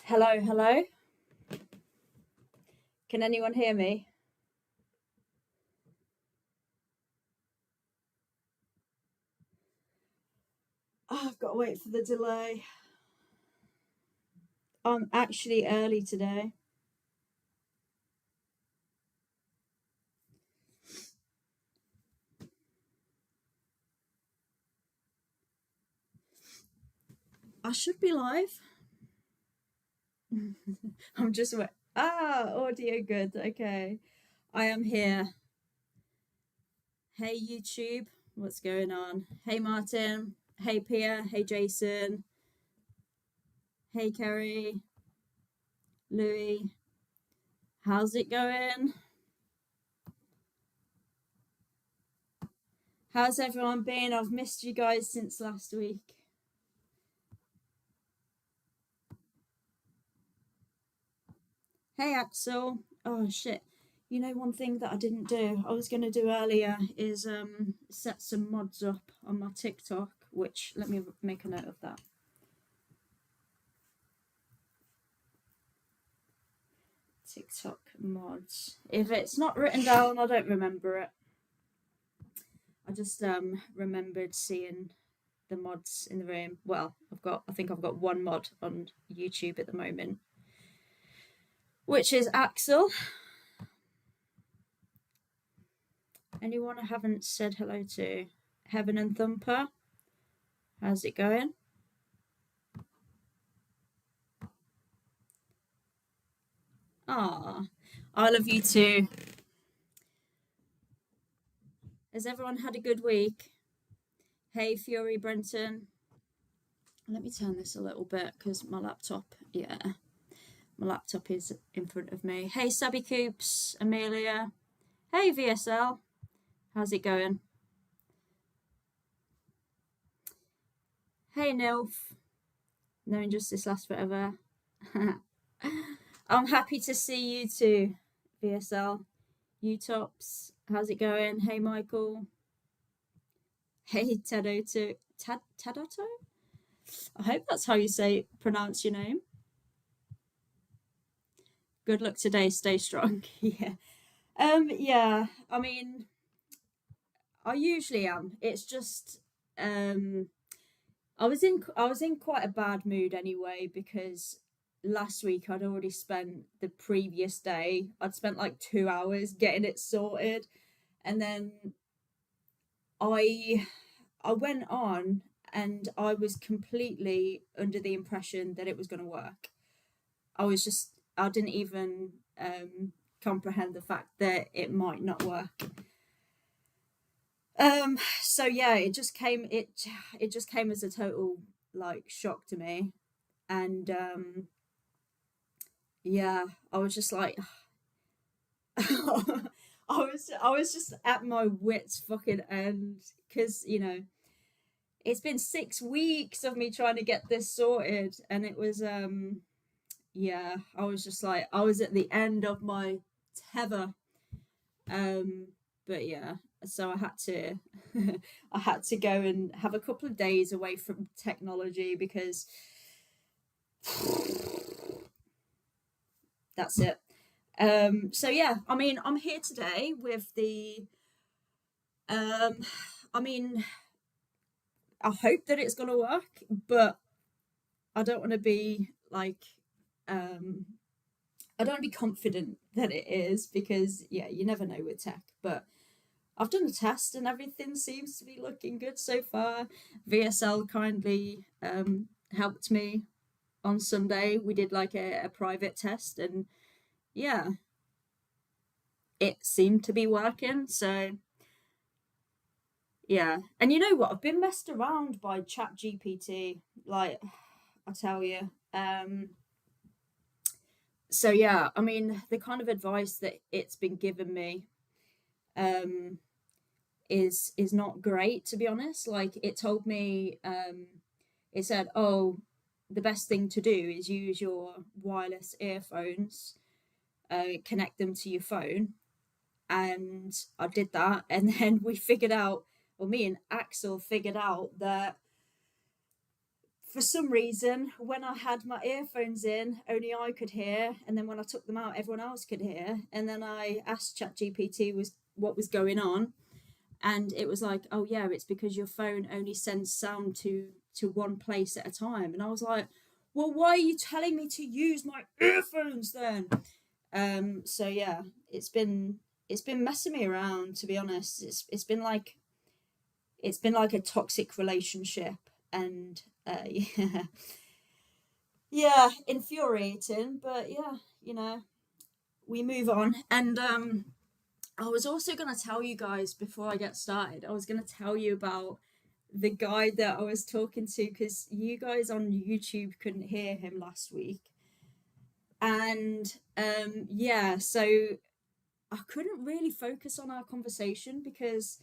Hello, hello. Can anyone hear me? Oh, I've got to wait for the delay. I'm actually early today. I should be live. I'm just wait. Audio good. Okay. I am here. Hey, YouTube. What's going on? Hey, Martin. Hey, Pia. Hey, Jason. Hey, Kerry. Louis. How's it going? How's everyone been? I've missed you guys since last week. Hey Axel. Oh shit. You know, one thing that I didn't do, I was going to do earlier, is set some mods up on my TikTok, which let me make a note of that. TikTok mods. If it's not written down, I don't remember it. I just remembered seeing the mods in the room. Well, I think I've got one mod on YouTube at the moment, which is Axel. Anyone I haven't said hello to? Heaven and Thumper. How's it going? Ah, I love you too. Has everyone had a good week? Hey, Fury Brenton. Let me turn this a little bit because my laptop is in front of me. Hey, Sabby Coops, Amelia. Hey, VSL. How's it going? Hey, Nilf. No injustice lasts forever. I'm happy to see you too, VSL. Utops. How's it going? Hey, Michael. Hey, Tadoto. Tadoto? I hope that's how you pronounce your name. Good luck today. Stay strong. Yeah. Yeah. I mean, I usually am. It's just I was in quite a bad mood anyway because last week I'd already spent the previous day. I'd spent like 2 hours getting it sorted, and then I I went on and I was completely under the impression that it was going to work. I didn't even comprehend the fact that it might not work. So yeah, it just came as a total like shock to me, and yeah, I was just like, I was just at my wits fucking end because it's been 6 weeks of me trying to get this sorted, and it was yeah, I was just like I was at the end of my tether. But yeah, so I had to I had to go and have a couple of days away from technology because that's it. So yeah, I mean, I'm here today with the um I mean, I hope that it's gonna work, but I don't want to be like um I don't want to be confident that it is because yeah, you never know with tech, but I've done a test and everything seems to be looking good so far. VSL kindly helped me on Sunday. We did like a private test, and yeah, it seemed to be working. So yeah, and you know what? I've been messed around by Chat GPT. Like I tell you. So yeah, I mean the kind of advice that it's been given me um, is not great, to be honest. Like it told me it said, oh, the best thing to do is use your wireless earphones, connect them to your phone. And I did that. And then we figured out, or me and Axel figured out that for some reason, when I had my earphones in, only I could hear, and then when I took them out, everyone else could hear. And then I asked ChatGPT was what was going on, and it was like, oh yeah, it's because your phone only sends sound to one place at a time. And I was like, well, why are you telling me to use my earphones then? So yeah, it's been messing me around, to be honest. It's been like a toxic relationship, and yeah, yeah, infuriating. But yeah, you know, we move on. And I was also gonna tell you guys before I get started. I was gonna tell you about the guy that I was talking to, because you guys on YouTube couldn't hear him last week. And yeah, so I couldn't really focus on our conversation because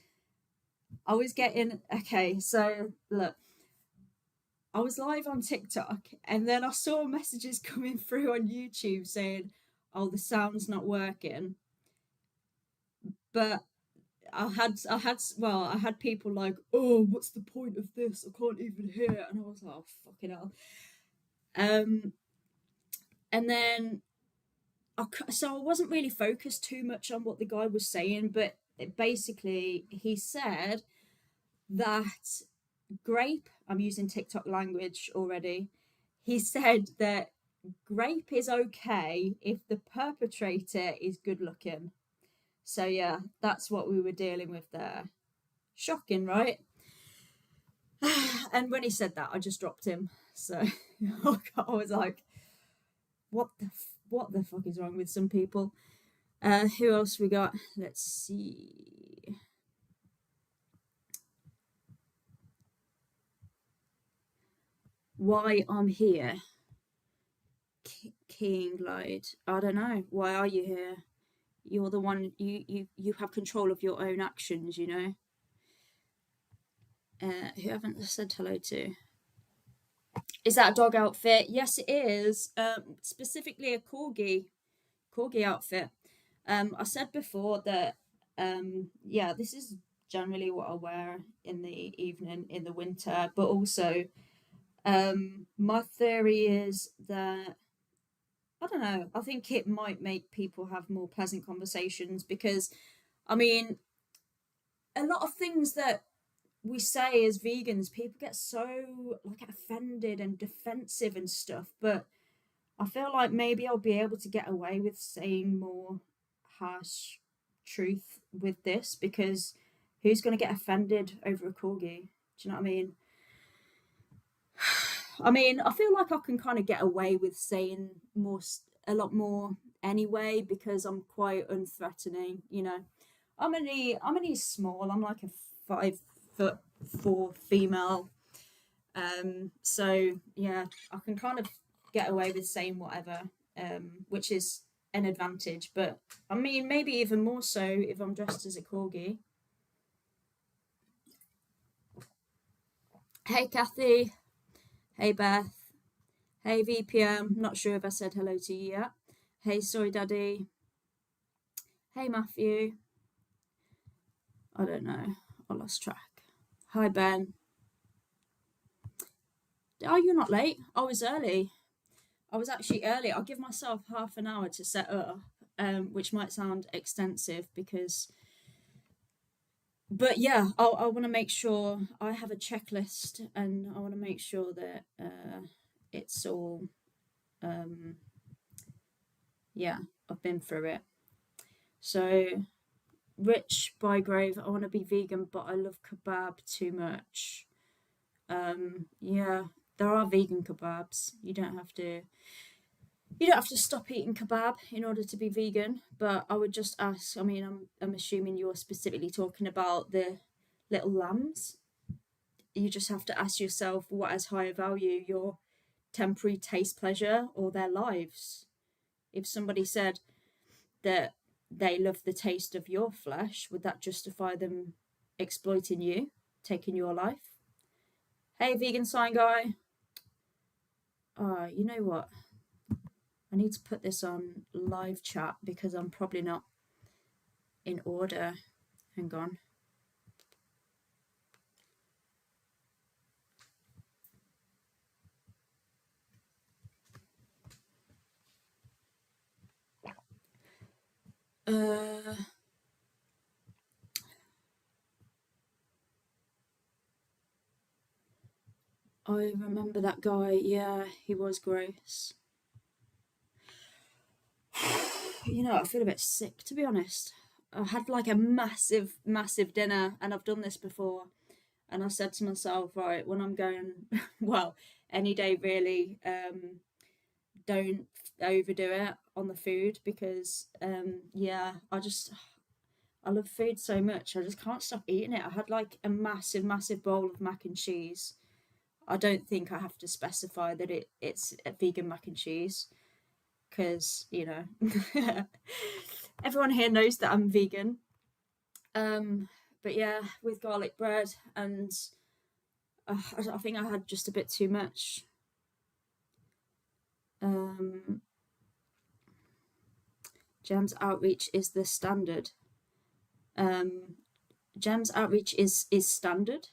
I was getting, okay, so look, I was live on TikTok and then I saw messages coming through on YouTube saying, "Oh, the sound's not working." But I had people like, "Oh, what's the point of this? I can't even hear." And I was like, "Oh, fucking hell." Um, and then so I wasn't really focused too much on what the guy was saying, but basically he said that grape, I'm using TikTok language already. He said that grape is okay if the perpetrator is good looking. So yeah, that's what we were dealing with there. Shocking, right? And when he said that, I just dropped him. So I was like, what the fuck is wrong with some people? Who else we got? Let's see. Why I'm here. King Light. I don't know. Why are you here? You're the one. You have control of your own actions. You know. Who haven't said hello to? Is that a dog outfit? Yes, it is. Specifically a corgi outfit. I said before that. Yeah, this is generally what I wear in the evening in the winter, but also, my theory is that I don't know. I think it might make people have more pleasant conversations because, I mean, a lot of things that we say as vegans, people get so like offended and defensive and stuff. But I feel like maybe I'll be able to get away with saying more harsh truth with this because who's going to get offended over a corgi? Do you know what I mean? I mean, I feel like I can kind of get away with saying a lot more anyway because I'm quite unthreatening. You know, I'm only small. I'm like a 5'4" female. So yeah, I can kind of get away with saying whatever, which is an advantage. But I mean, maybe even more so if I'm dressed as a corgi. Hey, Kathy. Hey, Beth. Hey, VPM. Not sure if I said hello to you yet. Hey, Soy Daddy. Hey, Matthew. I don't know. I lost track. Hi, Ben. Oh, you're not late. I was early. I was actually early. I'll give myself half an hour to set up, which might sound extensive because, but yeah, I want to make sure I have a checklist and I want to make sure that it's all, um, yeah, I've been through it. So, Rich Bygrave, I want to be vegan, but I love kebab too much. Yeah, there are vegan kebabs. You don't have to stop eating kebab in order to be vegan. But I would just ask. I mean, I'm assuming you're specifically talking about the little lambs. You just have to ask yourself what has higher value, your temporary taste pleasure or their lives. If somebody said that they love the taste of your flesh, would that justify them exploiting you, taking your life? Hey, vegan sign guy. You know what? I need to put this on live chat because I'm probably not in order. Hang on. Uh, I remember that guy. Yeah, he was gross. I feel a bit sick, to be honest. I had like a massive, massive dinner, and I've done this before. And I said to myself, right, when I'm going, well, any day really, don't overdo it on the food because, yeah, I love food so much. I just can't stop eating it. I had like a massive, massive bowl of mac and cheese. I don't think I have to specify that it's a vegan mac and cheese because everyone here knows that I'm vegan. But yeah, with garlic bread and I think I had just a bit too much. Um, Gem's outreach is the standard. Um, Gem's outreach is standard.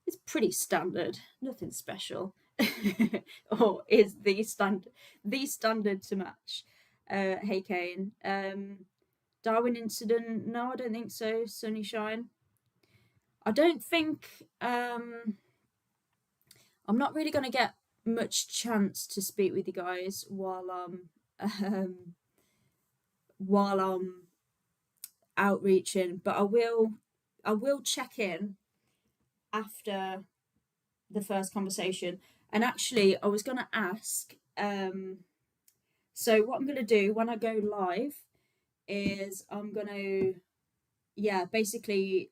It's pretty standard, nothing special, or is the standard to match. Hey Kane. Darwin incident? No, I don't think so. Sunny Shine. I don't think. I'm not really going to get much chance to speak with you guys um, while I'm outreaching, but I will check in after the first conversation. And actually, I was going to ask. So what I'm going to do when I go live is I'm going to, yeah, basically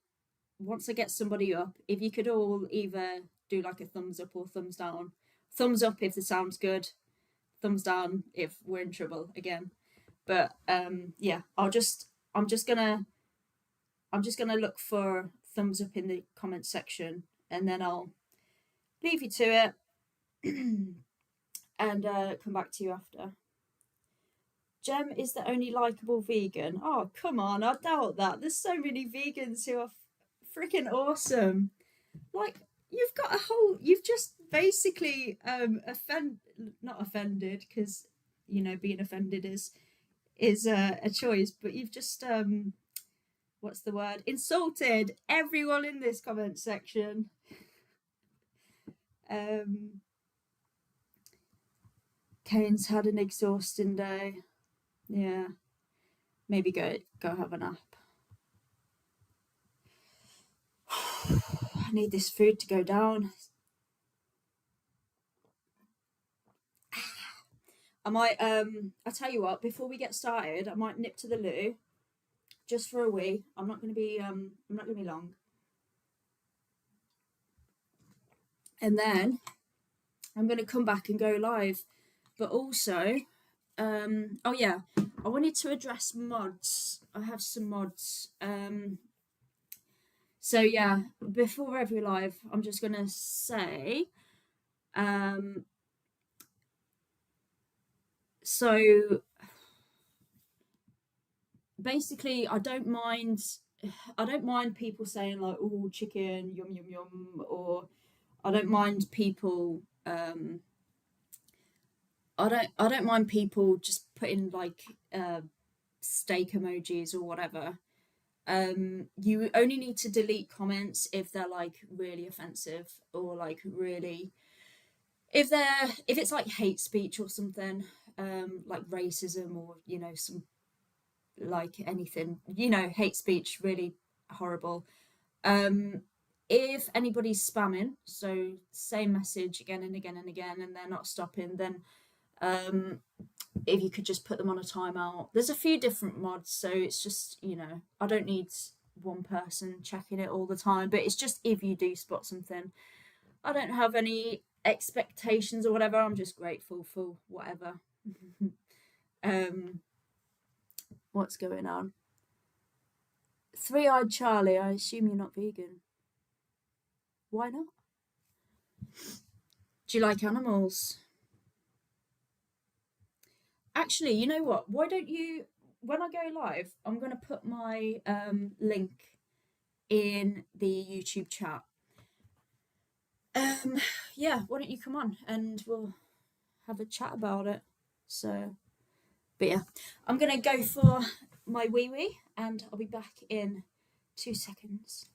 once I get somebody up, if you could all either do like a thumbs up or thumbs down. Thumbs up if the sound's good, thumbs down if we're in trouble again. But yeah, I'm just gonna look for thumbs up in the comment section, and then I'll leave you to it and come back to you after. Gem is the only likable vegan. Oh, come on, I doubt that. There's so many vegans who are freaking awesome. Like, you've just basically not offended, because being offended is a choice, but you've just what's the word, insulted everyone in this comment section. um Kane's had an exhausting day. Yeah, maybe go have a nap. I need this food to go down. I tell you what, before we get started, I might nip to the loo just for a wee. I'm not gonna be long. And then I'm gonna come back and go live. But also, oh yeah, I wanted to address mods. I have some mods. So yeah, before every live, I'm just gonna say, um, so basically, I don't mind people saying like, "Oh, chicken, yum yum yum," or I don't mind people. I don't mind people just putting like steak emojis or whatever. You only need to delete comments if they're like really offensive, or like really, if it's like hate speech or something, like racism, or some, like anything, hate speech, really horrible. um if anybody's spamming, so same message again and again and again, and they're not stopping, then um if you could just put them on a timeout. There's a few different mods, so it's just, I don't need one person checking it all the time, but it's just if you do spot something. I don't have any expectations or whatever. I'm just grateful for whatever. um, what's going on? Three-eyed Charlie, I assume you're not vegan. Why not? Do you like animals? Actually, you know what? Why don't you, when I go live, I'm going to put my link in the YouTube chat. Um, yeah, why don't you come on and we'll have a chat about it? So, but yeah, I'm gonna go for my wee wee, and I'll be back in 2 seconds.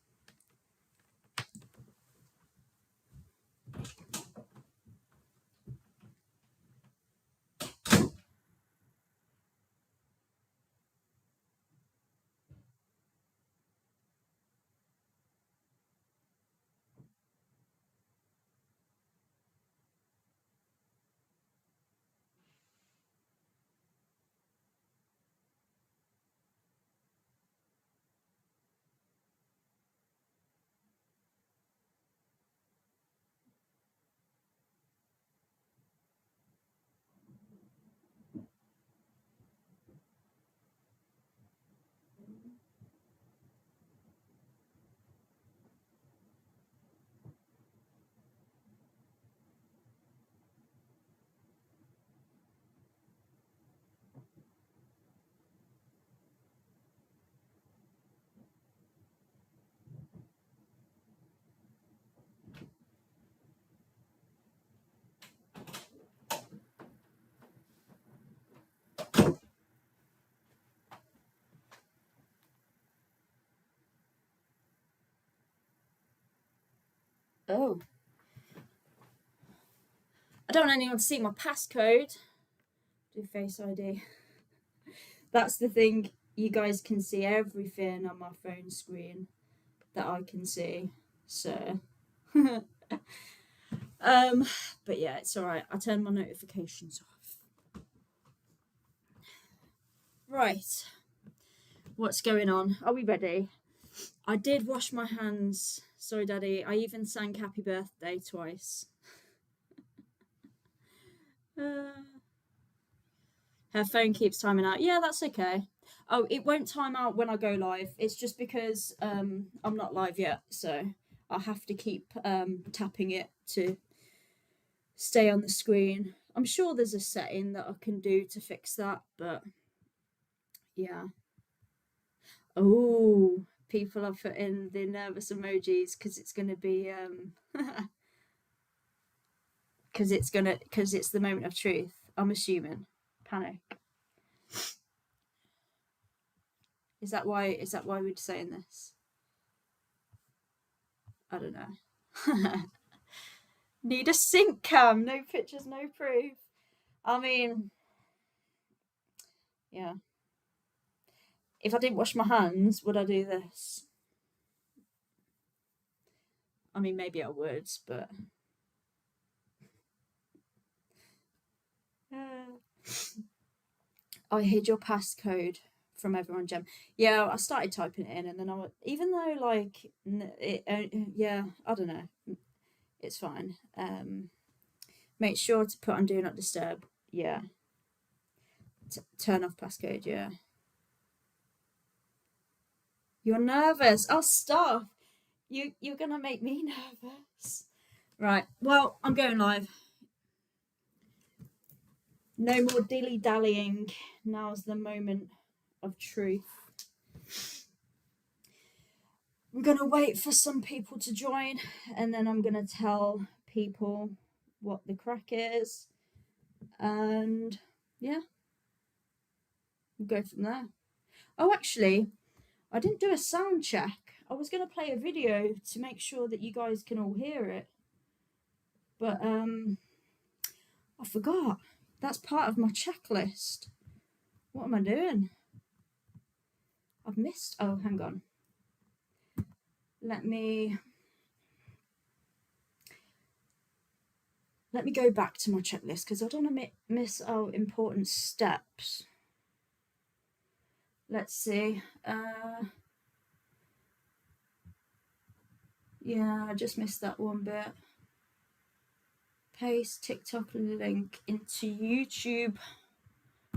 Oh, I don't want anyone to see my passcode. Do Face ID. That's the thing. You guys can see everything on my phone screen that I can see. So, but yeah, it's all right. I turned my notifications off. Right. What's going on? Are we ready? I did wash my hands. Sorry, Daddy. I even sang happy birthday twice. Her phone keeps timing out. Yeah, that's okay. Oh, it won't time out when I go live. It's just because I'm not live yet, so I'll have to keep tapping it to stay on the screen. I'm sure there's a setting that I can do to fix that, but yeah. Oh, people are putting the nervous emojis because it's going to be because it's the moment of truth. I'm assuming panic. Is that why we're saying this? I don't know. Need a sync cam. No pictures, no proof. I mean, yeah. If I didn't wash my hands, would I do this? I mean, maybe I would, but. I hid your passcode from everyone, Gem. Yeah, I started typing it in, and then even though like yeah, I don't know, it's fine. Make sure to put on do not disturb. Yeah. Turn off passcode. Yeah. You're nervous. Oh, stop. You're gonna make me nervous. Right. Well, I'm going live. No more dilly dallying. Now's the moment of truth. I'm gonna wait for some people to join, and then I'm gonna tell people what the crack is, and yeah, we'll go from there. Oh, actually, I didn't do a sound check. I was gonna play a video to make sure that you guys can all hear it, but I forgot. That's part of my checklist. What am I doing? I've missed. Oh, hang on. Let me go back to my checklist because I don't want to miss out important steps. Let's see. Yeah, I just missed that one bit. Paste TikTok link into YouTube.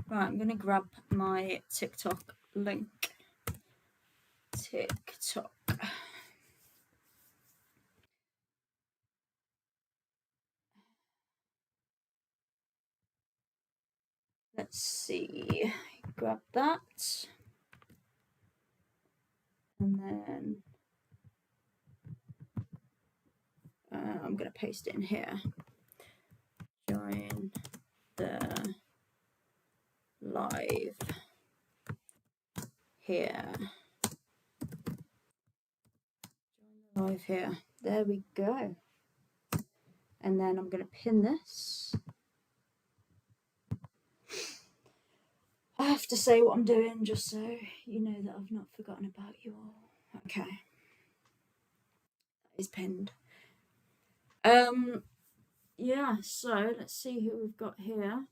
Right, I'm gonna grab my TikTok link. TikTok. Let's see. Grab that. And then I'm going to paste it in here. Join the live. here. Live here. There we go. And then I'm going to pin this. I have to say what I'm doing just so you know that I've not forgotten about you all. Okay. That is pinned. Yeah, so let's see who we've got here.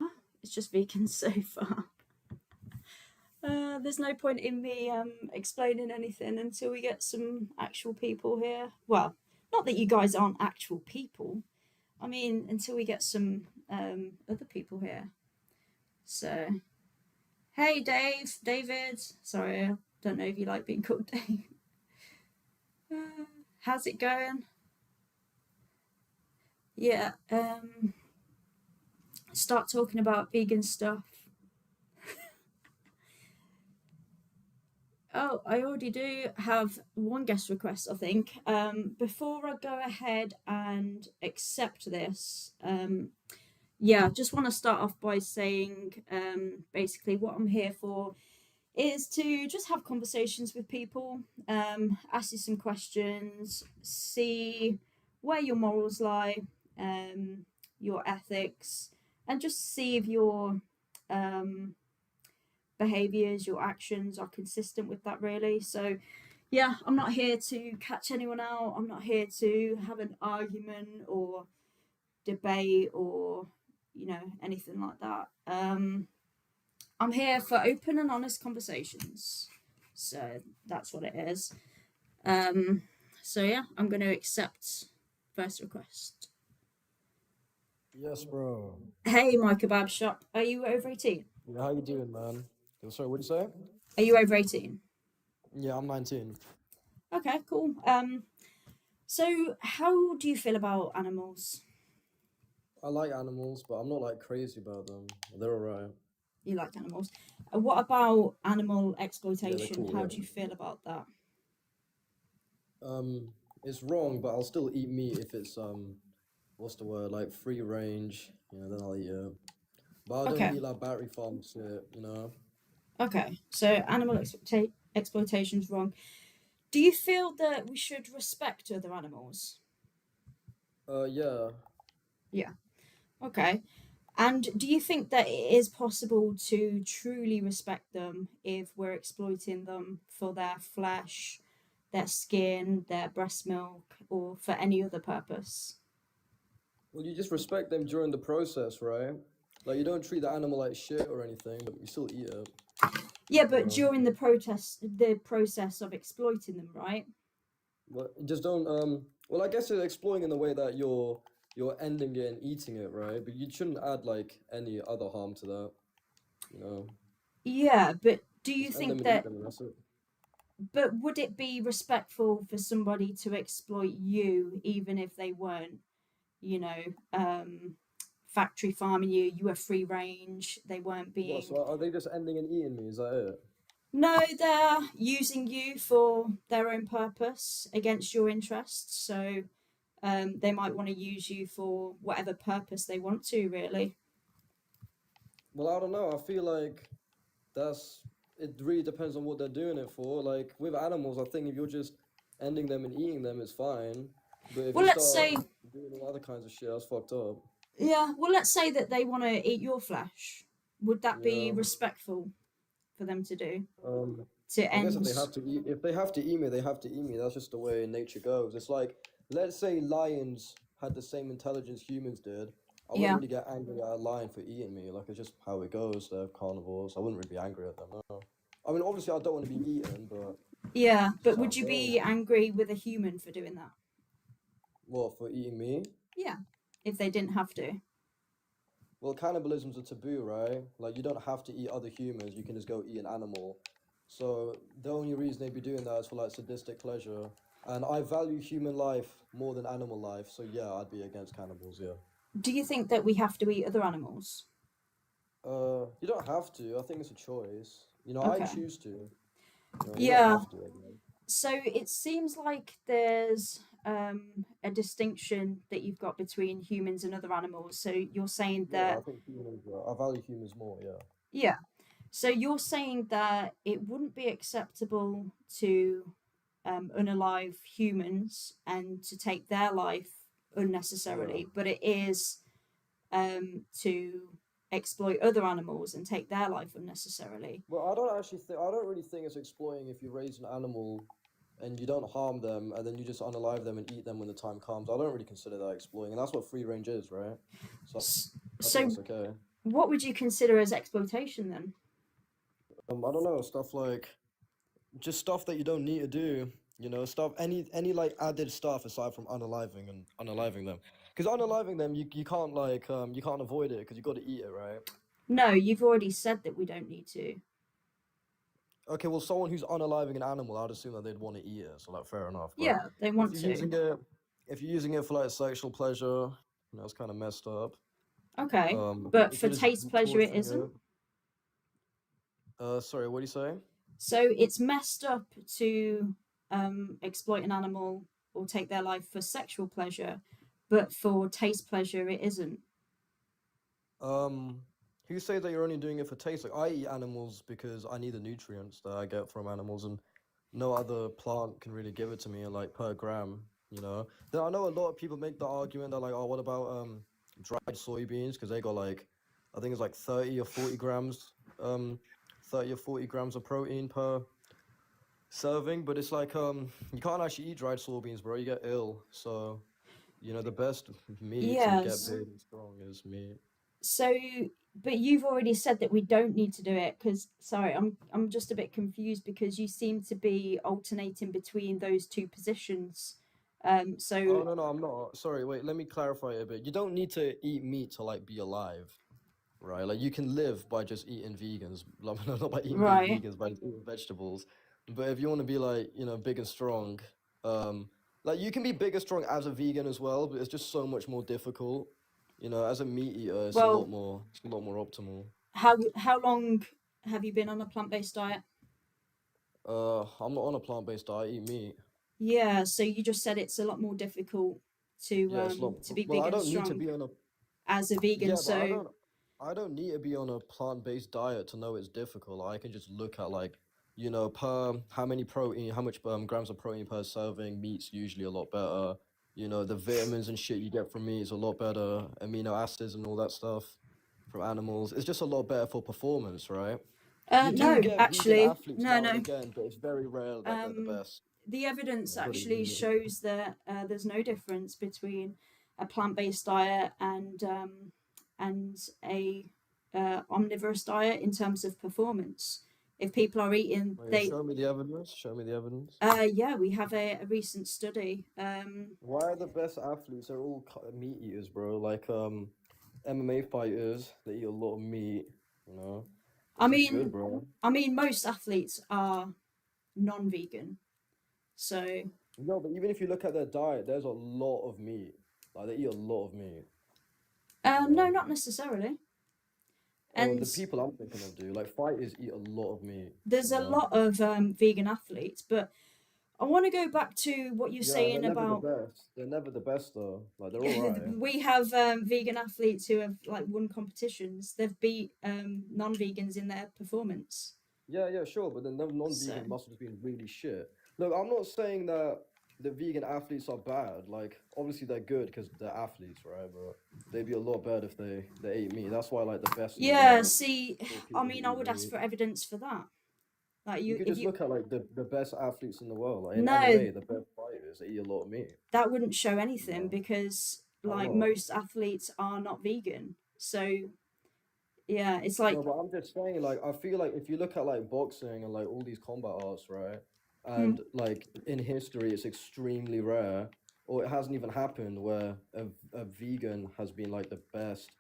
Oh, it's just vegans so far. There's no point in me explaining anything until we get some actual people here. Well, not that you guys aren't actual people. I mean, until we get some other people here. So, hey, David. Sorry, I don't know if you like being called Dave. How's it going? Yeah, start talking about vegan stuff. Oh, I already do have one guest request, I think. Before I go ahead and accept this, yeah, just want to start off by saying basically what I'm here for is to just have conversations with people, ask you some questions, see where your morals lie, your ethics, and just see if your behaviors, your actions are consistent with that, really. So, yeah, I'm not here to catch anyone out. I'm not here to have an argument or debate or, anything like that. I'm here for open and honest conversations. So that's what it is. So yeah, I'm going to accept first request. Yes, bro. Hey, my kebab shop. Are you over 18? Yeah, how you doing, man? Sorry, what'd you say? Are you over 18? Yeah, I'm 19. Okay, cool. So how do you feel about animals? I like animals, but I'm not like crazy about them. They're alright. You like animals. What about animal Yeah, they're exploitation? cool, How yeah. do you feel about that? It's wrong, but I'll still eat meat if it's what's the word? Like free range. Then I'll eat it. But I don't Okay, eat like battery farm shit. okay. So animal exploitation is wrong. Do you feel that we should respect other animals? Yeah. Yeah. Okay. And do you think that it is possible to truly respect them if we're exploiting them for their flesh, their skin, their breast milk, or for any other purpose? Well, you just respect them during the process, right? Like you don't treat the animal like shit or anything, but you still eat it. Yeah, You but know. during the process of exploiting them, right? But you just don't well I guess you're exploring in the way that you're ending it and eating it, right? But you shouldn't add like any other harm to that, you know. Yeah, but do you Just end them think and eat that? them and that's it. But would it be respectful for somebody to exploit you, even if they weren't, you know, factory farming you? You were free range. They weren't What, being. so are they just ending and eating me? Is that it? No, they're using you for their own purpose against your interests. So they might want to use you for whatever purpose they want to, really. Well, I don't know. I feel like that's it really depends on what they're doing it for. Like with animals, I think if you're just ending them and eating them, it's fine. But if Well, you let's start say, doing all other kinds of shit, that's fucked up. yeah, well, let's say that they want to eat your flesh. Would that be Yeah. respectful for them to do? Um, To I guess end, if they have to eat me, they have to eat me. That's just the way nature goes. It's like, let's say lions had the same intelligence humans did. I wouldn't yeah, really get angry at a lion for eating me. Like, it's just how it goes. They're carnivores. I wouldn't really be angry at them. No. I mean, obviously, I don't want to be eaten, but yeah, it's just but how would it you goes. be angry with a human for doing that? What, for eating me? Yeah, if they didn't have to. Well, cannibalism's a taboo, right? Like, you don't have to eat other humans. You can just go eat an animal. So the only reason they'd be doing that is for like sadistic pleasure. And I value human life more than animal life. So yeah, I'd be against cannibals, yeah. Do you think that we have to eat other animals? You don't have to. I think it's a choice. I Okay. choose to. You don't Yeah. have to, I guess. So it seems like there's a distinction that you've got between humans and other animals. So you're saying Yeah, I that, think humans, I value humans more, yeah. yeah. So you're saying that it wouldn't be acceptable to unalive humans and to take their life Yeah. unnecessarily, but it is to exploit other animals and take their life unnecessarily. Well, I don't really think it's exploiting if you raise an animal and you don't harm them and then you just unalive them and eat them when the time comes. I don't really consider that exploiting, and that's what free range is, right? So I think So that's okay. what would you consider as exploitation then? I don't know, stuff like just stuff that you don't need to do, stuff any like added stuff aside from unaliving them. Because unaliving them, you can't you can't avoid it because you got to eat it, right? No, you've already said that we don't need to. Okay, well, someone who's unaliving an animal, I'd assume that they'd want to eat it, so like fair enough. But Yeah, they if want you're to. using it, if you're using it for like sexual pleasure, it's kind of messed up. Okay, but If for you're just taste pleasure, it torturing isn't. it, sorry, what do you say? So it's messed up to exploit an animal or take their life for sexual pleasure, but for taste pleasure, it isn't. Um, who say that you're only doing it for taste? Like I eat animals because I need the nutrients that I get from animals, and no other plant can really give it to me like per gram. Then I know a lot of people make the argument that like, oh, what about dried soybeans? Because they got like, I think it's like 30 or 40 grams of protein per serving. But it's like you can't actually eat dried soybeans, bro. You get ill. So the best meat to get Yes. big and strong is meat. So, but you've already said that we don't need to do it because, sorry, I'm just a bit confused because you seem to be alternating between those two positions. So Oh no, no, I'm not. Sorry, wait, let me clarify it a bit. You don't need to eat meat to like be alive, right? Like you can live by just eating vegans, like, not by eating being right. vegans, by just eating vegetables. But if you want to be like, big and strong, um, like you can be big and strong as a vegan as well, but it's just so much more difficult. As a meat eater, Well, it's a lot more optimal. how long have you been on a plant-based diet? I'm not on a plant-based diet, I eat meat. Yeah, so you just said it's a lot more difficult Yeah, it's a lot. to be Well, big I and don't need to strong be on a as a vegan. Yeah, but I So don't I don't need to be on a plant-based diet to know it's difficult. I can just look at like, per how many protein, how much grams of protein per serving, meat's usually a lot better. The vitamins and shit you get from meat is a lot better. Amino acids and all that stuff from animals. It's just a lot better for performance, right? You do no, get vegan actually, athletes no, now and no. again, but it's very rare that they're the Um, best. the evidence You gotta actually eat it. shows that there's no difference between a plant-based diet and a omnivorous diet in terms of performance. If people are eating, Oh, yeah, show me the evidence. Show me the evidence. yeah, we have a recent study. Why are the best athletes? They're all meat eaters, bro. Like MMA fighters, they eat a lot of meat. You know, I it's just good, mean, bro. most athletes are non-vegan, so No, but even if you look at their diet, there's a lot of meat. Like they eat a lot of meat. You no, know. not necessarily. Oh, And the people I'm thinking of do. Like fighters eat a lot of meat. there's You a know. lot of vegan athletes, but I want to go back to what you're Yeah, they're saying never the about best. They're never the best though. Like they're all right. we have vegan athletes who have like won competitions. They've beat non-vegans in their performance. Yeah, yeah, sure, but then the So non-vegan must have been really shit. Look, I'm not saying that the vegan athletes are bad. Like, obviously they're good because they're athletes, right? But they'd be a lot better if they ate meat. That's why like the best in the yeah, world see, are I people who mean, I eat would ask meat. for evidence for that. Like You you, could if just you look at like the best athletes in the world. Like in no, MMA, the best fighters, they eat a lot of meat. that wouldn't show anything No, because why like not? most athletes are not vegan. So yeah, it's like No, but I'm just saying, like, I feel like if you look at like boxing and like all these combat arts, right? hmm, And like in history, it's extremely rare, or it hasn't even happened where a vegan has been like the best.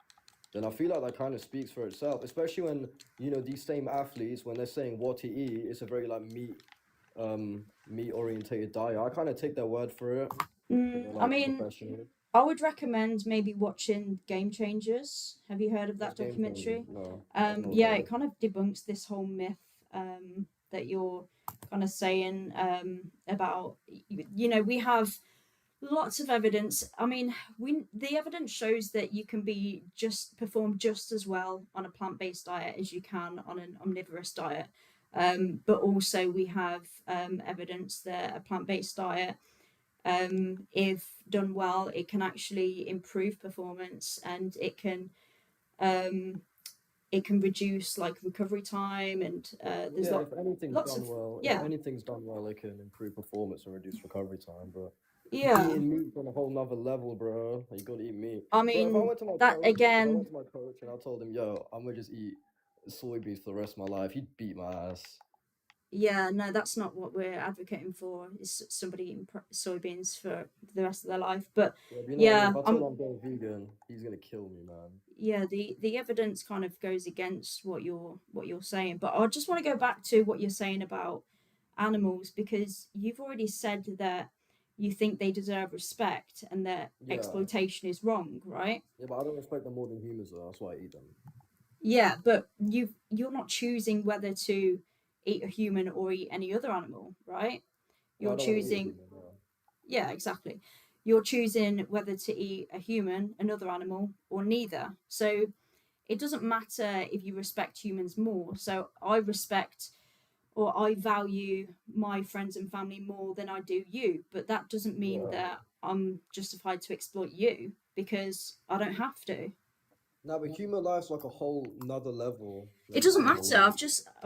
Then I feel like that kind of speaks for itself, especially when, these same athletes, when they're saying what to eat, it's a very like meat orientated diet. I kind of take their word for it, because they're I like mean, professional. I would recommend maybe watching Game Changers. Have you heard of that What's game changing? documentary? No, I've not Yeah, heard it of kind of debunks this whole myth that you're kind of saying about, we have Lots of evidence. I mean, the evidence shows that you can be just perform just as well on a plant-based diet as you can on an omnivorous diet. But also we have evidence that a plant-based diet, if done well, it can actually improve performance, and um, it can reduce like recovery time, and there's Yeah, if anything's lots done of well, if yeah, anything's done well, it can improve performance and reduce recovery time. But yeah. eating meat's on a whole nother level, bro. You gotta eat meat, I bro. mean that If I went again. to my coach and I told him, "Yo, I'm gonna just eat soybeans for the rest of my life," he'd beat my ass. Yeah, no, that's not what we're advocating for. Is somebody eating soybeans for the rest of their life? But Yeah, but you know what I mean. yeah, If I told him I'm going vegan, he's gonna kill me, man. yeah, the evidence kind of goes against what you're saying. But I just want to go back to what you're saying about animals, because you've already said that you think they deserve respect and that Yeah, exploitation is wrong, right? yeah, but I don't respect them more than humans, though. That's why I eat them. Yeah, but you're not choosing whether to eat a human or eat any other animal, right? Well, You're I don't want to eat a choosing. human. Yeah. Yeah, exactly. You're choosing whether to eat a human, another animal, or neither. So it doesn't matter if you respect humans more. So I respect or I value my friends and family more than I do you. But that doesn't mean Yeah. that I'm justified to exploit you, because I don't have to. Now, but human life's like a whole nother level It than doesn't animal matter. life. I've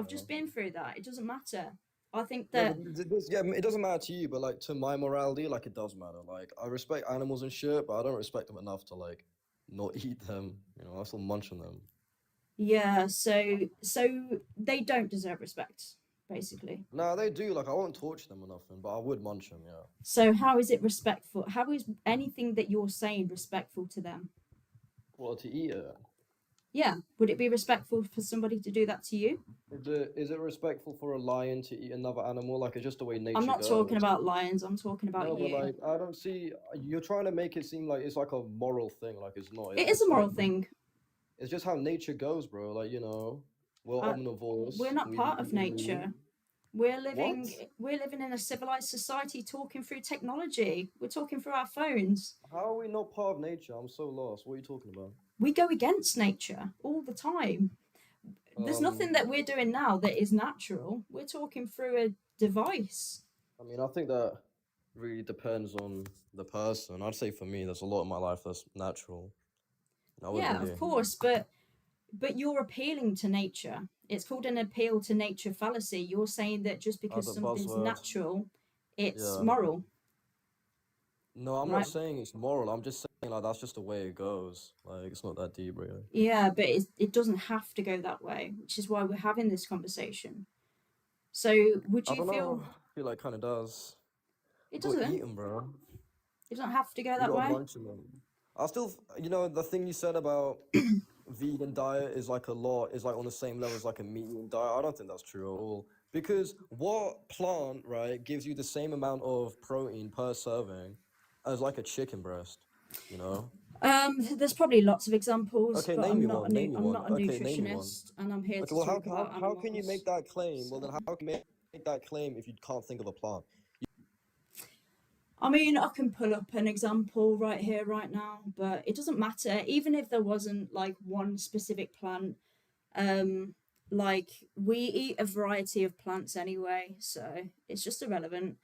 Yeah. just been through that. It doesn't matter. I think Yeah, that but yeah, it doesn't matter to you, but like to my morality, like it does matter. Like I respect animals and shit, but I don't respect them enough to like not eat them. You know, I still munch on them. yeah, so they don't deserve respect, basically. Nah, they do. Like I won't torture them or nothing, but I would munch them. Yeah. So how is it respectful? How is anything that you're saying respectful to them? Well, to eat it. Yeah, would it be respectful for somebody to do that to you? Is it respectful for a lion to eat another animal? Like it's just the way I'm nature not talking goes. about lions, I'm talking about No, but you. like I don't see. You're trying to make it seem like it's like a moral thing. Like it's not. It is a It's like moral thing. it's just how nature goes, bro. Like we're Uh, we're omnivores. not We part eat of meat. nature. What? We're living in a civilized society talking through technology. We're talking through our phones. How are we not part of nature? I'm so lost. What are you talking about? We go against nature all the time. There's Um, nothing that we're doing now that is natural. We're talking through a device. I mean, I think that really depends on the person. I'd say for me, there's a lot of my life that's natural. I wouldn't Yeah, of really. course, but you're appealing to nature. It's called an appeal to nature fallacy. You're saying that just because Other something's buzzword. natural, it's Yeah. moral, No, I'm not right? saying it's moral. I'm just saying like that's just the way it goes. Like it's not that deep, really. Yeah, but it doesn't have to go that way, which is why we're having this conversation. So, would I you don't know. feel I feel like kind of does. it You gotta doesn't? eat them, bro. It doesn't have to go You that gotta way? munch on them. I still, the thing you said about vegan diet is like a lot, is like on the same level as like a meat eating diet. I don't think that's true at all. Because what plant, right, gives you the same amount of protein per serving as like a chicken breast, you know? There's probably lots of examples, Okay, but name me one. Name me I'm one. not a Okay, name me one. nutritionist, and I'm here Okay, to well, talk about how can you make animals. that claim? Well, So, then how can you make that claim if you can't think of a plant? I mean, I can pull up an example right here, right now, but it doesn't matter. Even if there wasn't like one specific plant, um, like we eat a variety of plants anyway, so it's just irrelevant.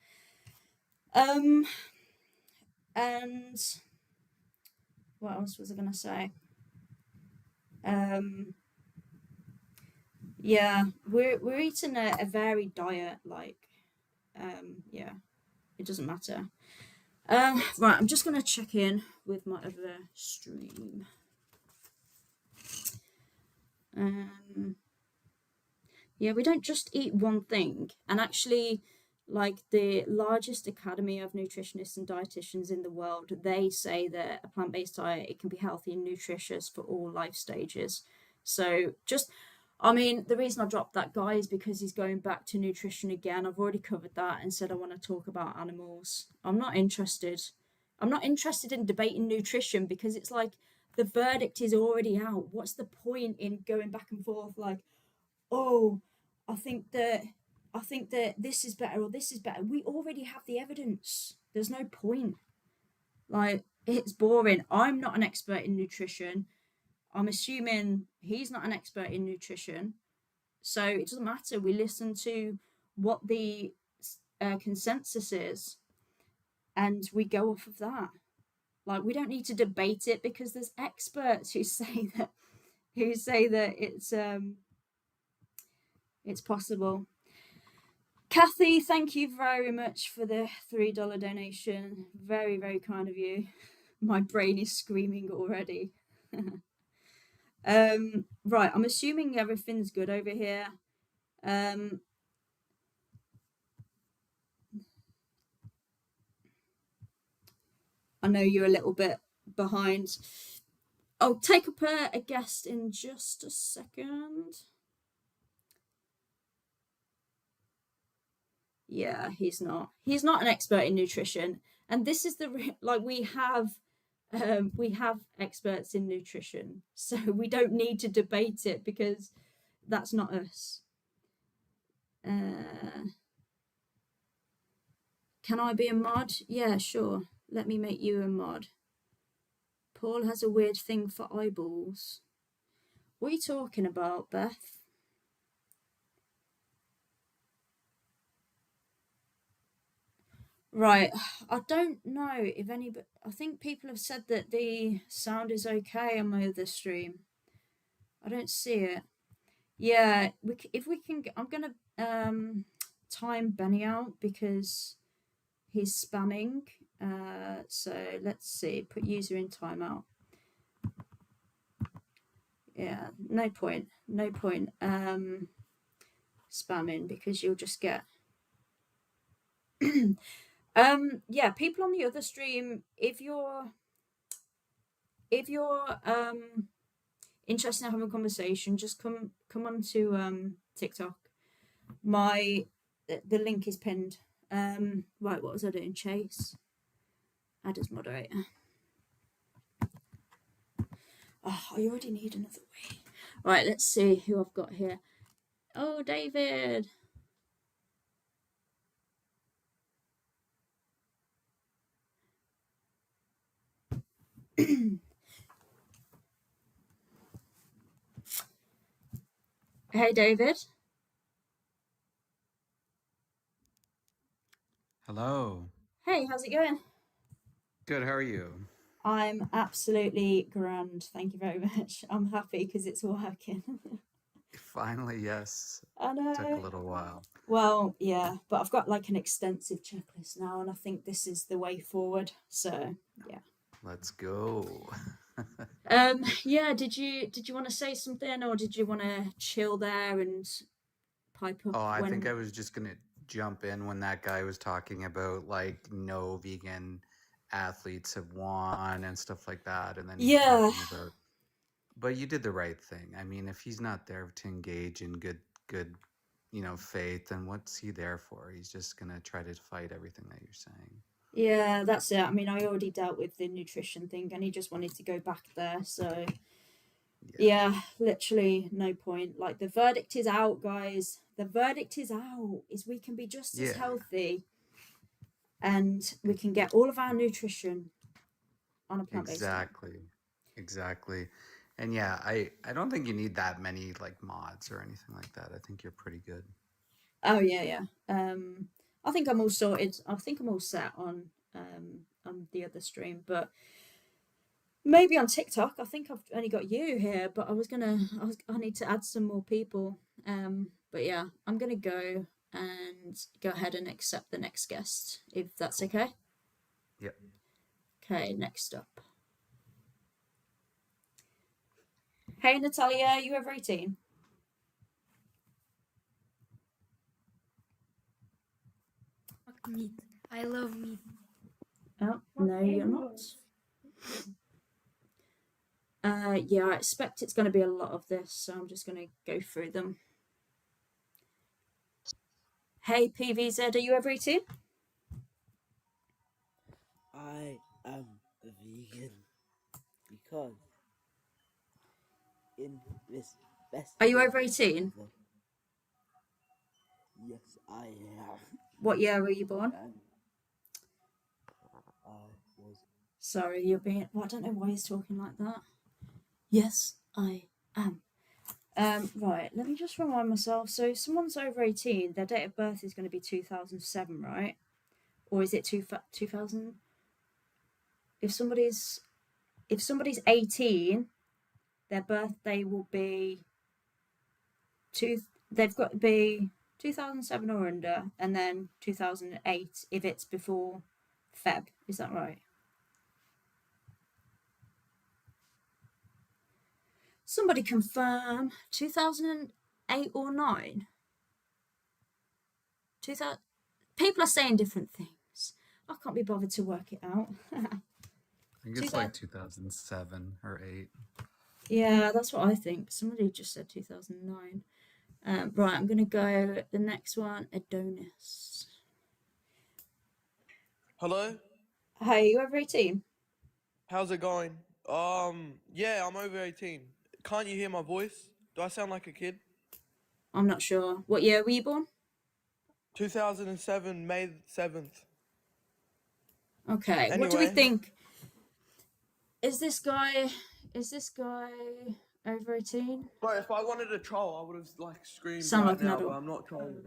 Um, and what else was I gonna say? Um, yeah, we're eating a varied diet. Like, yeah, it doesn't matter. Right, I'm just gonna check in with my other stream. Um, yeah, we don't just eat one thing. And actually, like the largest academy of nutritionists and dietitians in the world, they say that a plant-based diet, it can be healthy and nutritious for all life stages. So just I mean, the reason I dropped that guy is because he's going back to nutrition again. I've already covered that and said I want to talk about animals. I'm not interested. I'm not interested in debating nutrition, because it's like the verdict is already out. What's the point in going back and forth like, oh, I think that I think that this is better or this is better. We already have the evidence. There's no point. Like, it's boring. I'm not an expert in nutrition. I'm assuming he's not an expert in nutrition. So it doesn't matter. We listen to what the consensus is and we go off of that. Like, we don't need to debate it because there's experts who say that it's possible. Kathy, thank you very much for the $3 donation. Very, very kind of you. My brain is screaming already. Right, I'm assuming everything's good over here. I know you're a little bit behind. I'll take up a guest in just a second. Yeah, he's not. He's not an expert in nutrition, and this is like we have experts in nutrition, so we don't need to debate it because that's not us. Can I be a mod? Yeah, sure. Let me make you a mod. Paul has a weird thing for eyeballs. What are you talking about, Beth? Right, I don't know if anybody. I think people have said that the sound is okay on my other stream. I don't see it. Yeah, if we can, I'm gonna time Benny out because he's spamming. So let's see. Put user in timeout. Yeah, no point. No point spamming because you'll just get. Yeah, people on the other stream, if you're interested in having a conversation, just come onto TikTok. The link is pinned. Right, what was I doing? Chase. Add as moderator. Oh, I already need another way. Right, let's see who I've got here. Oh, David. Hey, David. Hello. Hey, how's it going? Good, how are you? I'm absolutely grand. Thank you very much. I'm happy because it's working. Finally, yes. I Took a know. little while. Well, yeah, but I've got like an extensive checklist now, and I think this is the way forward. So, yeah. Let's go. Yeah. Did you want to say something, or did you want to chill there and pipe up Oh, I think when? I was just gonna jump in when that guy was talking about like no vegan athletes have won and stuff like that, and then he's Yeah, talking about. But you did the right thing. I mean, if he's not there to engage in good, faith, then what's he there for? He's just gonna try to fight everything that you're saying. yeah, that's it. I mean, I already dealt with the nutrition thing, and he just wanted to go back there. So, Yeah. yeah, literally no point. Like the verdict is out, guys. The verdict is out. Is we can be just as Yeah. healthy, and we can get all of our nutrition on a plant-based diet. Exactly. And yeah, I don't think you need that many like mods or anything like that. I think you're pretty good. Oh yeah, yeah. I think I'm all sorted. I think I'm all set on the other stream, but maybe on TikTok. I think I've only got you here, but I need to add some more people. But yeah, I'm gonna go and go ahead and accept the next guest if that's Cool. okay. Yep. Okay, next up. Hey Natalia, you over 18? Fuck meat. I love meat. Oh no, you're not. Yeah, I expect it's going to be a lot of this, so I'm just going to go through them. Hey PVZ, are you over 18? I am a vegan because in this best Are you day over 18? ever, yes, I am. What year were you born? And I was Sorry, you're being. Well, I don't know why he's talking like that. Yes, I am. Right, let me just remind myself. So, someone's over 18, their date of birth is going to be 2007, right? Or is it 2000? If somebody's 18, their birthday will be they've got to be 2007 or under, and then 2008 if it's before Feb. Is that right? Somebody confirm 2008 or 9? 2000. People are saying different things. I can't be bothered to work it out. I think it's 2000. like 2007 or 8. Yeah, that's what I think. Somebody just said 2009. Right, I'm gonna go the next one. Adonis. Hello? Hey, you over 18? How's it going? Yeah, I'm over 18. Can't you hear my voice? Do I sound like a kid? I'm not sure. What year were you born? 2007, May 7th. Okay. What do we Anyway, think? Is this guy over 18? bro, if I wanted to troll, I would have like screamed Sound right like an now, but adult. I'm not trolling.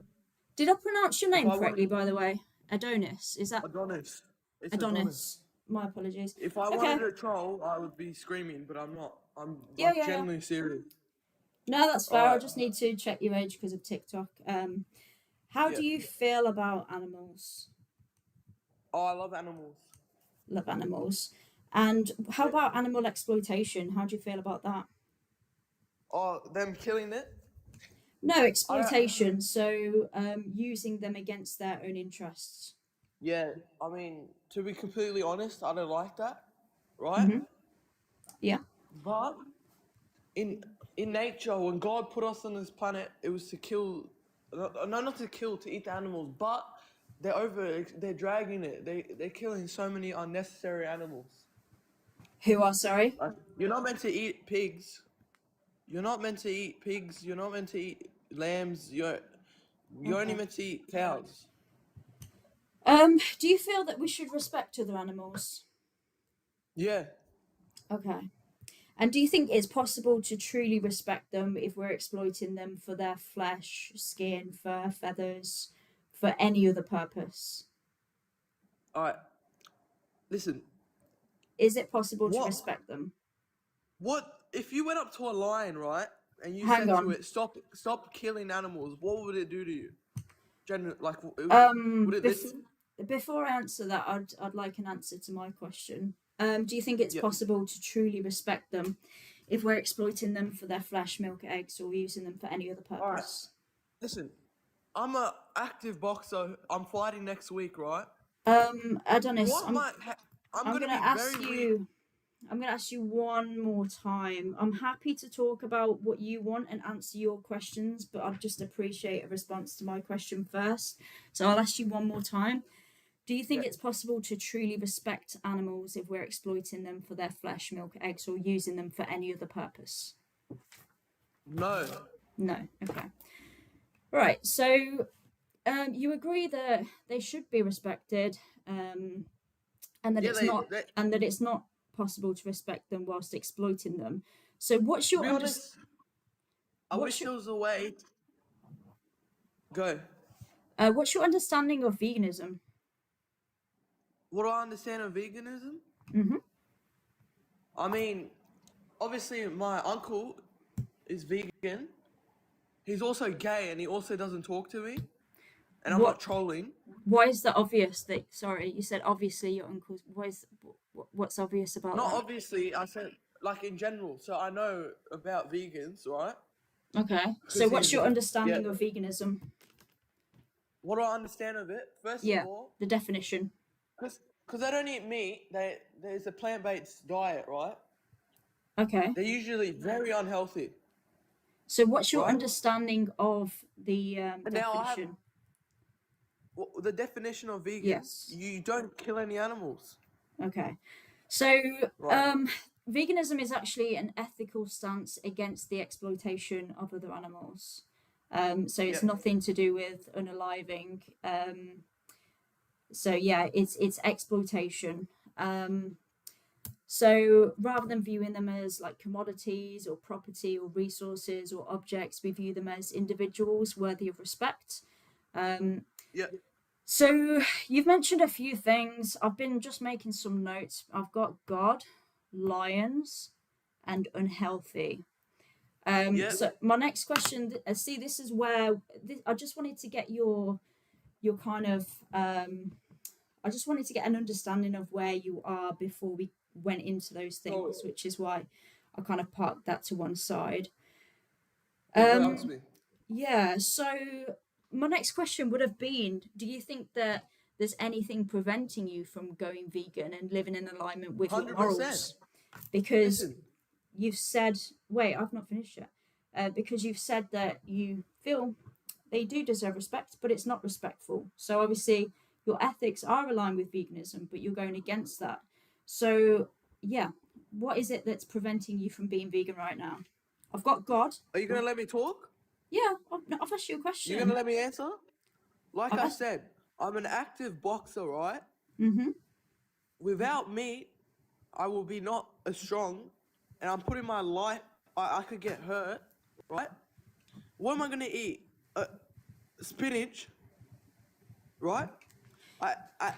Did I pronounce your If name I correctly, wanted by the way? Adonis. Is that Adonis, it's Adonis. Adonis? My apologies. If I Okay. wanted to troll, I would be screaming, but I'm not. I'm Yeah, like yeah, yeah. genuinely serious. No, that's fair. I Alright, just need to check your age because of TikTok. How yeah. do you feel about animals? Oh, I love animals. Love animals. And how Yeah. about animal exploitation? How do you feel about that? Oh, them killing it? No, I don't. exploitation. So using them against their own interests. Yeah, I mean, to be completely honest, I don't like that, right? Mm-hmm. Yeah. But in nature, when God put us on this planet, it was to kill, no, not to kill, to eat the animals. But they're dragging it. They're killing so many unnecessary animals. Who are sorry? Like, you're not meant to eat pigs. You're not meant to eat pigs. You're not meant to eat lambs. You're only Okay. meant to eat cows. Do you feel that we should respect other animals? Yeah. Okay. And do you think it's possible to truly respect them if we're exploiting them for their flesh, skin, fur, feathers, for any other purpose? All right. Listen. Is it possible to What? respect them? What if you went up to a lion, right, and you Hang said to on. it, "Stop killing animals"? What would it do to you? Like, would it listen? Before I answer that, I'd like an answer to my question. Do you think it's Yeah. possible to truly respect them if we're exploiting them for their flesh, milk, eggs, or using them for any other All right. purpose? Listen, I'm a active boxer. I'm fighting next week, right? Adonis, What might I'm I'm gonna gonna be ask very weak. you. I'm gonna ask you one more time. I'm happy to talk about what you want and answer your questions, but I'd just appreciate a response to my question first. So I'll ask you one more time. Do you think Yeah. it's possible to truly respect animals if we're exploiting them for their flesh, milk, eggs, or using them for any other purpose? No. No. Okay. Right. So you agree that they should be respected, and that Yeah, it's not possible to respect them whilst exploiting them. So what's to your be honest, I what's wish your there was a way. Go. what's your understanding of veganism? What do I understand of veganism? Mm-hmm. I mean, obviously, my uncle is vegan. He's also gay, and he also doesn't talk to me. And I'm What? not trolling. Why is that obvious? That sorry, you said obviously your uncle's. What's obvious about Not that? obviously, I said like in general. So I know about vegans, right? Okay. So Because what's he's your yeah. understanding of veganism? What do I understand of it? First Yeah, of all, the definition. because they don't eat meat. There's a plant-based diet, right? Okay. They're usually very unhealthy, So what's your right? understanding of the And now I have definition? the definition of vegan. Yes. You don't kill any animals, Okay. So right? veganism is actually an ethical stance against the exploitation of other animals. So it's Yeah. nothing to do with unaliving. So yeah, it's exploitation. So rather than viewing them as like commodities or property or resources or objects, we view them as individuals worthy of respect. Um, Yeah. so you've mentioned a few things. I've been just making some notes. I've got God, lions, and unhealthy. Yeah. So my next question, see, this is where I just wanted to get your kind of I just wanted to get an understanding of where you are before we went into those things, which is why I kind of parked that to one side. Yeah, go ask Um, me. yeah, so my next question would have been, do you think that there's anything preventing you from going vegan and living in alignment with your 100%. morals? Because Listen, you've said, wait, I've not finished yet. Because you've said that you feel they do deserve respect, but it's not respectful. So obviously, your ethics are aligned with veganism, but you're going against that. So yeah, what is it that's preventing you from being vegan right now? I've got God. are you gonna let me talk? Yeah, I've asked you a You question. gonna let me answer? Like I've I asked. said, I'm an active boxer, right? Mm-hmm. Without meat, I will be not as strong, and I'm putting my life. I could get hurt, right? What am I gonna eat? Spinach, right?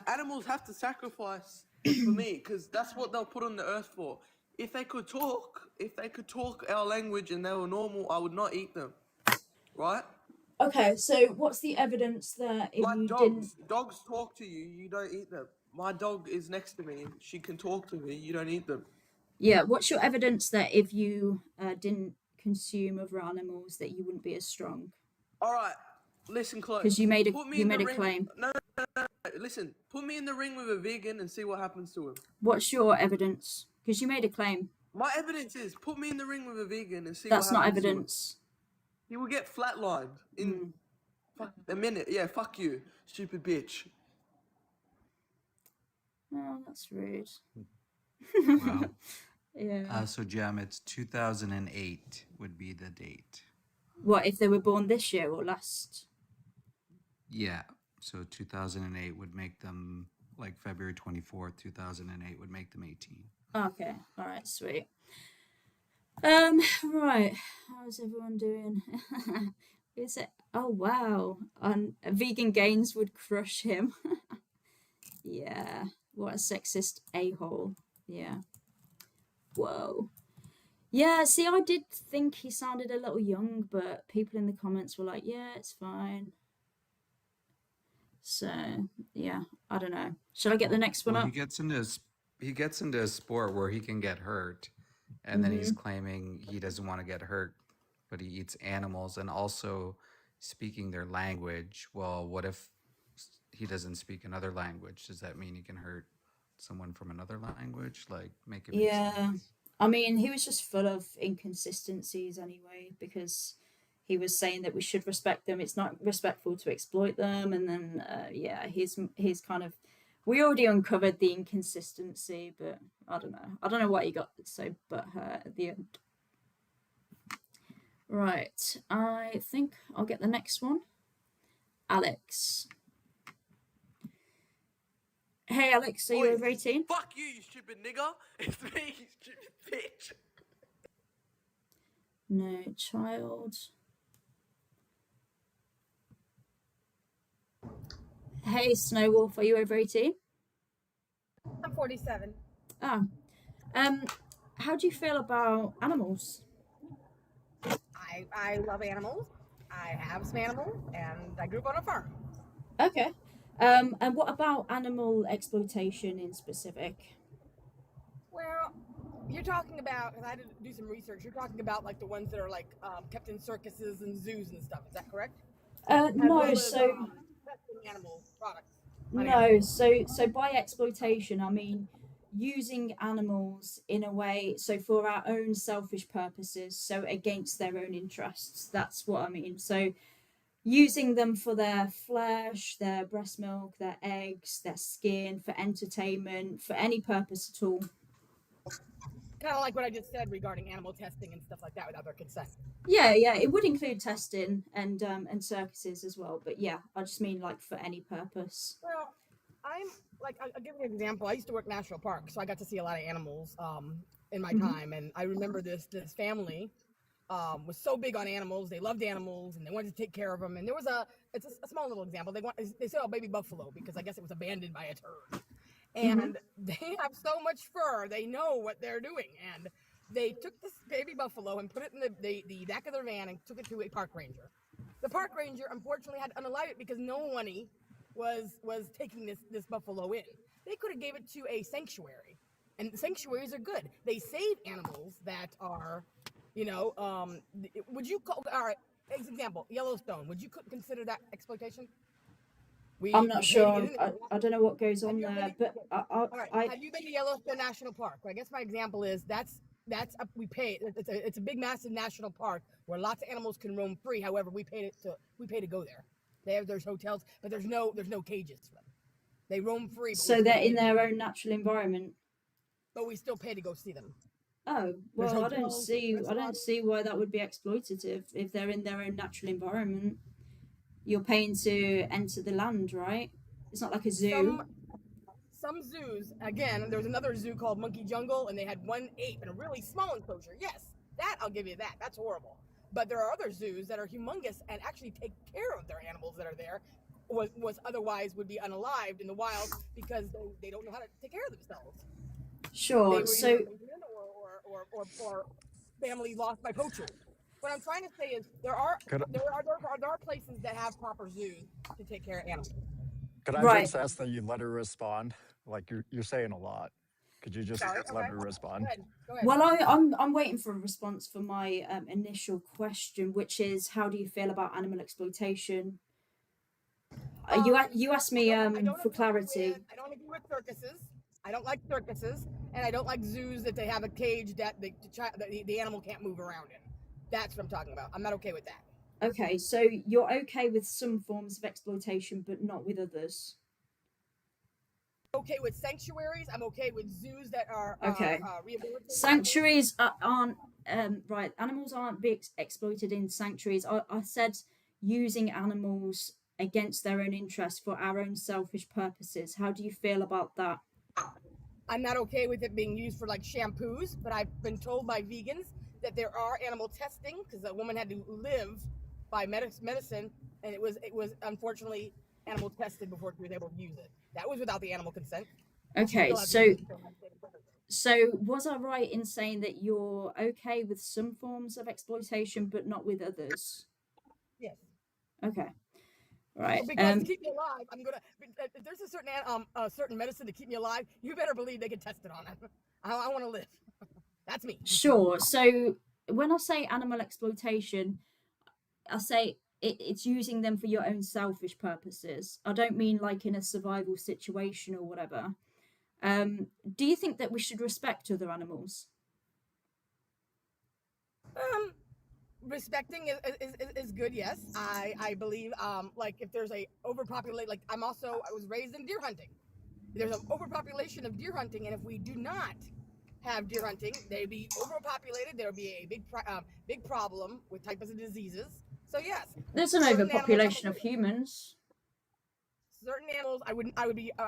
Animals have to sacrifice for me because that's what they'll put on the earth for. If they could talk our language and they were normal, I would not eat them, right? Okay, so what's the evidence that if Like you didn't? dogs talk to you, you don't eat them. My dog is next to me, she can talk to me, you don't eat them. Yeah, what's your evidence that if you didn't consume other animals, that you wouldn't be as strong? All right, listen close. Because you made Put me in the a ring. claim. No, listen. Put me in the ring with a vegan and see what happens to him. What's your evidence? Because you made a claim. My evidence is put me in the ring with a vegan and see That's what not happens evidence. to him. He will get flatlined in a minute. Yeah, fuck you, stupid bitch. Oh, that's rude. Wow. Yeah. So Jam, it's 2008 would be the date. What if they were born this year or last? Yeah. So 2008 would make them like February 24th, 2008 would make them 18. Okay. All right. Sweet. Right. How's everyone doing? Is it? Oh wow. Vegan Gains would crush him. Yeah. What a sexist a-hole. Yeah. Whoa. Yeah, see, I did think he sounded a little young, but people in the comments were like, yeah, it's fine. So, yeah, I don't know. Should I get the next one Well, up? he gets into a sport where he can get hurt, and then he's claiming he doesn't want to get hurt, but he eats animals and also speaking their language. Well, what if he doesn't speak another language? Does that mean he can hurt someone from another language? Like, make it make Yeah. sense. I mean, he was just full of inconsistencies anyway, because he was saying that we should respect them. It's not respectful to exploit them. And then, yeah, he's kind of, we already uncovered the inconsistency, but I don't know. I don't know what he got so butthurt at the end. Right. I think I'll get the next one. Alex. Hey, Alex, are you Oi, over 18? Fuck you, you stupid nigger. It's me, you stupid bitch. No child. Hey, Snowwolf, are you over 18? I'm 47. Ah. How do you feel about animals? I love animals. I have some animals, and I grew up on a farm. Okay. And what about animal exploitation in specific? Well, you're talking about, because I had to do some research, you're talking about like the ones that are like kept in circuses and zoos and stuff. Is that correct? As No, well as, so testing animal products. no, so by exploitation, I mean using animals in a way, so for our own selfish purposes, so against their own interests. That's what I mean. So using them for their flesh, their breast milk, their eggs, their skin, for entertainment, for any purpose at all. Kind of like what I just said regarding animal testing and stuff like that without their consent. Yeah, it would include testing and circuses as well. But yeah, I just mean like for any purpose. Well, like I'll give you an example. I used to work national park, so I got to see a lot of animals in my Hmm. time, and I remember this family was so big on animals. They loved animals and they wanted to take care of them. And there was a small little example. They saw a baby buffalo because I guess it was abandoned by a turd. Hmm. And they have so much fur. They know what they're doing. And they took this baby buffalo and put it in the back of their van and took it to a park ranger. The park ranger unfortunately had to unalive it because no one was taking this buffalo in. They could have gave it to a sanctuary, and sanctuaries are good. They save animals that are, would you call, all right? Example, Yellowstone. Would you consider that exploitation? I'm We not pay to get sure. in it. I don't know what goes Have on you ever been? there, but Okay. All right. I Have you been to Yellowstone National Park? Well, I guess my example is we pay. It's a big, massive national park where lots of animals can roam free. However, we pay to go there. There's hotels, but there's no cages for them. They roam free, but we so still they're pay in to go. their own natural environment. But we still pay to go see them. Oh, There's well, hotels, there's I don't restaurants. see why that would be exploitative if they're in their own natural environment. You're paying to enter the land, right? It's not like a zoo. Some zoos, again, there was another zoo called Monkey Jungle, and they had one ape in a really small enclosure. Yes, that I'll give you that. That's horrible. But there are other zoos that are humongous and actually take care of their animals that are there, was otherwise would be unalived in the wild because they don't know how to take care of themselves. They Sure. were either So, abandoned or family lost by poachers. What I'm trying to say is there are Could places that have proper zoos to take care of animals. could I right. just ask that you let her respond? Like you're saying a lot. Could you just Sorry. let Okay. her Go respond? ahead. Go ahead. Well, I'm waiting for a response for my initial question, which is how do you feel about animal exploitation? You asked me I don't for agree clarity. I don't agree with circuses. I don't like circuses, and I don't like zoos that they have a cage that the animal can't move around in. That's what I'm talking about. I'm not okay with that. Okay, so you're okay with some forms of exploitation, but not with others. Okay with sanctuaries. I'm okay with zoos that are Okay. rehabilitating animals. Sanctuaries aren't right. Animals aren't being exploited in sanctuaries. I said using animals against their own interest for our own selfish purposes. How do you feel about that? I'm not okay with it being used for like shampoos, but I've been told by vegans that there are animal testing because a woman had to live by medicine, and it was unfortunately animal tested before she was able to use it. That was without the animal consent. She Okay, still has to use it. so was I right in saying that you're okay with some forms of exploitation, but not with others? Yes. Okay, right. Well, because to keep me alive, I'm gonna. If there's a certain medicine to keep me alive, you better believe they can test it on it. I want to live. That's me. Sure. So when I say animal exploitation, I say it's using them for your own selfish purposes. I don't mean like in a survival situation or whatever. Do you think that we should respect other animals? Um, Respecting is good. Yes, I believe. Like if there's a overpopulate, like I was raised in deer hunting. There's an overpopulation of deer hunting, and if we do not have deer hunting, they'd be overpopulated. There would be a big problem with types of diseases. So yes, There's an certain animals I'm overpopulation of okay with. humans. Certain animals I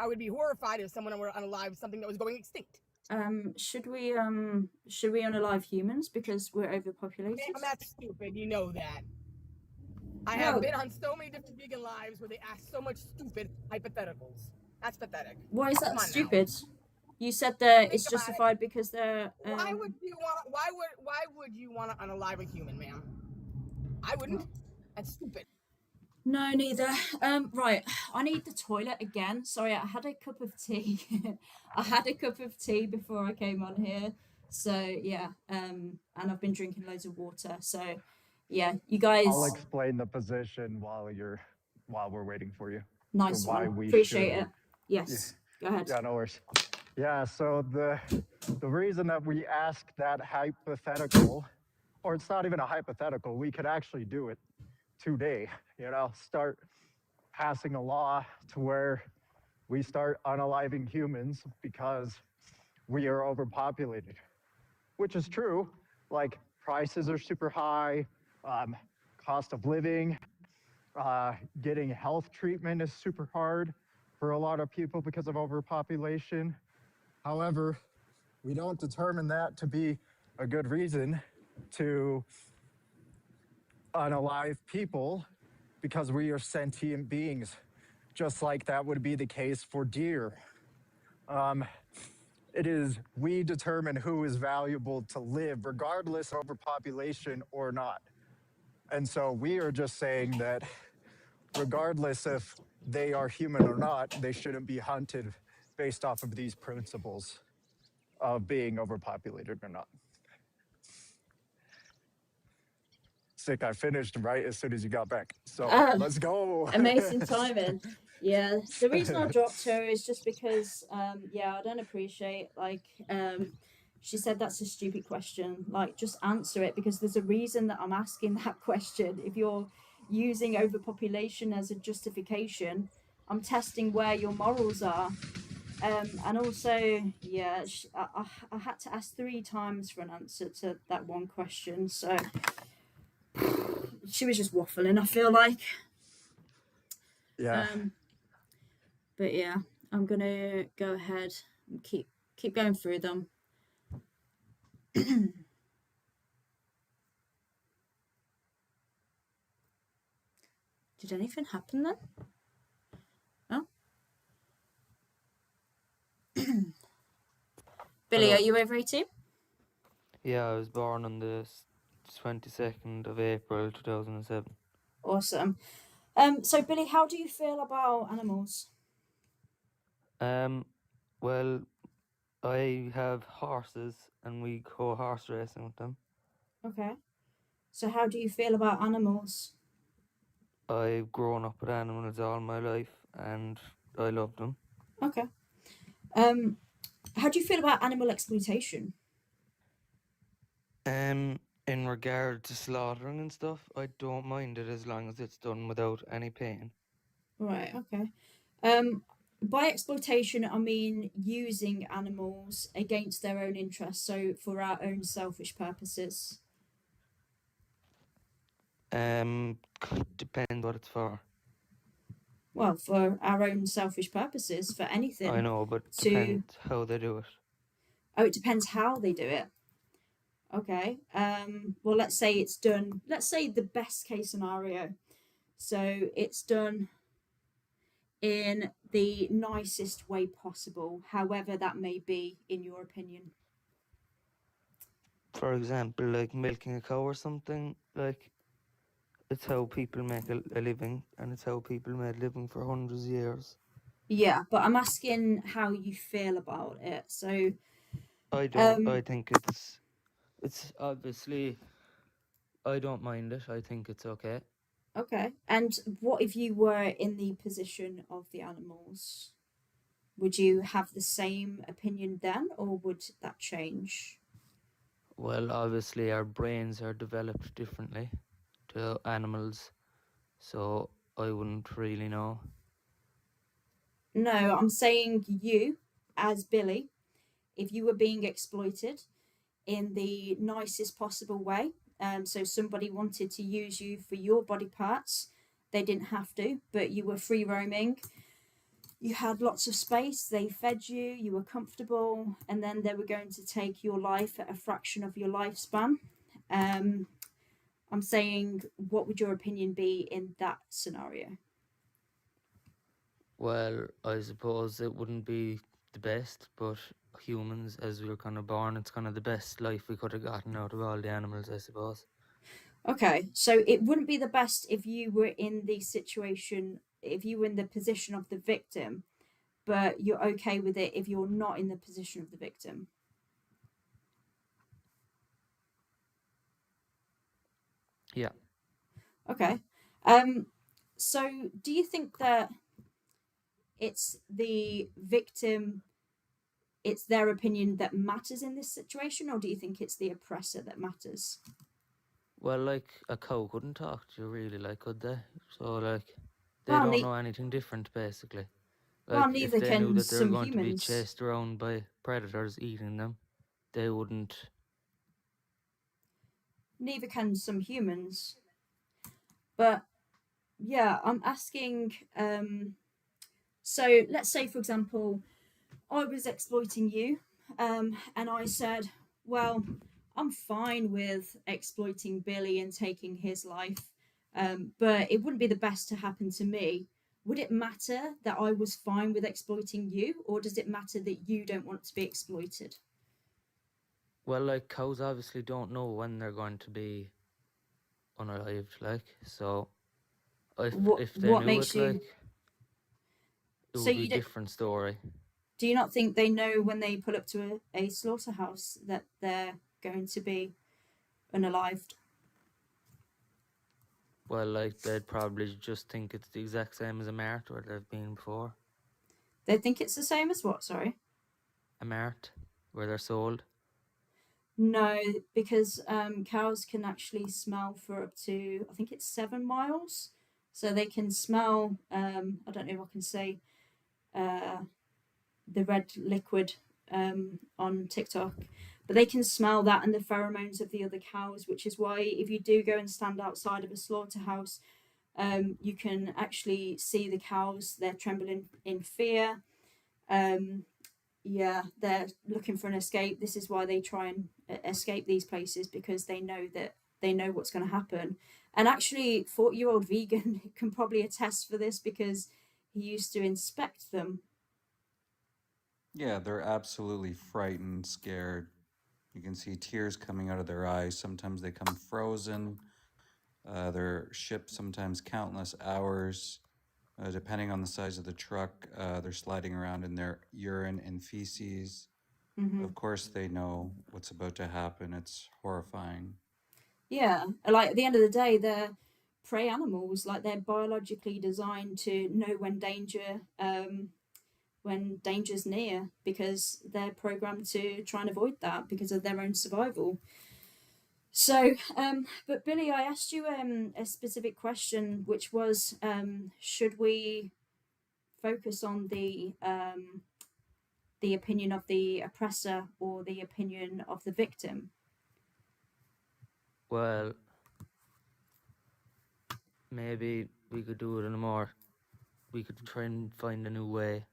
would be horrified if someone were unalive something that was going extinct. Should we unalive humans because we're overpopulated? Man, that's stupid. You know that. I No. have been on so many different vegan lives where they ask so much stupid hypotheticals. That's pathetic. Why is Come that on now. stupid? You said that Think it's about it. justified because they're. Why would you want to unalive a human, ma'am? I wouldn't. That's stupid. No, neither. Right. I need the toilet again. Sorry, I had a cup of tea. I had a cup of tea before I came on here. So yeah. And I've been drinking loads of water. So yeah, you I'll guys, explain the position while we're waiting for you. nice why one. we Appreciate should- it. Yes. Go ahead. Yeah, no worries. Yeah, so the reason that we ask that hypothetical, or it's not even a hypothetical, we could actually do it today. Start passing a law to where we start unaliving humans because we are overpopulated, which is true. Like prices are super high, cost of living, getting health treatment is super hard. for a lot of people because of overpopulation. However, we don't determine that to be a good reason to unalive people because we are sentient beings, just like that would be the case for deer. It is we determine who is valuable to live, regardless of overpopulation or not. And so we are just saying that regardless if they are human or not, they shouldn't be hunted based off of these principles of being overpopulated or not. Sick, I finished right as soon as you got back. So Um, let's go. Amazing timing. Yeah, the reason I dropped her is just because, yeah, I don't appreciate, like, she said that's a stupid question. Like, just answer it because there's a reason that I'm asking that question. If you're using overpopulation as a justification, I'm testing where your morals are. And also, yeah, I had to ask 3 times for an answer to that one question. So she was just waffling, I feel like. Yeah. But yeah, I'm gonna go ahead and keep going through them. Did anything happen then? Oh. Billy, Hello. are you over 18? Yeah, I was born on the 22nd of April 2007. Awesome. So Billy, how do you feel about animals? Well, I have horses and we go horse racing with them. Okay. So how do you feel about animals? I've grown up with animals all my life and I love them. Okay. How do you feel about animal exploitation? In regard to slaughtering and stuff, I don't mind it as long as it's done without any pain. Right, okay. By exploitation, I mean using animals against their own interests, so for our own selfish purposes. Depends what it's for. Well, for our own selfish purposes, for anything. I know, but to depends how they do it. Oh, it depends how they do it. Okay. Well, let's say it's done. Let's say the best case scenario. So it's done in the nicest way possible, however that may be, in your opinion. For example, like milking a cow or something, like it's how people make a living, and it's how people made a living for hundreds of years. Yeah, but I'm asking how you feel about it. So I don't. I think it's obviously. I don't mind it. I think it's okay. okay. And what if you were in the position of the animals? Would you have the same opinion then, or would that change? Well, obviously, our brains are developed differently to animals, so I wouldn't really know. No, I'm saying you, as Billy, if you were being exploited in the nicest possible way, so somebody wanted to use you for your body parts, they didn't have to, but you were free roaming, you had lots of space, they fed you, you were comfortable, and then they were going to take your life at a fraction of your lifespan. I'm saying, what would your opinion be in that scenario? Well, I suppose it wouldn't be the best, but humans, as we were kind of born, it's kind of the best life we could have gotten out of all the animals, I suppose. Okay, so it wouldn't be the best if you were in the situation, if you were in the position of the victim, but you're okay with it if you're not in the position of the victim. Yeah. Okay. So do you think that it's the victim, it's their opinion that matters in this situation, or do you think it's the oppressor that matters? Well, like, a cow couldn't talk to you, really, like, could they? So, like, they Well, don't know anything different, basically. well, Like, if neither they knew can that they were some going to be humans. chased around by predators eating them, they wouldn't. Neither can some humans. But yeah, I'm asking. So let's say, for example, I was exploiting you, and I said, well, I'm fine with exploiting Billy and taking his life, but it wouldn't be the best to happen to me. Would it matter that I was fine with exploiting you, or does it matter that you don't want to be exploited? Well, like cows obviously don't know when they're going to be unalived, like, so if they What knew makes it, you? like, it So would be you a don't, different story. do you not think they know when they pull up to a slaughterhouse that they're going to be unalived? Well, like, they'd probably just think it's the exact same as a mart where they've been before. They think it's the same as what? Sorry. A mart where they're sold. No, because cows can actually smell for up to, I think it's 7 miles. So they can smell, I don't know if I can say the red liquid on TikTok, but they can smell that and the pheromones of the other cows, which is why if you do go and stand outside of a slaughterhouse, you can actually see the cows, they're trembling in fear. Yeah, they're looking for an escape. This is why they try and escape these places, because they know that they know what's going to happen. And actually, 40-year-old vegan can probably attest for this because he used to inspect them. Yeah, they're absolutely frightened, scared. You can see tears coming out of their eyes. Sometimes they come frozen. They're shipped sometimes countless hours. Depending on the size of the truck, they're sliding around in their urine and feces. Of course, they know what's about to happen. It's horrifying. Yeah, like at the end of the day, they're prey animals. Like they're biologically designed to know when danger's near, because they're programmed to try and avoid that because of their own survival. So, but Billy, I asked you a specific question, which was, should we focus on the opinion of the oppressor or the opinion of the victim? Well, maybe we could do it in a more. We could try and find a new way,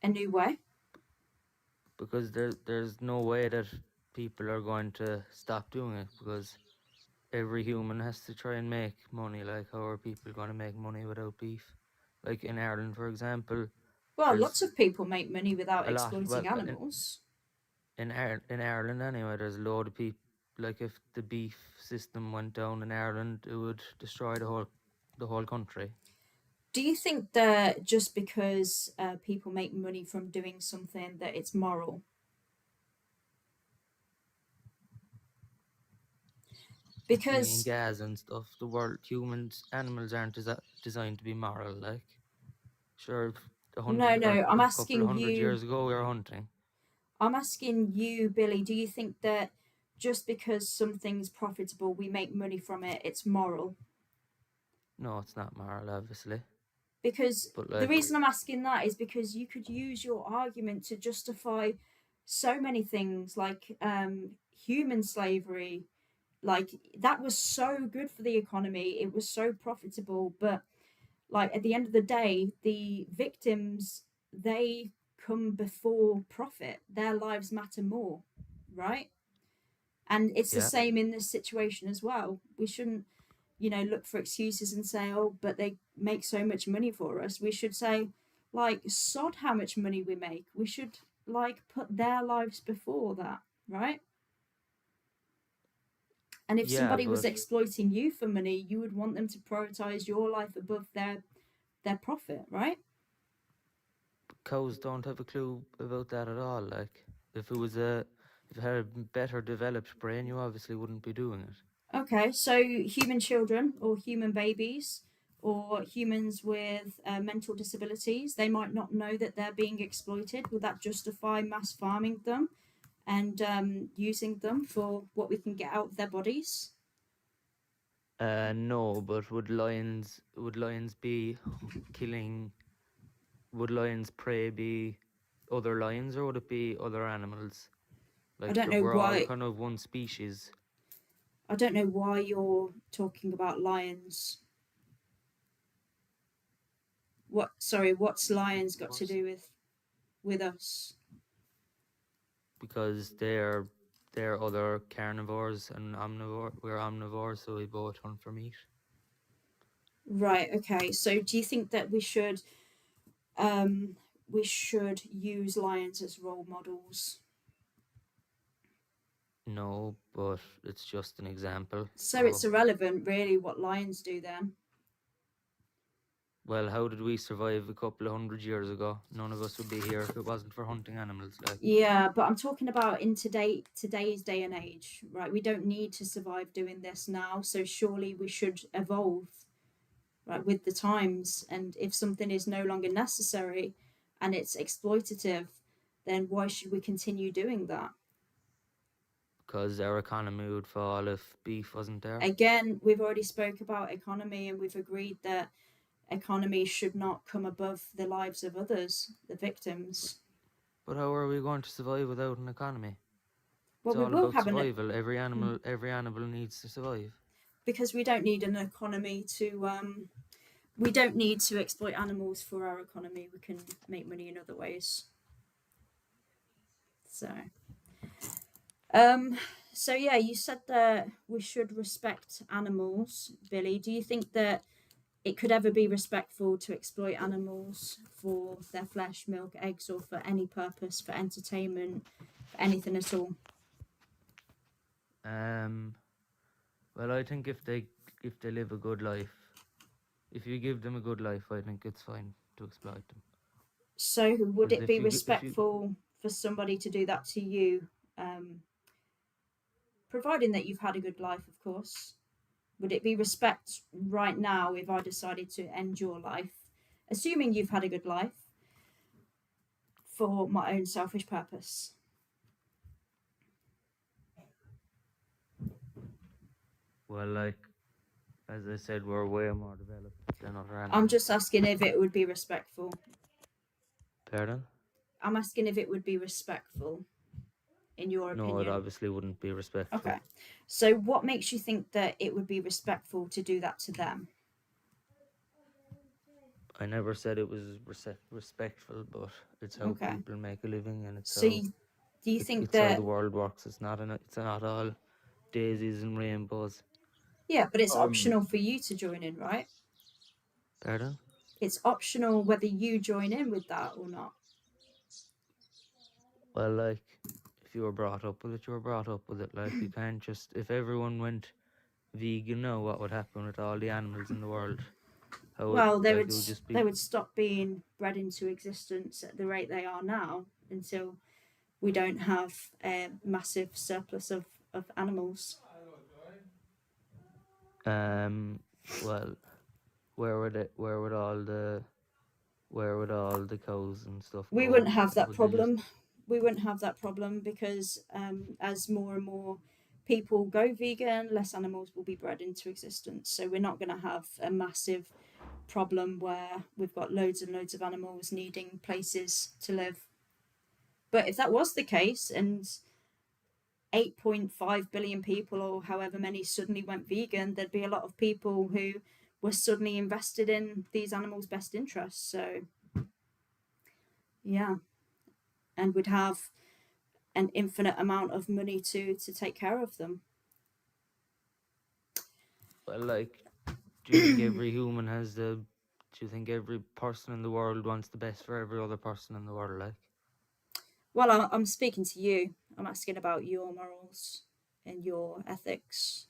A new way? because there's no way that people are going to stop doing it, because every human has to try and make money. Like, how are people going to make money without beef? Like in Ireland, for example, Well, lots there's of people make money without a lot. exploiting Well, animals. in Ireland anyway, there's a load of people. Like, if the beef system went down in Ireland, it would destroy the whole country. Do you think that just because people make money from doing something that it's moral? I mean, Because gas and stuff. The world, animals aren't designed to be moral. Like, sure, no, I'm a couple of asking hundred you. years ago, we were hunting. I'm asking you, Billy. Do you think that just because something's profitable, we make money from it, it's moral? No, it's not moral, obviously. Because But the like, reason I'm asking that is because you could use your argument to justify so many things, like human slavery. Like that was so good for the economy, it was so profitable, but like at the end of the day, the victims, they come before profit. Their lives matter more, right? And it's the yeah, same in this situation as well. We shouldn't, look for excuses and say, oh, but they make so much money for us. We should say, like, sod how much money we make. We should, like, put their lives before that, right? And if yeah, somebody was but exploiting you for money, you would want them to prioritize your life above their profit, right? cows don't have a clue about that at all. Like, if it had a better developed brain, you obviously wouldn't be doing it. Okay, so human children or human babies or humans with mental disabilities, they might not know that they're being exploited. Would that justify mass farming them and using them for what we can get out of their bodies? No, but would lions be killing? Would lions prey be other lions, or would it be other animals? I Like, don't know we're all why. kind of one species. I don't know why you're talking about lions. What's lions got to do with us? Because they're other carnivores and omnivore. We're omnivores, so we both hunt for meat. Right, okay. So do you think that we should use lions as role models? No, but it's just an example. So it's of- irrelevant really what lions do then. Well, how did we survive a couple of 100 years ago? None of us would be here if it wasn't for hunting animals. Like, Yeah, but I'm talking about in today's day and age, right? We don't need to survive doing this now, so surely we should evolve, right, with the times. And if something is no longer necessary and it's exploitative, then why should we continue doing that? because our economy would fall if beef wasn't there. Again, we've already spoke about economy and we've agreed that economy should not come above the lives of others, the victims. But how are we going to survive without an economy? Well, It's we all will about have survival. Every animal needs to survive. because we don't need an economy to we don't need to exploit animals for our economy. We can make money in other ways. So yeah, you said that we should respect animals, Billy. Do you think that it could ever be respectful to exploit animals for their flesh, milk, eggs, or for any purpose, for entertainment, for anything at all? Well, I think if they live a good life, if you give them a good life, I think it's fine to exploit them. So would Because it be respectful for somebody to do that to you, providing that you've had a good life, of course? Would it be respect right now if I decided to end your life, assuming you've had a good life, for my own selfish purpose? Well, like as I said, we're way more developed than other animals. I'm just asking if it would be respectful. Pardon? I'm asking if it would be respectful, in your opinion. No, it obviously wouldn't be respectful. Okay. So what makes you think that it would be respectful to do that to them? I never said it was respectful, but it's how Okay. people make a living, and it's So how, do you think it's how that... the world works. It's not all daisies and rainbows. Yeah, but it's optional for you to join in, right? Pardon? It's optional whether you join in with that or not. Well, like, if you were brought up with it, you were brought up with it. Like, you can't just... If everyone went vegan now, what would happen with all the animals in the world? Well, it would just be... they would stop being bred into existence at the rate they are now until we don't have a massive surplus of animals. Well, where would all the cows and stuff We go? wouldn't have that Would they problem. We wouldn't have that problem because as more and more people go vegan, less animals will be bred into existence. So we're not going to have a massive problem where we've got loads and loads of animals needing places to live. But if that was the case and 8.5 billion people or however many suddenly went vegan, there'd be a lot of people who were suddenly invested in these animals' best interests. So yeah, and would have an infinite amount of money to take care of them. Well, like, do you think every human has the... Do you think every person in the world wants the best for every other person in the world, like? Well, I'm speaking to you. I'm asking about your morals and your ethics.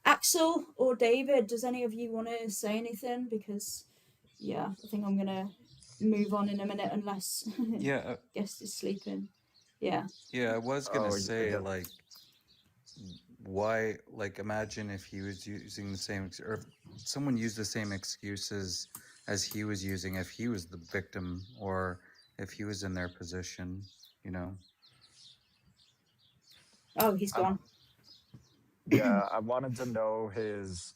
Axel or David, does any of you want to say anything? Because, yeah, I think I'm going to move on in a minute unless Yeah, guest is sleeping. Yeah. yeah, I was gonna say, yeah. like, why, like, imagine if he was using the same, or if someone used the same excuses as he was using, if he was the victim, or if he was in their position, you know? Oh, he's gone. Yeah, I wanted to know his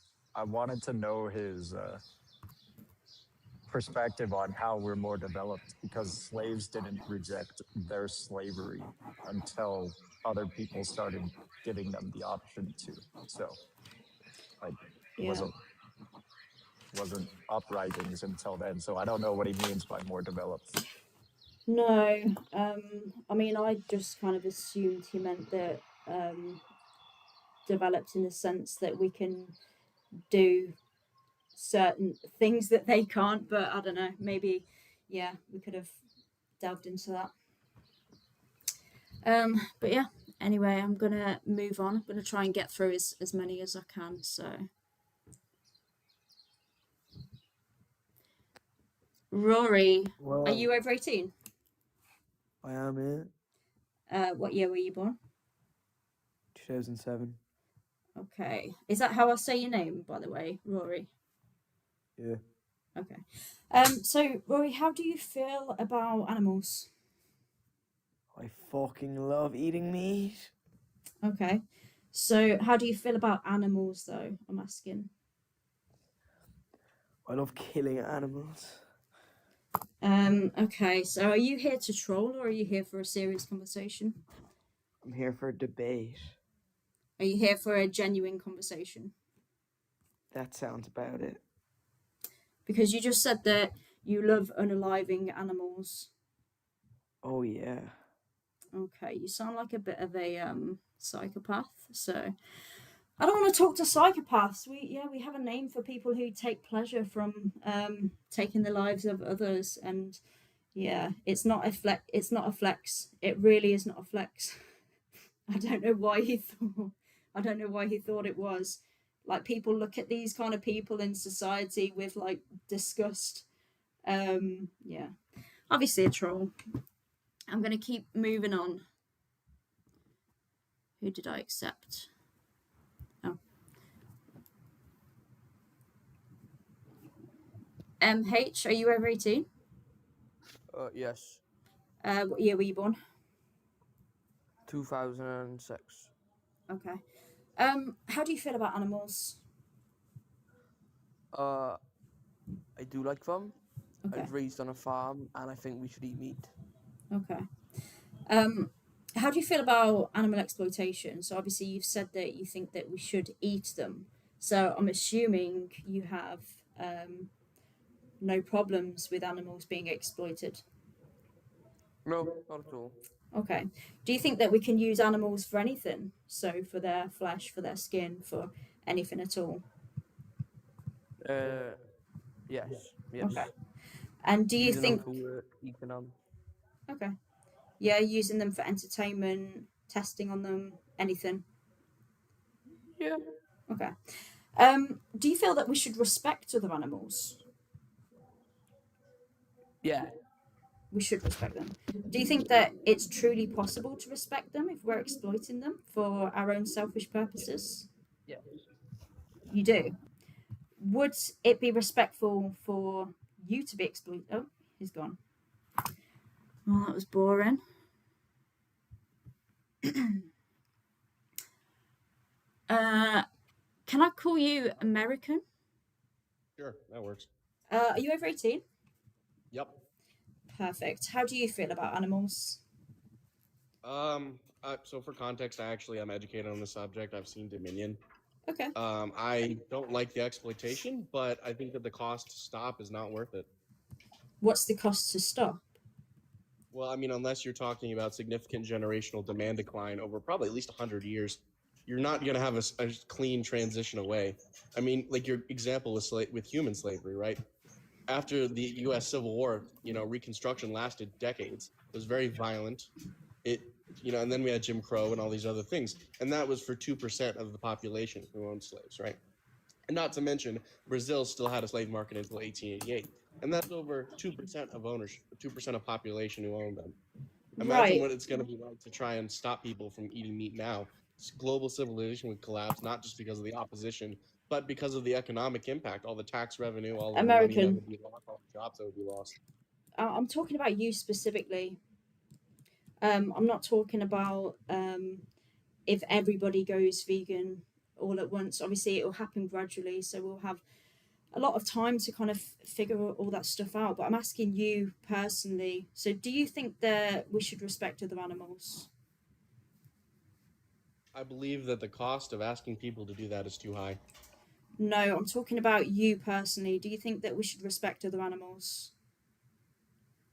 perspective on how we're more developed, because slaves didn't reject their slavery until other people started giving them the option to. So, like, Yeah. wasn't wasn't uprisings until then, so I don't know what he means by more developed. No, I mean, I just kind of assumed he meant that developed in the sense that we can do certain things that they can't, but I don't know, maybe, yeah, we could have delved into that. But yeah, anyway, I'm gonna move on. I'm gonna try and get through as many as I can. So, Rory, are Well, you over 18? I am in What year were you born? 2007. Okay, is that how I say your name, by the way, Rory? Yeah. Okay. So Rory, how do you feel about animals? I fucking love eating meat. Okay. So how do you feel about animals, though? I'm asking. I love killing animals. Okay, so are you here to troll or are you here for a serious conversation? I'm here for a debate. Are you here for a genuine conversation? That sounds about it. Because you just said that you love unaliving animals. Oh yeah. Okay, you sound like a bit of a psychopath. So I don't want to talk to psychopaths. We have a name for people who take pleasure from taking the lives of others, and yeah, it's not a flex. It's not a flex. It really is not a flex. I don't know why he thought. I don't know why he thought it was. Like, people look at these kind of people in society with like disgust. Yeah, obviously a troll. I'm gonna keep moving on. Who did I accept? Oh. MH, are you over 18? Yes. What year were you born? 2006. Okay. How do you feel about animals? I do like them. Okay. I've raised on a farm, and I think we should eat meat. Okay. How do you feel about animal exploitation? So obviously you've said that you think that we should eat them. So I'm assuming you have no problems with animals being exploited. No, not at all. Okay. Do you think that we can use animals for anything? So for their flesh, for their skin, for anything at all? Yes, yes. Okay. And do you Using them think... for work, eating them. Okay. Yeah, using them for entertainment, testing on them, anything. Yeah. Okay. Do you feel that we should respect other animals? Yeah. We should respect them. Do you think that it's truly possible to respect them if we're exploiting them for our own selfish purposes? Yeah. You do. Would it be respectful for you to be exploited? Oh, he's gone. Well, that was boring. Can I call you American? Sure, that works. Are you over 18? Yep. Perfect. How do you feel about animals? So for context, I actually am educated on the subject. I've seen Dominion. Okay. I don't like the exploitation, but I think that the cost to stop is not worth it. What's the cost to stop? Well, I mean, unless you're talking about significant generational demand decline over probably at least 100 years, you're not going to have a clean transition away. I mean, like your example with human slavery, right? After the U.S. Civil War, Reconstruction lasted decades. It was very violent. And then we had Jim Crow and all these other things. And that was for 2% of the population who owned slaves, right? And not to mention, Brazil still had a slave market until 1888. And that's over 2% of ownership, 2% of population who owned them. Imagine what it's going to be like to try and stop people from eating meat now. Global civilization would collapse, not just because of the opposition, but because of the economic impact, all the tax revenue, all the money that would be lost, all the jobs that would be lost. I'm talking about you specifically. I'm not talking about if everybody goes vegan all at once. Obviously, it will happen gradually, so we'll have a lot of time to kind of figure all that stuff out. But I'm asking you personally. So, do you think that we should respect other animals? I believe that the cost of asking people to do that is too high. No, I'm talking about you personally. Do you think that we should respect other animals?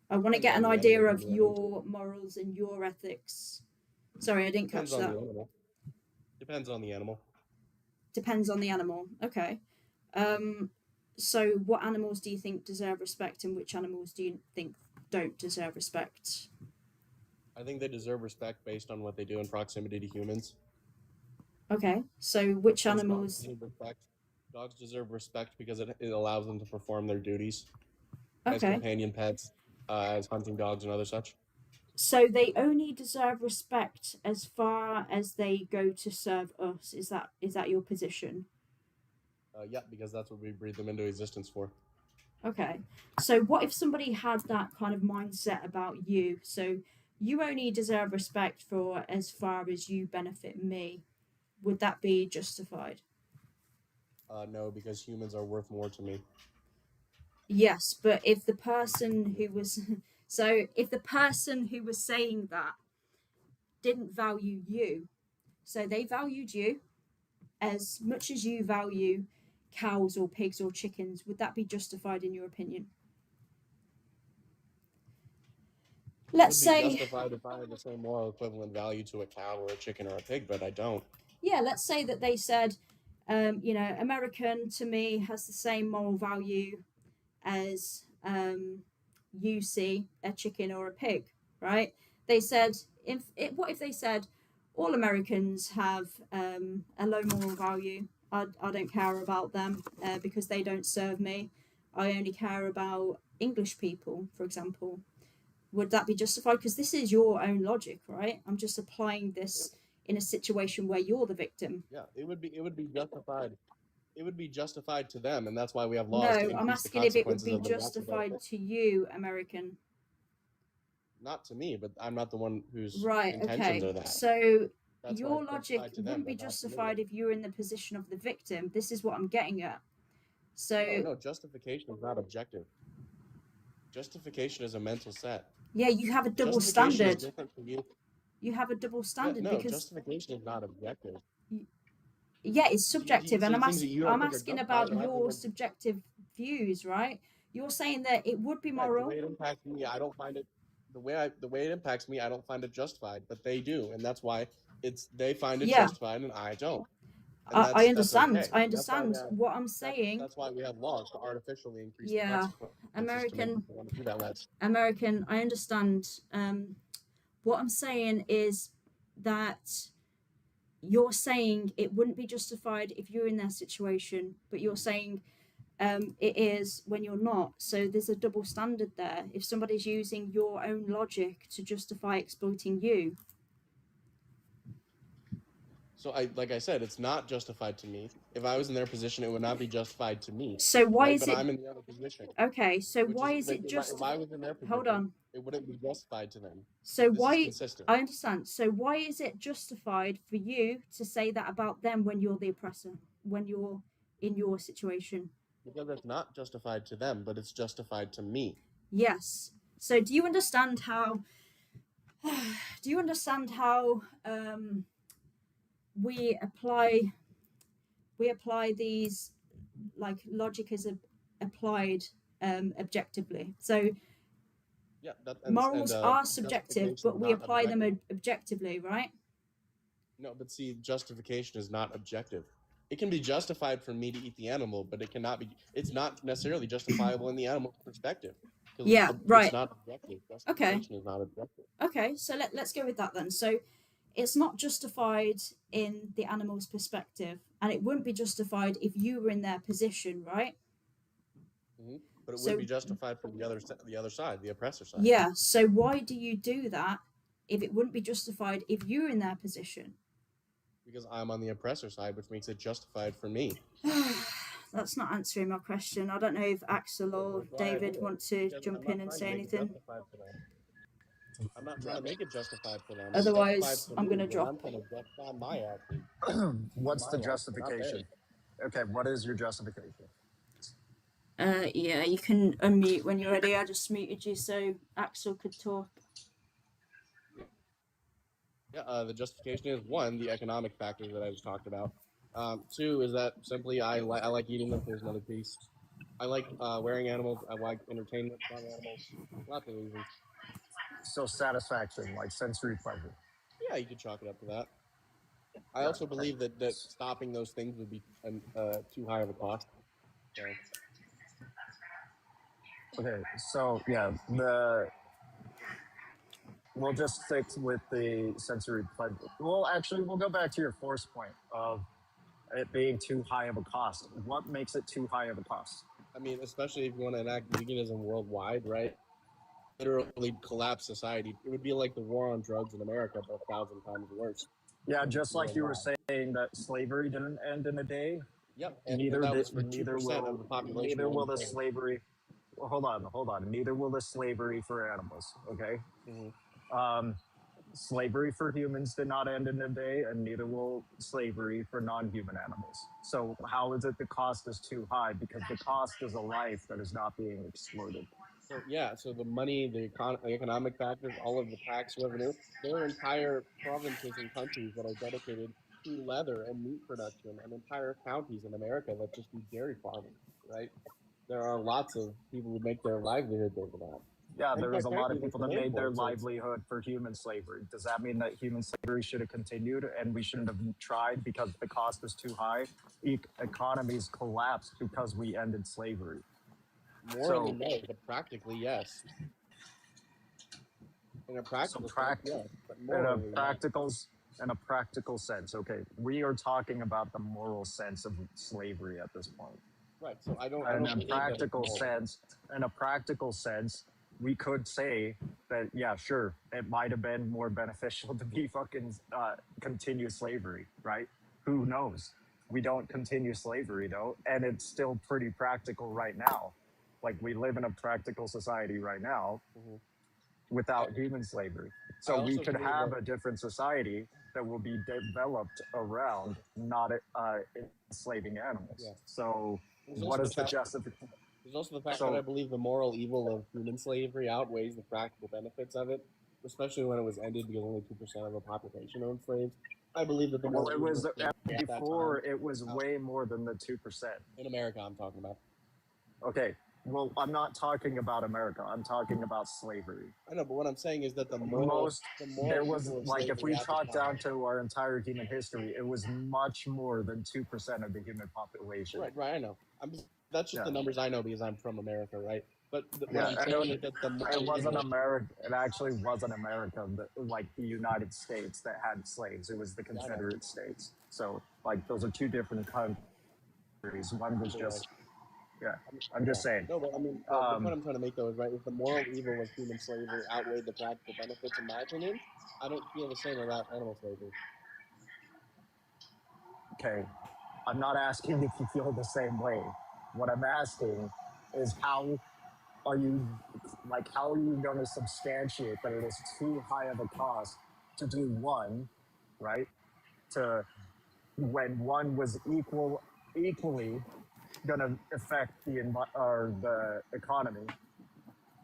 I want to Depends get on an the idea animal. of your morals and your ethics. Sorry, I didn't Depends catch on that. the animal. Depends on the animal. Depends on the animal. Okay. So what animals do you think deserve respect and which animals do you think don't deserve respect? I think they deserve respect based on what they do in proximity to humans. Okay. So which Since animals? dogs deserve respect because it allows them to perform their duties as Okay. companion pets, as hunting dogs and other such. So they only deserve respect as far as they go to serve us. Is that your position? Yeah, because that's what we breed them into existence for. Okay. So what if somebody had that kind of mindset about you? So you only deserve respect for as far as you benefit me. Would that be justified? No, because humans are worth more to me. Yes, but if the person who was so if the person who was saying that didn't value you, so they valued you as much as you value cows or pigs or chickens, would that be justified in your opinion? Let's It would be say, justified if I had the same moral equivalent value to a cow or a chicken or a pig, but I don't. yeah, let's say that they said, American to me has the same moral value as you see a chicken or a pig, right? They said, what if they said all Americans have a low moral value? I don't care about them because they don't serve me. I only care about English people, for example. Would that be justified? Because this is your own logic, right? I'm just applying this in a situation where you're the victim. Yeah, it would be justified. It would be justified to them, and that's why we have No, laws to I'm increase the asking if it would consequences be of the death of those justified things. to you, American. Not to me, but I'm not the one whose Right, intentions okay. are that. So That's why your it's logic justified to them, wouldn't be but not to me. justified if you were in the position of the victim. This is what I'm getting at. So No, justification is not objective. Justification is a mental set. yeah, you have a double Justification is standard. different from you. You have a double Yeah, standard no, because justification is not objective. yeah, it's You subjective, and say things that you don't I'm think are asking justified, about and I think your are subjective views, right? You're saying that it would be right. The moral. way it impacts me, I don't find it. The way it impacts me, I don't find it justified, but they do, and that's why they find it Yeah, justified, and I don't. And I that's understand. okay. I That's why we understand. have What I'm saying, that's why we have laws to artificially increase the yeah, consequences to make American, people want to do that less. American, I understand. What I'm saying is that you're saying it wouldn't be justified if you're in their situation, but you're saying it is when you're not. So there's a double standard there. If somebody's using your own logic to justify exploiting you, So like I said, it's not justified to me. If I was in their position, it would not be justified to me. so why Right? is But it I'm in the other position, okay? So which why is is it if I was in their hold position, on? it wouldn't be justified to them. So This is why consistent. I understand. So why is it justified for you to say that about them when you're the oppressor, when you're in your situation? Because it's not justified to them, but it's justified to me. Yes. So do you understand how we apply these like logic is applied objectively. So Yeah, morals are subjective, justification but is we not apply them objective. objectively, right? No, but see, justification is not objective. It can be justified for me to eat the animal, but it cannot be. It's not necessarily justifiable in the animal's perspective. 'Cause Yeah, right. It's not objective. Justification is not objective. Okay, so let's go with that then. So it's not justified in the animal's perspective, and it wouldn't be justified if you were in their position, right? But it So- would be justified from the other side, the oppressor side. Yeah, so why do you do that if it wouldn't be justified if you were in their position? Because I'm on the oppressor side, which makes it justified for me. That's not answering my question. I don't know if Axel or That's why I David do it. want to Because jump I'm not in and trying say to make it anything. justified for them. I'm not trying to make it justified for them. Otherwise, It's justified for I'm me, gonna but drop. I'm trying to justify my action. What's the My action, not theirs. justification? Okay, what is your justification? Yeah, you can unmute when you're ready. I just muted you so Axel could talk. Yeah, the justification is one, the economic factors that I just talked about. Two is that simply I like eating them. There's another piece. I like wearing animals. I like entertainment from animals. Lots of reasons. So satisfaction, like sensory pleasure. Yeah, you could chalk it up to that. I Yeah. also believe that stopping those things would be too high of a cost. So, Okay, so yeah, we'll just stick with the sensory pleasure. Well, actually, we'll go back to your first point of it being too high of a cost. What makes it too high of a cost? I mean, especially if you want to enact veganism worldwide, right? Literally collapse society. It would be like the war on drugs in America, but 1,000 times worse. Yeah, just like you were Worldwide. saying that slavery didn't end in a day. Yep, and Neither that did, was for neither 2% will of the population. neither will the only. slavery. Well, hold on. Neither will the slavery for animals. Okay. Mhm. Slavery for humans did not end in a day, and neither will slavery for non-human animals. So how is it the cost is too high? Because the cost is a life that is not being exploited. So yeah, so the money, the economic factors, all of the tax revenue, there are entire provinces and countries that are dedicated to leather and meat production, and entire counties in America that just do dairy farming, right? There are lots of people who make their livelihood over that. Yeah, And there was quite a lot frankly, of there's people that demand made for their it, so it's, livelihood for human slavery. Does that mean that human slavery should have continued and we shouldn't have tried because the cost is too high? Economies collapsed because we ended slavery. morally So, no, but practically yes. In a so practical sense, pract yes, but in a morally no. in a practical sense. Okay, we are talking about the moral sense of slavery at this point. Right. So I In don't a believe that it's practical moral. sense, we could say that yeah, sure, it might have been more beneficial to be fucking continue slavery, right? Who knows? We don't continue slavery though, and it's still pretty practical right now. Like we live in a practical society right now Mhm. without human slavery. I So we also could believe have that a different society that will be developed around not enslaving animals. yeah. So There's what also the is the fact justification? there's also the fact that I So believe the moral evil of human slavery outweighs the practical benefits of it, especially when it was ended because only 2% of the population owned slaves. I believe that the well, moral it evil was of slavery at that before time, it was out way more than the 2%. in America, I'm talking about. Okay, well, I'm not talking about America. I'm talking about slavery. I know, but what I'm saying is that the There moral was evil of like if slavery we at the talk down time. to our entire human history, it was much more than 2% of the human population. Right, I know. That's just Yeah, the numbers I know because I'm from America, right? But what yeah, I'm and saying is that the it moral wasn't evil. America. It actually wasn't America, like the United States that had slaves. It was the Yeah, I know. Confederate States. So like those are two different countries. One was Either way. just yeah. I'm just Yeah. saying. No, but I mean, the point Um, I'm trying to make though is right. If the moral evil of human slavery outweighed the practical benefits, in my opinion, I don't feel the same about animal slavery. okay, I'm not asking if you feel the same way. What I'm asking is are you how are you going to substantiate that it is too high of a cost to do one, right? To when one was equally going to affect the economy,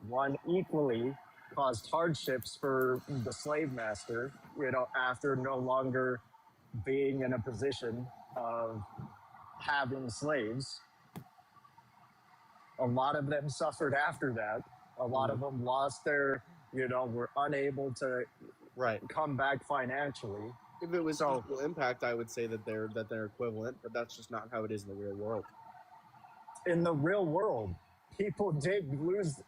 one equally caused hardships for the slave master, after no longer being in a position of having slaves. A lot of them suffered after that. A lot of them lost were unable to Right. come back financially. If it was So equal impact, I would say that they're equivalent, but that's just not how it is in the real world. in the real world, people did lose,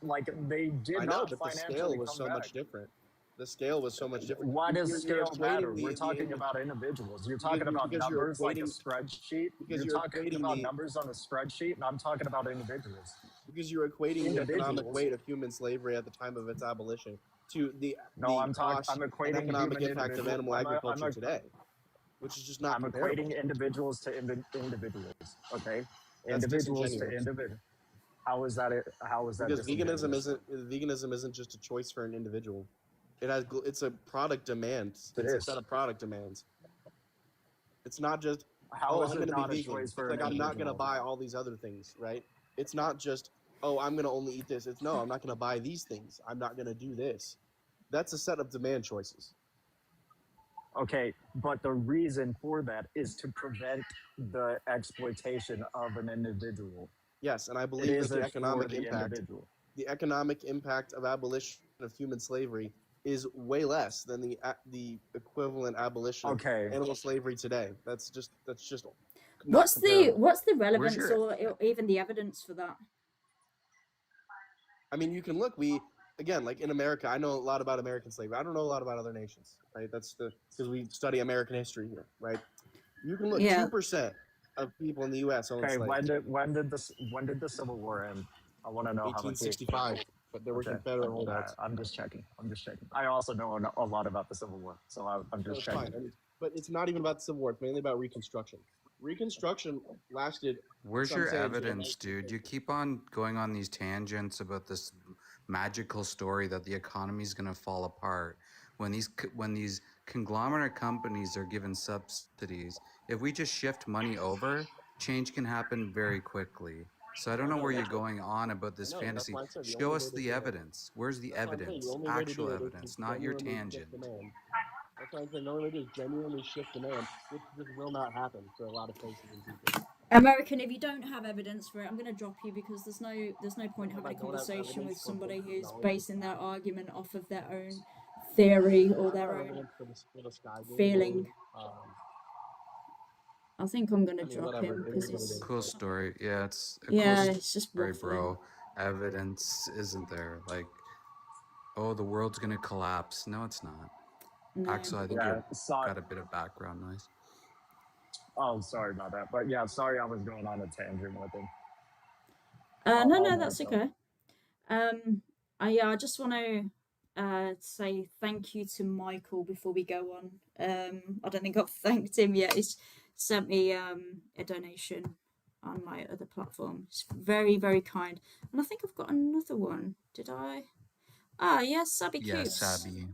they did I know, not but the financially scale was come so back. much different. The scale was so much different. Why does You're scale matter? equating We're talking the about individuals. You're because talking about because you're numbers like a equating spreadsheet. because You're you're talking equating about the numbers on a spreadsheet, and I'm talking about individuals. because you're equating the economic Individuals. weight of human slavery at the time of its abolition to No, the cost I'm and equating economic human impact of individual. animal agriculture today, which is just not I'm comparable. equating individuals to individuals. Okay, That's individuals to disingenuous individual. How is that? How is that because disingenuous? veganism isn't just a choice for an individual. It's a product demand. It It's a is. set of product demands. It's not just How is I'm it going to not be a vegan. choice It's for like an I'm not going to individual? buy all these other things, right? It's not just I'm going to only eat this. It's no, I'm not going to buy these things. I'm not going to do this. That's a set of demand choices. Okay, but the reason for that is to prevent the exploitation of an individual. Yes, and I It believe that isn't for the individual. the economic impact of abolition of human slavery is way less than the equivalent abolition of Okay, animal slavery today. That's just not What's comparable. the Where's relevance your or even the evidence for that? I mean, you can look. We again, like in America, I know a lot about American slavery. I don't know a lot about other nations, right? That's because we study American history here, right? You can look. Yeah. 2% of people in the U.S. own okay. slaves. When did the Civil War end? I want to know how much. 1865, but there were Okay, Confederate holdouts. I'm just checking. I also know a lot about the Civil War, so I'm So just it's fine. checking. I mean, but it's not even about the Civil War. It's mainly about Reconstruction. Reconstruction lasted. Where's Some your say until evidence, dude? You keep on going on these tangents about this magical story that the economy is going to fall apart when these conglomerate companies are given subsidies. If we just shift money over, change can happen very quickly. So I don't know No, where you're that's what going on about I this know. That's fantasy. why I said the Show only us way to the do it. evidence. Where's the That's why I'm saying the evidence? only way to Actual do it is evidence, to not your genuinely tangent. shift demand. That's why I'm saying the only way to do it is genuinely shift demand, which just will not happen for a lot of places and people. American, if you don't have evidence for it, I'm gonna drop you because there's no point If having I a don't have conversation with evidence for somebody who's knowledge, basing their argument off of their own theory or I their have own evidence for the sky being feeling. blue. I think I'm gonna I mean, drop whatever. him It because is what it it's is. Cool But story. Yeah, it's a cool yeah, it's just story, waffling. bro. Evidence isn't there. Like, oh, the world's gonna collapse. No, it's not. No. Axel, I think Yeah, you've sorry. got a bit of background noise. Oh, sorry about that. But yeah, sorry I was going on a tangent with him. No, I'll that's mute up. okay. I just want to say thank you to Michael before we go on. I don't think I've thanked him yet. He's sent me a donation on my other platform. It's very, very kind. And I think I've got another one. Did I? Ah, yes, Sabby Yeah, Coops. Sabi.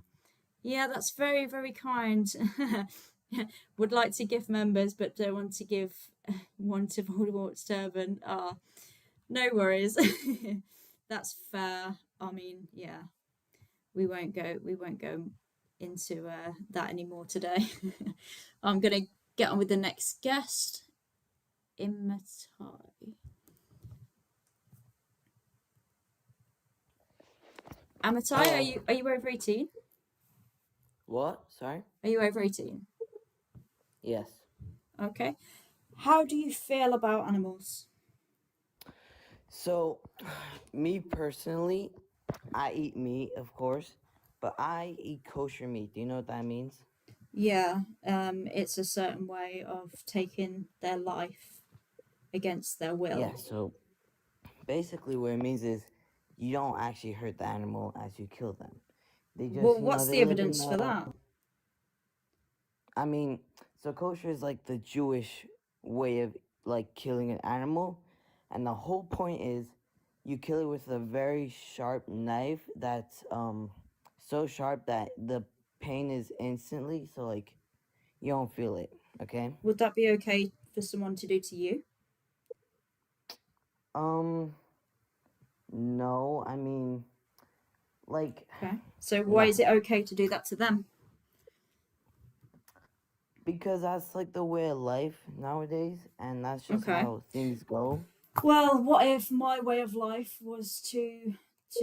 Yeah, that's very, very kind. Would like to give members, but don't want to give one to Voldemort's turban. Ah, no worries. That's fair. I mean, yeah, we won't go into that anymore today. I'm gonna get on with the next guest. Imitai. Amitai, are you over 18? What? Sorry? Are you over 18? Yes. Okay. How do you feel about animals? So, me personally, I eat meat, of course, but I eat kosher meat. Do you know what that means? Yeah, it's a certain way of taking their life against their will. Yeah, so basically what it means is you don't actually hurt the animal as you kill them. They just, Well, what's they the live in evidence for that? I mean, so kosher is like the Jewish way of like killing an animal, and the whole point is you kill it with a very sharp knife that's so sharp that the pain is instantly, so like you don't feel it. Okay. Would that be okay for someone to do to you? No, I mean, like. Okay. So why No. is it okay to do that to them? Because that's like the way of life nowadays, and that's just Okay. how things go. Well, what if my way of life was to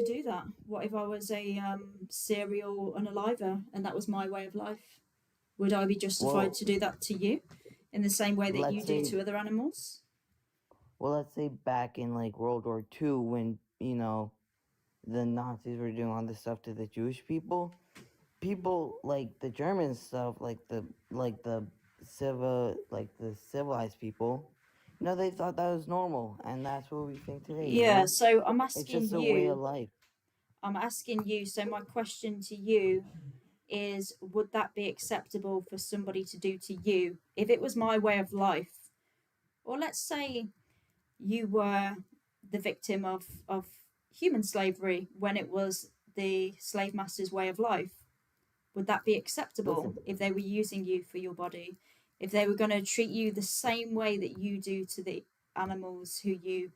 do that? What if I was a serial unaliver and that was my way of life? Would I be justified Well, to do that to you in the same way that you let's do say, to other animals? well, let's say back in like World War II, when the Nazis were doing all this stuff to the Jewish people. People like the German stuff, like the civilized people, they thought that was normal, and that's what we think today. Yeah, so I'm It's asking just a way of you, life. so my question to you is, would that be acceptable for somebody to do to you if it was my way of life? Or let's say you were the victim of human slavery when it was the slave master's way of life. Would that be acceptable Listen, if they were using you for your body? If they were going to treat you the same way that you do to the animals who you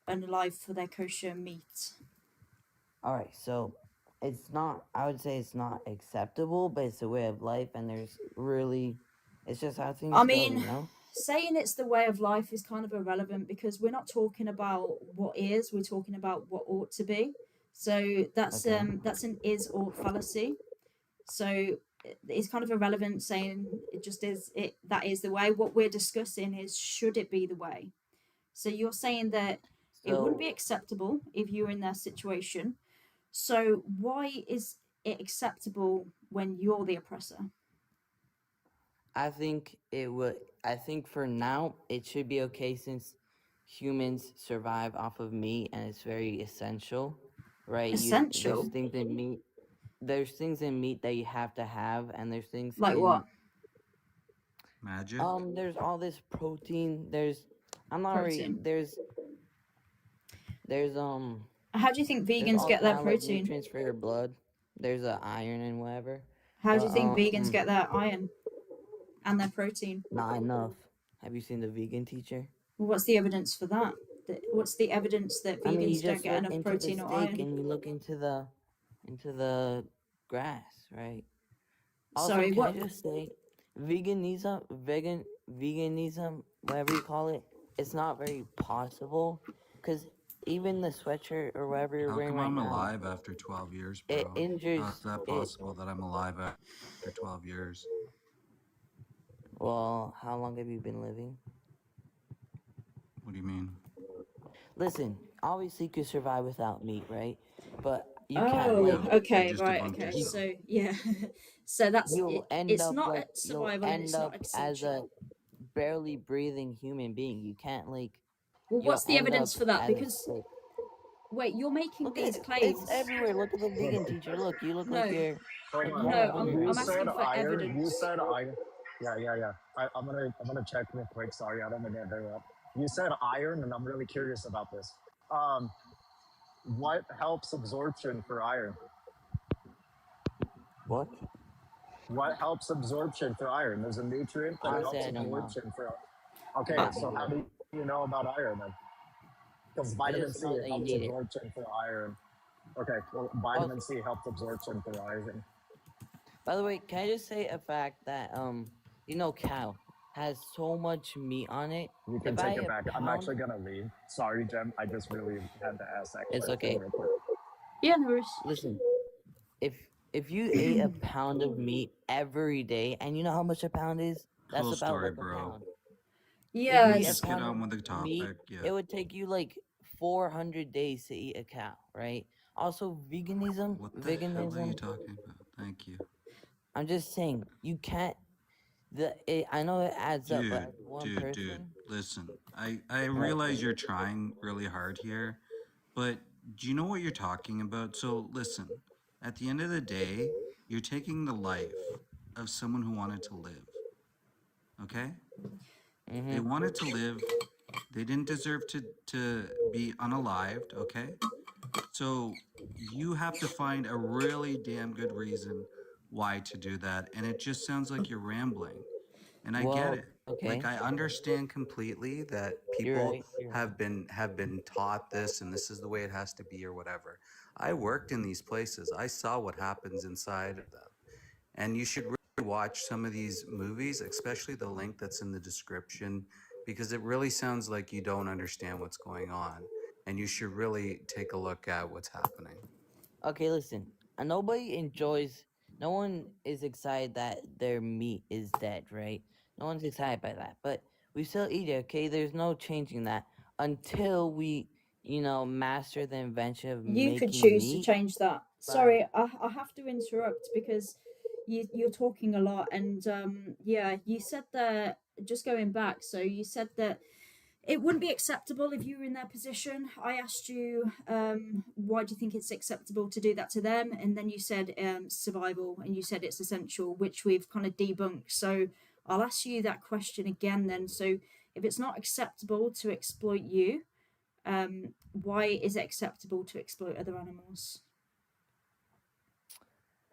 unalive for their kosher meat? all right. So, it's not, I would say it's not acceptable, but it's a way of life, and there's really, it's just how I things go, mean, you know? saying it's the way of life is kind of irrelevant because we're not talking about what is, we're talking about what ought to be. So Okay. that's an is ought fallacy. So it's kind of irrelevant saying it just is it that is the way. What we're discussing is should it be the way. So you're saying that it wouldn't be So acceptable if you were in their situation. So why is it acceptable when you're the oppressor? I think it would, I think for now, it should be okay since humans survive off of meat and it's very essential, right? There's Essential? things in meat, there's things in meat that you have to have, and there's things Like in, what? Magic? there's all this protein, there's, I'm not really, Protein. there's, How do you think there's vegans all get their kind of like protein? nutrients for your blood. There's iron and whatever, How do but you think vegans get their iron and their protein? not enough. Have you seen the vegan teacher? Well, what's the evidence for that? What's the evidence that I mean, you vegans don't just get look enough into the protein or steak iron? and you look into the grass, right? Also, Sorry, can I what? just say, veganism, whatever you call it, it's not very possible, because even the sweatshirt or whatever you're How wearing come right I'm now, alive after 12 years, it bro? injures How's that it. possible that I'm alive after 12 years? Well, how long have you been living? What do you mean? Listen, obviously you could survive without meat, right? But you can't, Oh, like, No, you okay, just right, debunked okay. you yourself. So yeah, so that's it. you'll end It's up not like, you'll survival and end it's not up as a essential. barely breathing human being. You can't, like, Well, you'll what's the end evidence up for that? as Because like, wait, you're making look at these it, it's claims. everywhere. Look at the Hold vegan on, teacher. Look, you look like No, you're like, hold no, on. holding your You I'm meat. said asking for iron. You evidence. said iron. Yeah, yeah, yeah. I'm gonna check real quick. Sorry, I don't mean to interrupt. You said iron, and I'm really curious about this. Um, what helps absorption for iron? What? What helps absorption for iron? There's a nutrient that Honestly, helps I don't know. absorption for. Okay, I Uh, have no so how idea. do you know about iron then? Because I vitamin just C know that you helps need it. absorption for iron. Okay, well, Oh, vitamin C helps absorption for iron. by the way, can I just say a fact that cow has so much meat on it. You can If I take ate it a back. I'm pound, actually gonna leave. Sorry, Jem. I just really had to ask that it's question okay. real quick. yeah, no worries. Listen, if you ate a pound of meat every day, and you know how much a pound is? That's Cool about story, like a bro. pound. If you Can we eat a Yes. just get pound of on with the meat, topic? it Yeah. would take you like 400 days to eat a cow, right? Also, veganism, What the hell are you veganism. talking about? Thank you. I'm just saying, you can't. I know it adds up, but Dude, as one dude, person, listen. I realize you're trying really hard here, but do you know what you're talking about? So listen, at the end of the day, you're taking the life of someone who wanted to live. Okay? They mm-hmm. wanted to live. They didn't deserve to be unalived, okay? So you have to find a really damn good reason why to do that. And it just sounds like you're rambling. And I get Well, it. Like okay, I understand completely that you're people right. You're right. have been taught this and this is the way it has to be or whatever. I worked in these places. I saw what happens inside of them. And you should really watch some of these movies, especially the link that's in the description, because it really sounds like you don't understand what's going on. And you should really take a look at what's happening. Okay, listen. Nobody enjoys. No one is excited that their meat is dead, right? No one's excited by that. But we still eat it. Okay, there's no changing that until we, master the invention of You could making choose to meat. change that. But Sorry, I have to interrupt because you're talking a lot, and yeah, you said that just going back. So you said that it wouldn't be acceptable if you were in their position. I asked you, why do you think it's acceptable to do that to them? And then you said survival, and you said it's essential, which we've kind of debunked. So I'll ask you that question again then. So if it's not acceptable to exploit you, why is it acceptable to exploit other animals?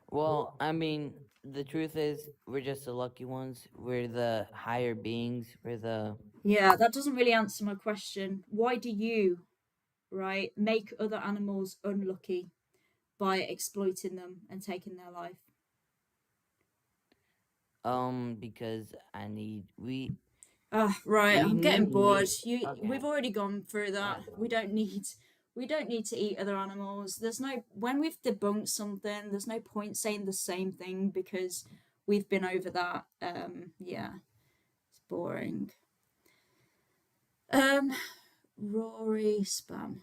well, I mean, the truth is, we're just the lucky ones. We're the higher beings. We're the Yeah, that doesn't really answer my question. Why do you, right, make other animals unlucky, by exploiting them and taking their life? Because Right, we I'm getting need bored. meat. We've Okay. already gone through that. We don't need to eat other animals. There's no when we've debunked something, there's no point saying the same thing because we've been over that. Yeah, it's boring. Rory spam.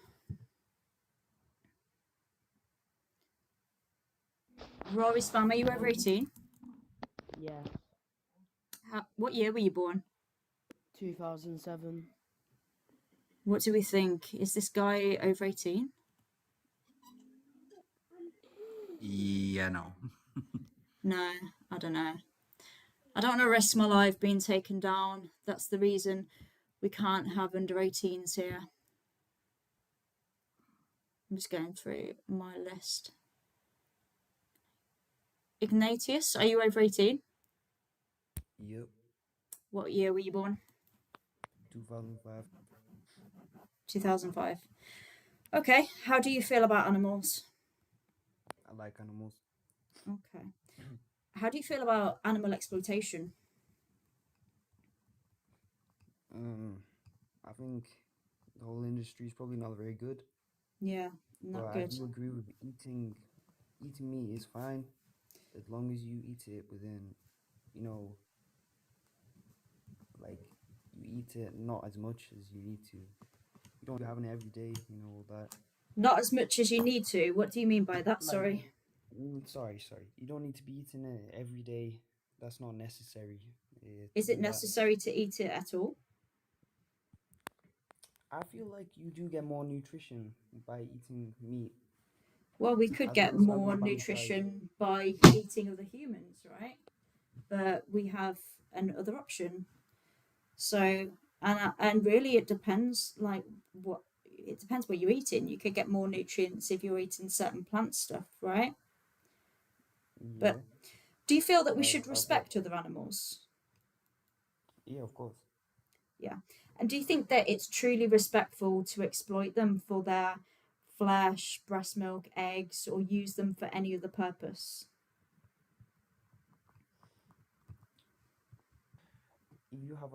Rory spam, are you over 18? Yeah, What year were you born? 2007. What do we think? Is this guy over 18? Yeah, no. No, I don't know. I don't want to risk my life being taken down. That's the reason we can't have under 18s here. I'm just going through my list. Ignatius, are you over 18? Yep, What year were you born? 2005. 2005. Okay, how do you feel about animals? I like animals. Okay. How do you feel about animal exploitation? I think the whole industry is probably not very good. Yeah, not But good. I do agree with eating meat is fine as long as you eat it within, like you eat it not as much as you need to. You don't be having it every day, all that. Not as much as you need to. What do you mean by that? Sorry. Sorry. You don't need to be eating it every day. That's not necessary. Is it necessary to eat it at all? I feel like you do get more nutrition by eating meat. Well, we could As get well as more animal size. nutrition by eating other humans, right? But we have another option. So, and really, it depends. It depends what you're eating. You could get more nutrients if you're eating certain plant stuff, right? Yeah. But do you feel that we Like, should respect other animals? Yeah, of course. Yeah. And do you think that it's truly respectful to exploit them for their flesh, breast milk, eggs, or use them for any other purpose? If you have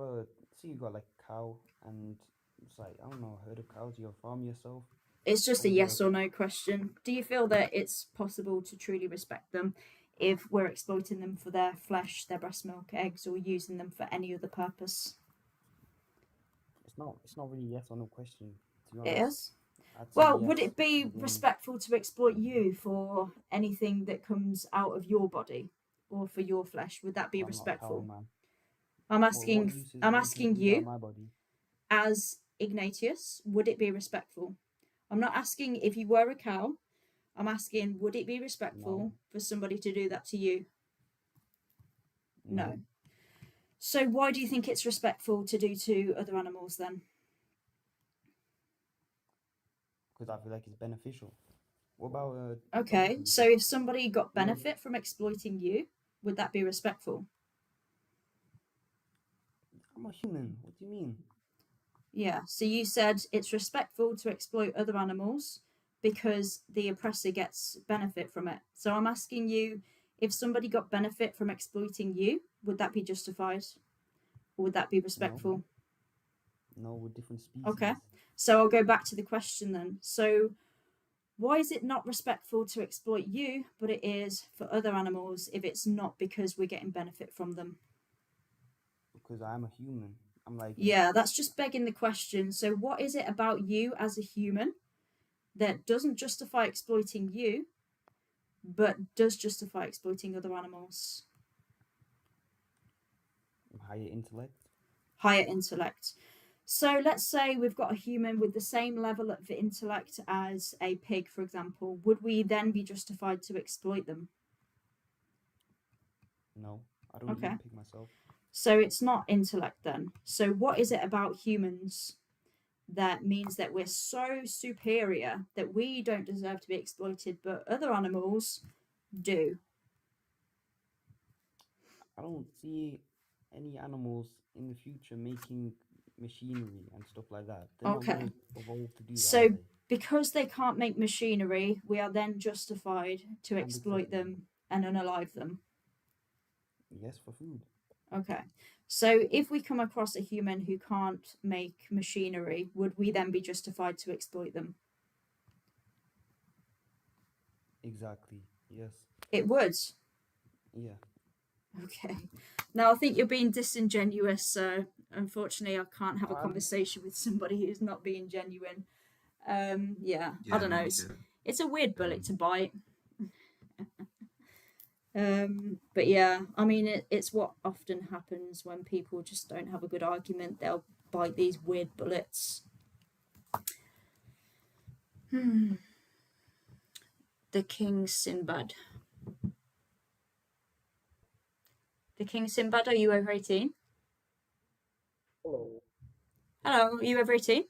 you got like a cow and it's like, I don't know, a herd of cows, you farm yourself. It's just a and yes or no question. Do you feel that it's possible to truly respect them if we're exploiting them for their flesh, their breast milk, eggs, or using them for any other purpose? It's not really yes or no question, to be It honest. is. I'd say Well, would yes it be at the end. respectful to exploit you for anything that comes out of your body or for your flesh? Would that be I'm not a cow, respectful? man. I'm What asking use is I'm making asking food out of you my body? as Ignatius, would it be respectful? I'm not asking if you were a cow. I'm asking, would it be respectful No. for somebody to do that to you? No. No. So why do you think it's respectful to do to other animals then? Because I feel like it's beneficial. What about Okay, other so people? if somebody got benefit from exploiting you, would that be respectful? I'm a human. What do you mean? Yeah, so you said it's respectful to exploit other animals because the oppressor gets benefit from it. So I'm asking you, if somebody got benefit from exploiting you, would that be justified? Or would that be respectful? No, we're different species. Okay, so I'll go back to the question then. So why is it not respectful to exploit you, but it is for other animals if it's not because we're getting benefit from them? Because I'm a human. I'm like, Yeah, that's just begging the question. So what is it about you as a human that doesn't justify exploiting you, but does justify exploiting other animals? higher intellect. Higher intellect. So let's say we've got a human with the same level of intellect as a pig, for example. Would we then be justified to exploit them? No, I don't Okay. eat pig myself. So it's not intellect then. So what is it about humans that means that we're so superior that we don't deserve to be exploited, but other animals do? I don't see any animals in the future making machinery and stuff like that. They're not Okay. going to evolve to do that, So are they? because they can't make machinery, we are then justified to And exploit exactly. them and unalive them. Yes, for food. Okay. So if we come across a human who can't make machinery, would we then be justified to exploit them? Exactly. Yes. It would. Yeah. Okay. Now I think you're being disingenuous, so unfortunately I can't have a I'm conversation with somebody who's not being genuine. Yeah, I Yeah, don't know. me It's too. it's a weird bullet Um, to bite. But yeah, I mean it's what often happens when people just don't have a good argument. They'll bite these weird bullets. Hmm. The King Sinbad. The King Sinbad, are you over 18? Hello. Hello, are you over 18?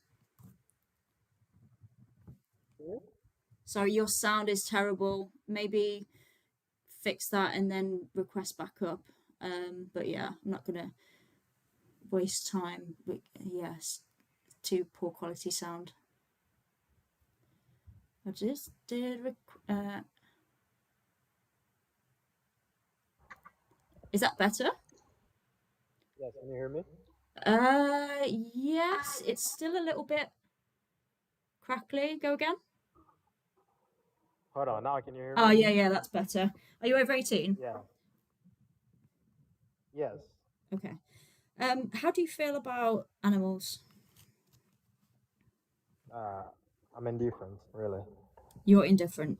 Yeah. Sorry, your sound is terrible. Maybe fix that and then request back up. But yeah, I'm not gonna waste time. But yes, too poor quality sound. I just did. Is that better? Yes, can you hear me? Yes, it's still a little bit crackly. Go again. Hold on, now can you hear Oh me? yeah, that's better. Are you over 18? Yeah. Yes. Okay. How do you feel about animals? I'm indifferent, really. You're indifferent.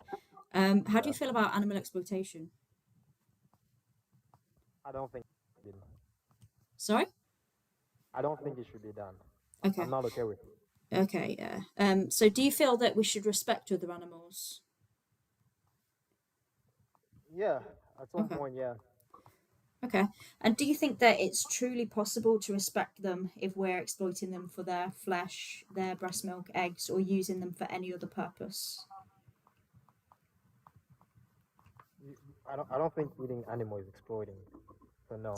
How do Yeah. you feel about animal exploitation? I don't think it should be done. Sorry? I don't think it should be done. Okay. I'm not okay with it. Okay, yeah. So do you feel that we should respect other animals? Yeah, at some Okay. point, yeah. Okay. And do you think that it's truly possible to respect them if we're exploiting them for their flesh, their breast milk, eggs, or using them for any other purpose? I don't think eating animal is exploiting. So no.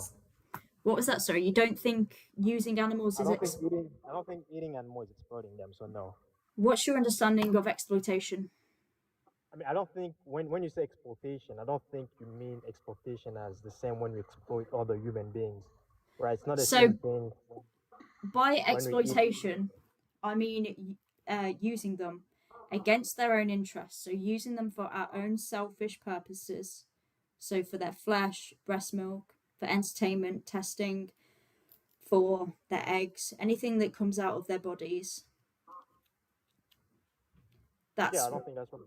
What was that? Sorry, you don't think using animals is I don't think eating animal is exploiting them, so no. What's your understanding of exploitation? I mean, I don't think when you say exploitation, I don't think you mean exploitation as the same when we exploit other human beings, right? It's not the So same thing by when we eat. exploitation, I mean using them against their own interests. So using them for our own selfish purposes. So for their flesh, breast milk, for entertainment, testing, for their eggs, anything that comes out of their bodies. Yeah, That's I don't think that's wrong.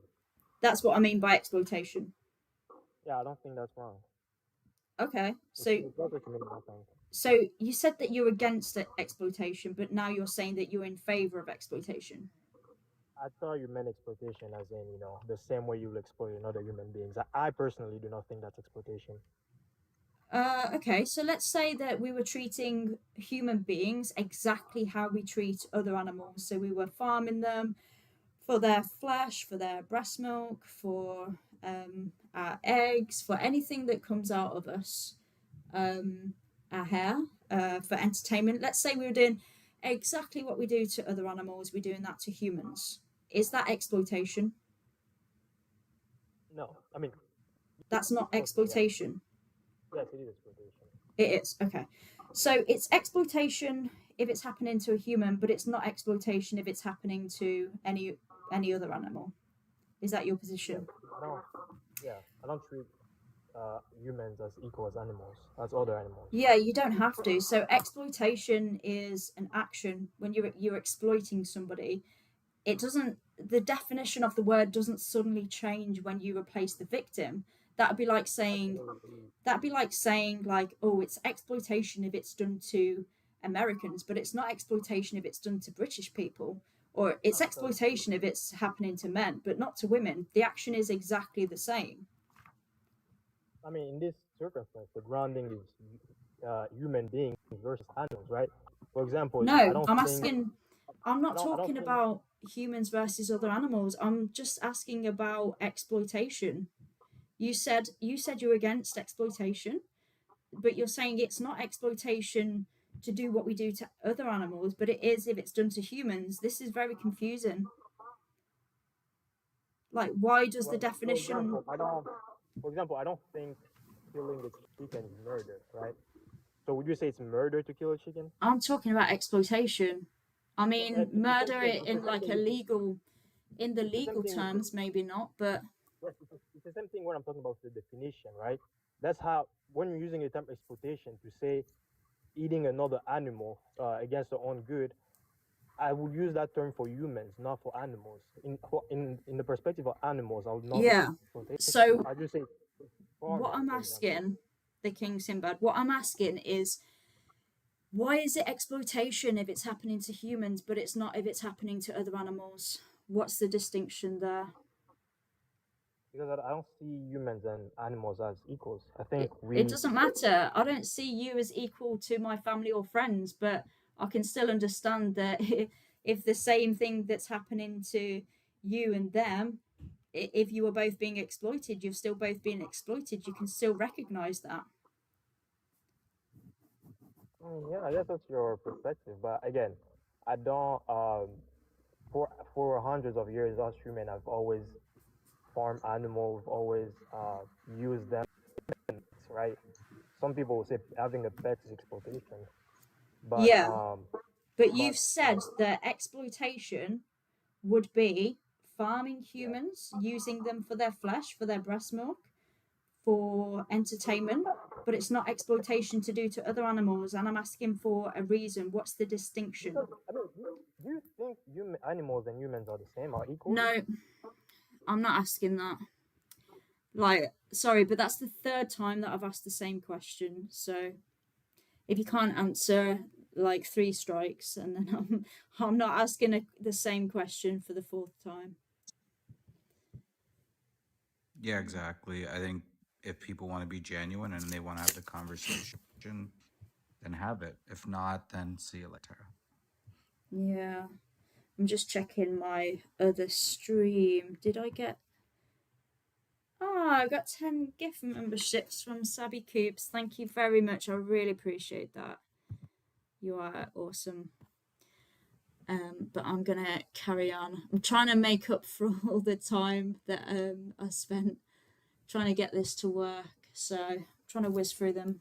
that's what I mean by exploitation. Yeah, I don't think that's wrong. Okay, It's so that's what you mean, I think. so you said that you're against exploitation, but now you're saying that you're in favor of exploitation. I thought you meant exploitation as in, you know, the same way you will exploit another human beings. I personally do not think that's exploitation. Okay, so let's say that we were treating human beings exactly how we treat other animals. So we were farming them for their flesh, for their breast milk, for our eggs, for anything that comes out of us, our hair, for entertainment. Let's say we were doing exactly what we do to other animals, we're doing that to humans. Is that exploitation? No, I mean, That's not okay, yeah. exploitation. Yes, it is exploitation. It is. Okay. So it's exploitation if it's happening to a human, but it's not exploitation if it's happening to any other animal. Is that your Yeah, position? I don't treat humans as equal as animals, as other animals. Yeah, you don't have to. So exploitation is an action when you're exploiting somebody. It doesn't. The definition of the word doesn't suddenly change when you replace the victim. That'd be like saying like, oh, it's exploitation if it's done to Americans, but it's not exploitation if it's done to British people, or it's exploitation if it's happening to men, but not to women. The action is exactly the same. I mean, in this circumstance, the grounding is human beings versus animals, right? For example, I No, don't I'm think asking. I'm not I don't talking think about humans versus other animals. I'm just asking about exploitation. You said you're against exploitation, but you're saying it's not exploitation to do what we do to other animals, but it is if it's done to humans. This is very confusing. Like, why does the Well, definition? for example, I don't think killing a chicken is murder, right? So would you say it's murder to kill a chicken? I'm talking about exploitation. I mean, It's the same murder thing. It's in the same like a thing. legal, in the It's the same legal thing. terms, maybe not, but Yes, it's the same thing when I'm talking about the definition, right? That's how when you're using the term exploitation to say eating another animal against their own good, I would use that term for humans, not for animals. In the perspective of animals, I would not yeah. say exploitation. So I just say what farming, I'm for example. asking, the King Sinbad, what I'm asking is, why is it exploitation if it's happening to humans, but it's not if it's happening to other animals? What's the distinction there? Because I don't see humans and animals as equals. I think It doesn't matter. I don't see you as equal to my family or friends, but I can still understand that if the same thing that's happening to you and them, if you were both being exploited, you've still both been exploited. You can still recognize that. Yeah, I guess that's your perspective. But again, I don't. For hundreds of years, us humans have always farmed animals, always used them, right? Some people will say having a pet is exploitation, but Yeah, but but you've said that exploitation would be farming humans, using them for their flesh, for their breast milk, for entertainment, but it's not exploitation to do to other animals. And I'm asking for a reason. What's the distinction? I mean, do you think animals and humans are the same, are equal? No, I'm not asking that. Like, sorry, but that's the third time that I've asked the same question. So if you can't answer, like, 3 strikes, and then I'm not asking the same question for the 4th time. Yeah, exactly. I think if people want to be genuine and they want to have the conversation, then have it. If not, then see you later. Yeah. I'm just checking my other stream. Did I get... I got 10 gift memberships from Sabby Coops. Thank you very much. I really appreciate that. You are awesome. But I'm going to carry on. I'm trying to make up for all the time that I spent trying to get this to work. So I'm trying to whiz through them.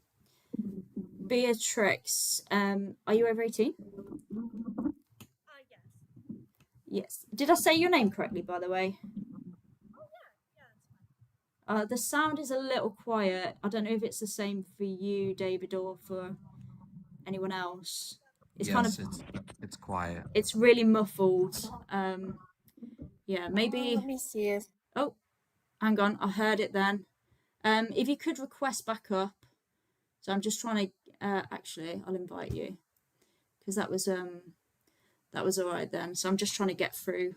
Beatrix, are you over 18? Yes. Yes. Did I say your name correctly, by the way? Oh yeah, it's fine. The sound is a little quiet. I don't know if it's the same for you, David, or for anyone else. It's kind of, it's quiet. it's really muffled. Yeah, maybe. Let me see if. Oh, hang on. I heard it then. If you could request back up. So I'm just trying to. Actually, I'll invite you because that was all right then. So I'm just trying to get through.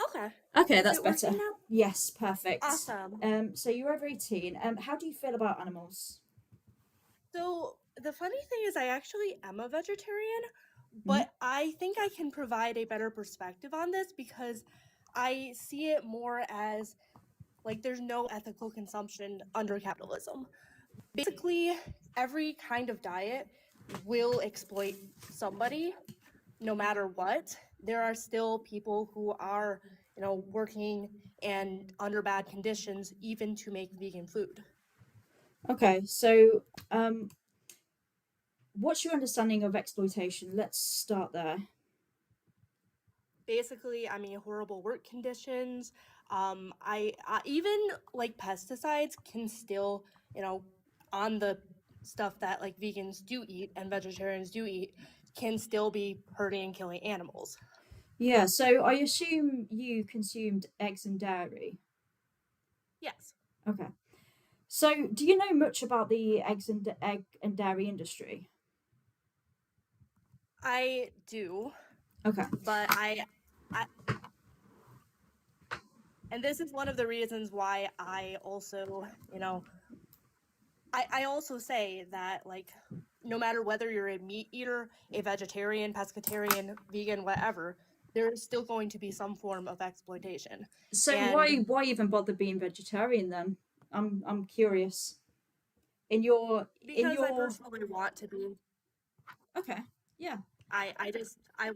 Okay. Okay, Is that's it better. working now? Yes, perfect. Awesome. So you're over 18. How do you feel about animals? So the funny thing is, I actually am a vegetarian, but I think I can provide a better perspective on this because I see it more as like there's no ethical consumption under capitalism. Basically, every kind of diet will exploit somebody, no matter what. There are still people who are, working and under bad conditions, even to make vegan food. Okay, so what's your understanding of exploitation? Let's start there. Basically, I mean, horrible work conditions. I even like pesticides can still, on the stuff that like vegans do eat and vegetarians do eat, can still be hurting and killing animals. Yeah, so I assume you consumed eggs and dairy. Yes. Okay. So do you know much about the egg and dairy industry? I do. Okay. But and this is one of the reasons why I also, I also say that, like, no matter whether you're a meat eater, a vegetarian, pescatarian, vegan, whatever, there is still going to be some form of exploitation. So why even bother being vegetarian then? I'm curious. Because I personally want to be. Okay. Yeah. I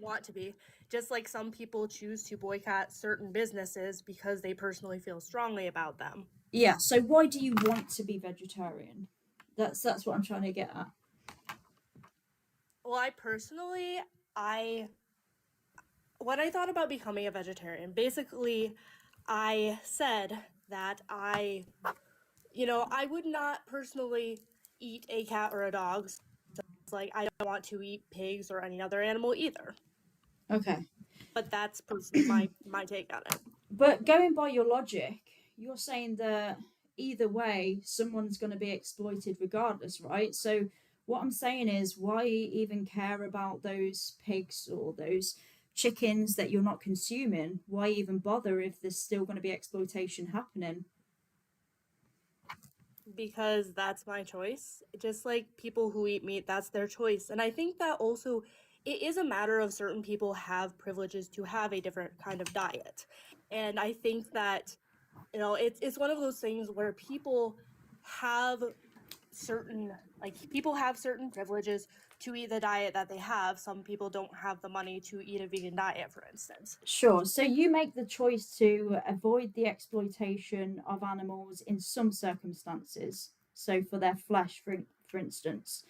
want to be. just like some people choose to boycott certain businesses because they personally feel strongly about them. Yeah, so why do you want to be vegetarian? That's what I'm trying to get at. Well, I personally, when I thought about becoming a vegetarian, basically, I said that I would not personally eat a cat or a dog. So it's like I don't want to eat pigs or any other animal either. Okay. But that's personally my take on it. But going by your logic, you're saying that either way, someone's going to be exploited regardless, right? So what I'm saying is, why even care about those pigs or those chickens that you're not consuming? Why even bother if there's still going to be exploitation happening? Because that's my choice. Just like people who eat meat, that's their choice. And I think that also it is a matter of certain people have privileges to have a different kind of diet. And I think that, it's one of those things where people have certain privileges to eat the diet that they have. Some people don't have the money to eat a vegan diet, for instance. Sure. So you make the choice to avoid the exploitation of animals in some circumstances. So for their flesh, for instance.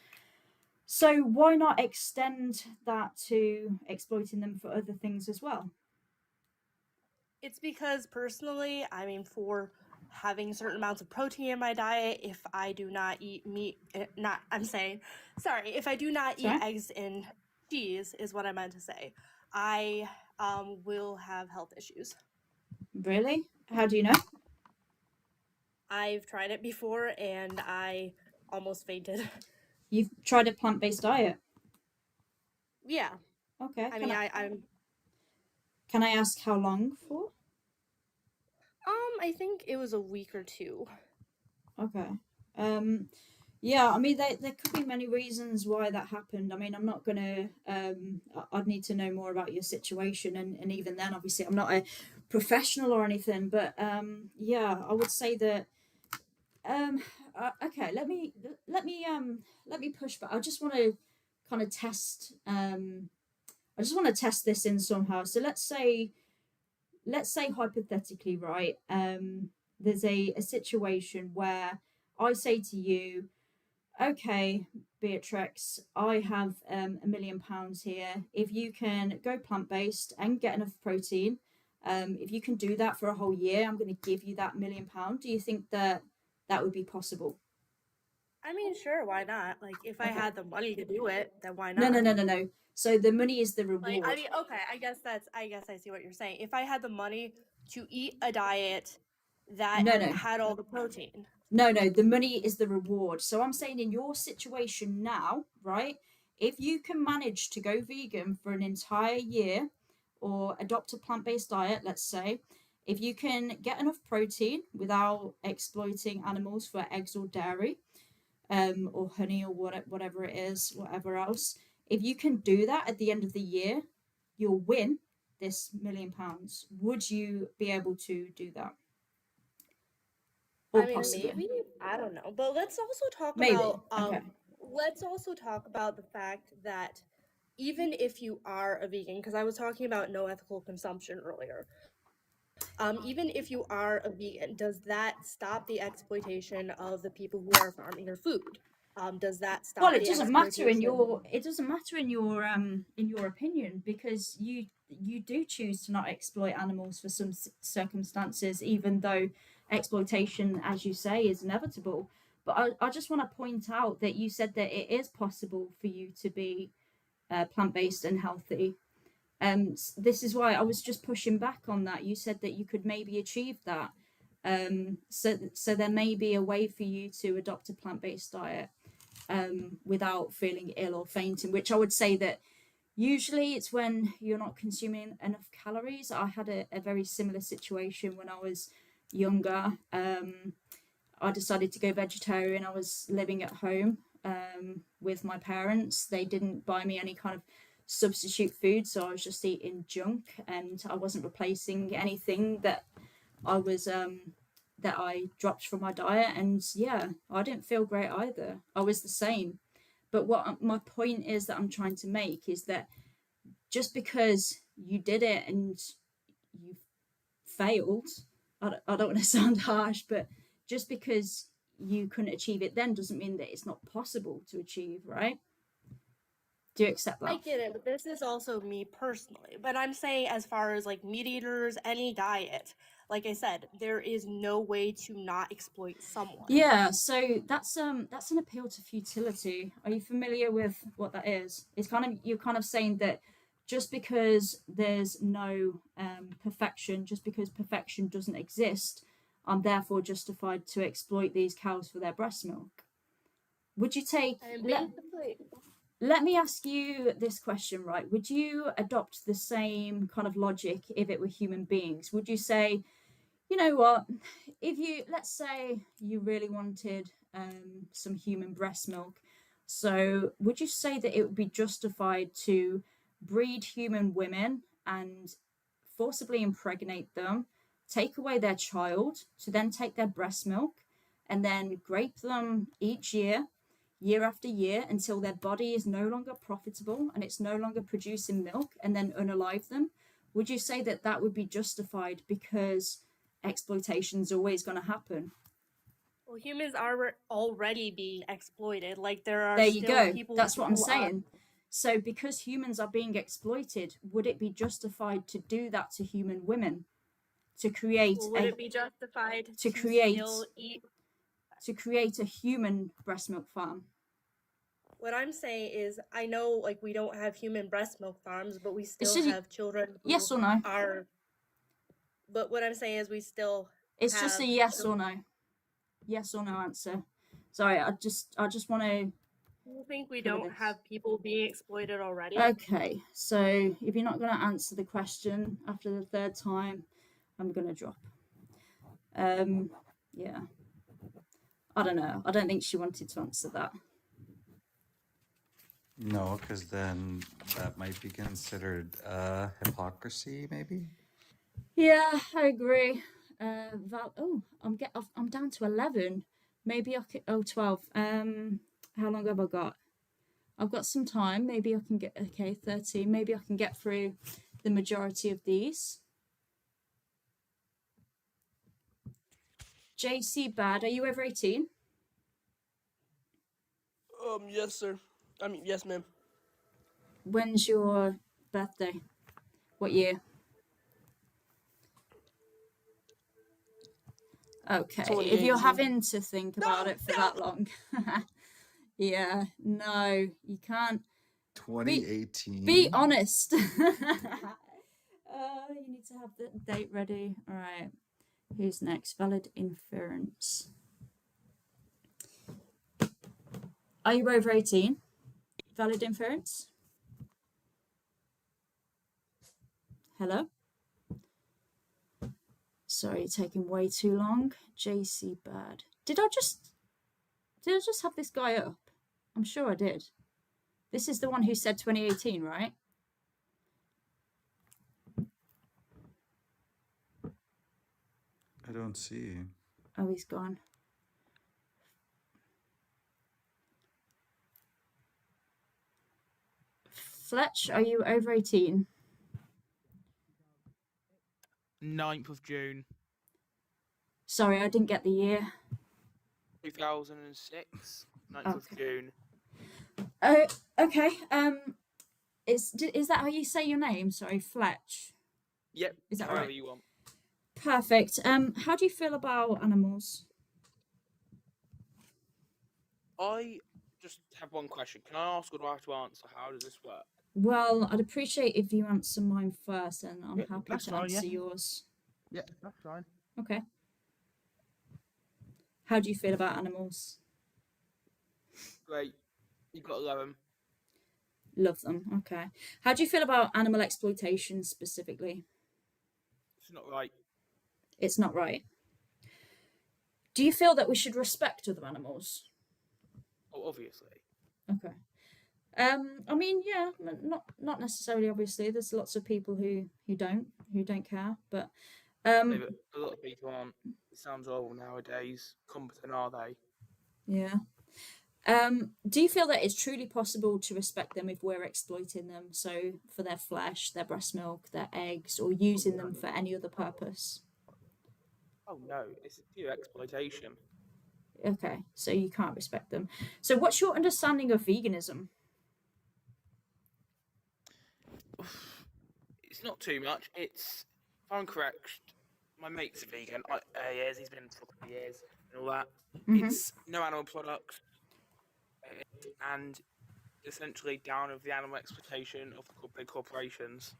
So why not extend that to exploiting them for other things as well? It's because personally, for having certain amounts of protein in my diet, if I do not eat meat, if I do not eat eggs and cheese, is what I meant to say, I will have health issues. Really? How do you know? I've tried it before and I almost fainted. You've tried a plant-based diet? Yeah. Okay. I'm. Can I ask how long for? I think it was a week or two. Okay. Yeah, I mean, there could be many reasons why that happened. I mean, I'm not gonna. I'd need to know more about your situation, and even then, obviously, I'm not a professional or anything. But yeah, I would say that. Okay, let me push back. I just want to kind of test. I just want to test this in somehow. So let's say hypothetically, right? There's a situation where I say to you, okay, Beatrix, I have £1 million here. If you can go plant-based and get enough protein, if you can do that for a whole year, I'm going to give you that £1 million. Do you think that would be possible? I mean, sure, why not? Like, if I had the money to do it, then why not? No. So the money is the reward. Like, okay, I guess I see what you're saying. If I had the money to eat a diet that had all the protein. No, the money is the reward. So I'm saying in your situation now, right? If you can manage to go vegan for an entire year or adopt a plant-based diet, let's say, if you can get enough protein without exploiting animals for eggs or dairy, or honey or whatever it is, whatever else, if you can do that at the end of the year, you'll win this £1 million. Would you be able to do that? Or possibly? Maybe, I don't know. But let's also talk about let's also talk about the fact that even if you are a vegan, because I was talking about no ethical consumption earlier. Even if you are a vegan, does that stop the exploitation of the people who are farming your food? Does that stop? Well, it doesn't matter in your opinion, because you do choose to not exploit animals for some circumstances, even though exploitation, as you say, is inevitable. But I just want to point out that you said that it is possible for you to be plant-based and healthy. This is why I was just pushing back on that. You said that you could maybe achieve that. So there may be a way for you to adopt a plant-based diet without feeling ill or fainting, which I would say that usually it's when you're not consuming enough calories. I had a very similar situation when I was younger. I decided to go vegetarian. I was living at home with my parents. They didn't buy me any kind of substitute food, so I was just eating junk, and I wasn't replacing anything that I dropped from my diet. And yeah, I didn't feel great either. I was the same. But what my point is that I'm trying to make is that just because you did it and you failed. I don't want to sound harsh, but just because you couldn't achieve it then doesn't mean that it's not possible to achieve, right? Do you accept I that? get it, but this is also me personally. But I'm saying, as far as like meat eaters, any diet, like I said, there is no way to not exploit someone. Yeah, so that's an appeal to futility. Are you familiar with what that is? It's kind of, you're kind of saying that just because there's no perfection, just because perfection doesn't exist, I'm therefore justified to exploit these cows for their breast milk. Would you take And let, basically, let me ask you this question, right? Would you adopt the same kind of logic if it were human beings? Would you say, you know what, if you, let's say you really wanted some human breast milk, so would you say that it would be justified to breed human women and forcibly impregnate them, take away their child, to then take their breast milk and then grape them each year, year after year, until their body is no longer profitable and it's no longer producing milk, and then unalive them? Would you say that that would be justified because exploitation is always going to happen? well, humans are already being exploited. Like there are There you still go. people That's what I'm who are. saying. So because humans are being exploited, would it be justified to do that to human women? To create Well, would it be justified to to create still eat? to create a human breast milk farm? What I'm saying is, I know like we don't have human breast milk farms, but we It's still just have children who yes or no. are. But what I'm saying is, we still It's just have a yes or no. Yes or no answer. Sorry, I just want to You think we cover don't this. have people being exploited already? Okay, so if you're not going to answer the question after the third time, I'm going to drop. Yeah. I don't know. I don't think she wanted to answer that. No, because then that might be considered hypocrisy, maybe. Yeah, I agree. I'm down to 11. Maybe I could, 12. How long have I got? I've got some time. Maybe I can get, okay, 13. Maybe I can get through the majority of these. JC Bad, are you over 18? Yes, sir. I mean, yes, ma'am. When's your birthday? What year? Okay, if you're 2018. having to think about it for that long. Yeah, no, you can't. 2018. Be honest. You need to have the date ready. All right. Who's next? Valid inference. Are you over 18? Valid inference? Hello? Sorry, taking way too long. JC Bad. Did I just have this guy up? I'm sure I did. This is the one who said 2018, right? I don't see. Oh, he's gone. Fletch, are you over 18? 9th of June, Sorry, I didn't get the year. 2006. 9th of Okay. June. Oh, okay. Is that how you say your name? Sorry, Fletch. Yep, Is that however right? you want. Perfect. How do you feel about animals? I just have one question. Can I ask or do I have to answer? How does this work? Well, I'd appreciate if you answer mine first, and I'm Yeah, happy that's to fine, answer yeah. yours. Yeah, that's fine. Okay. How do you feel about animals? Great. You've got 11. Love them. Okay. How do you feel about animal exploitation specifically? It's not right. It's not right. Do you feel that we should respect other animals? Oh, obviously. Okay. I mean, yeah, not necessarily. Obviously, there's lots of people who don't care, but Yeah, but a lot of people aren't. It sounds horrible nowadays. Competent, are they? yeah. Do you feel that it's truly possible to respect them if we're exploiting them? So for their flesh, their breast milk, their eggs, or using them for any other purpose? Oh no, it's pure exploitation. Okay, so you can't respect them. So what's your understanding of veganism? It's not too much. It's, if I'm correct, my mate's a vegan. He is. He's been for a couple of years and all that. Mhm. It's no animal products and essentially down of the animal exploitation of the big corporations.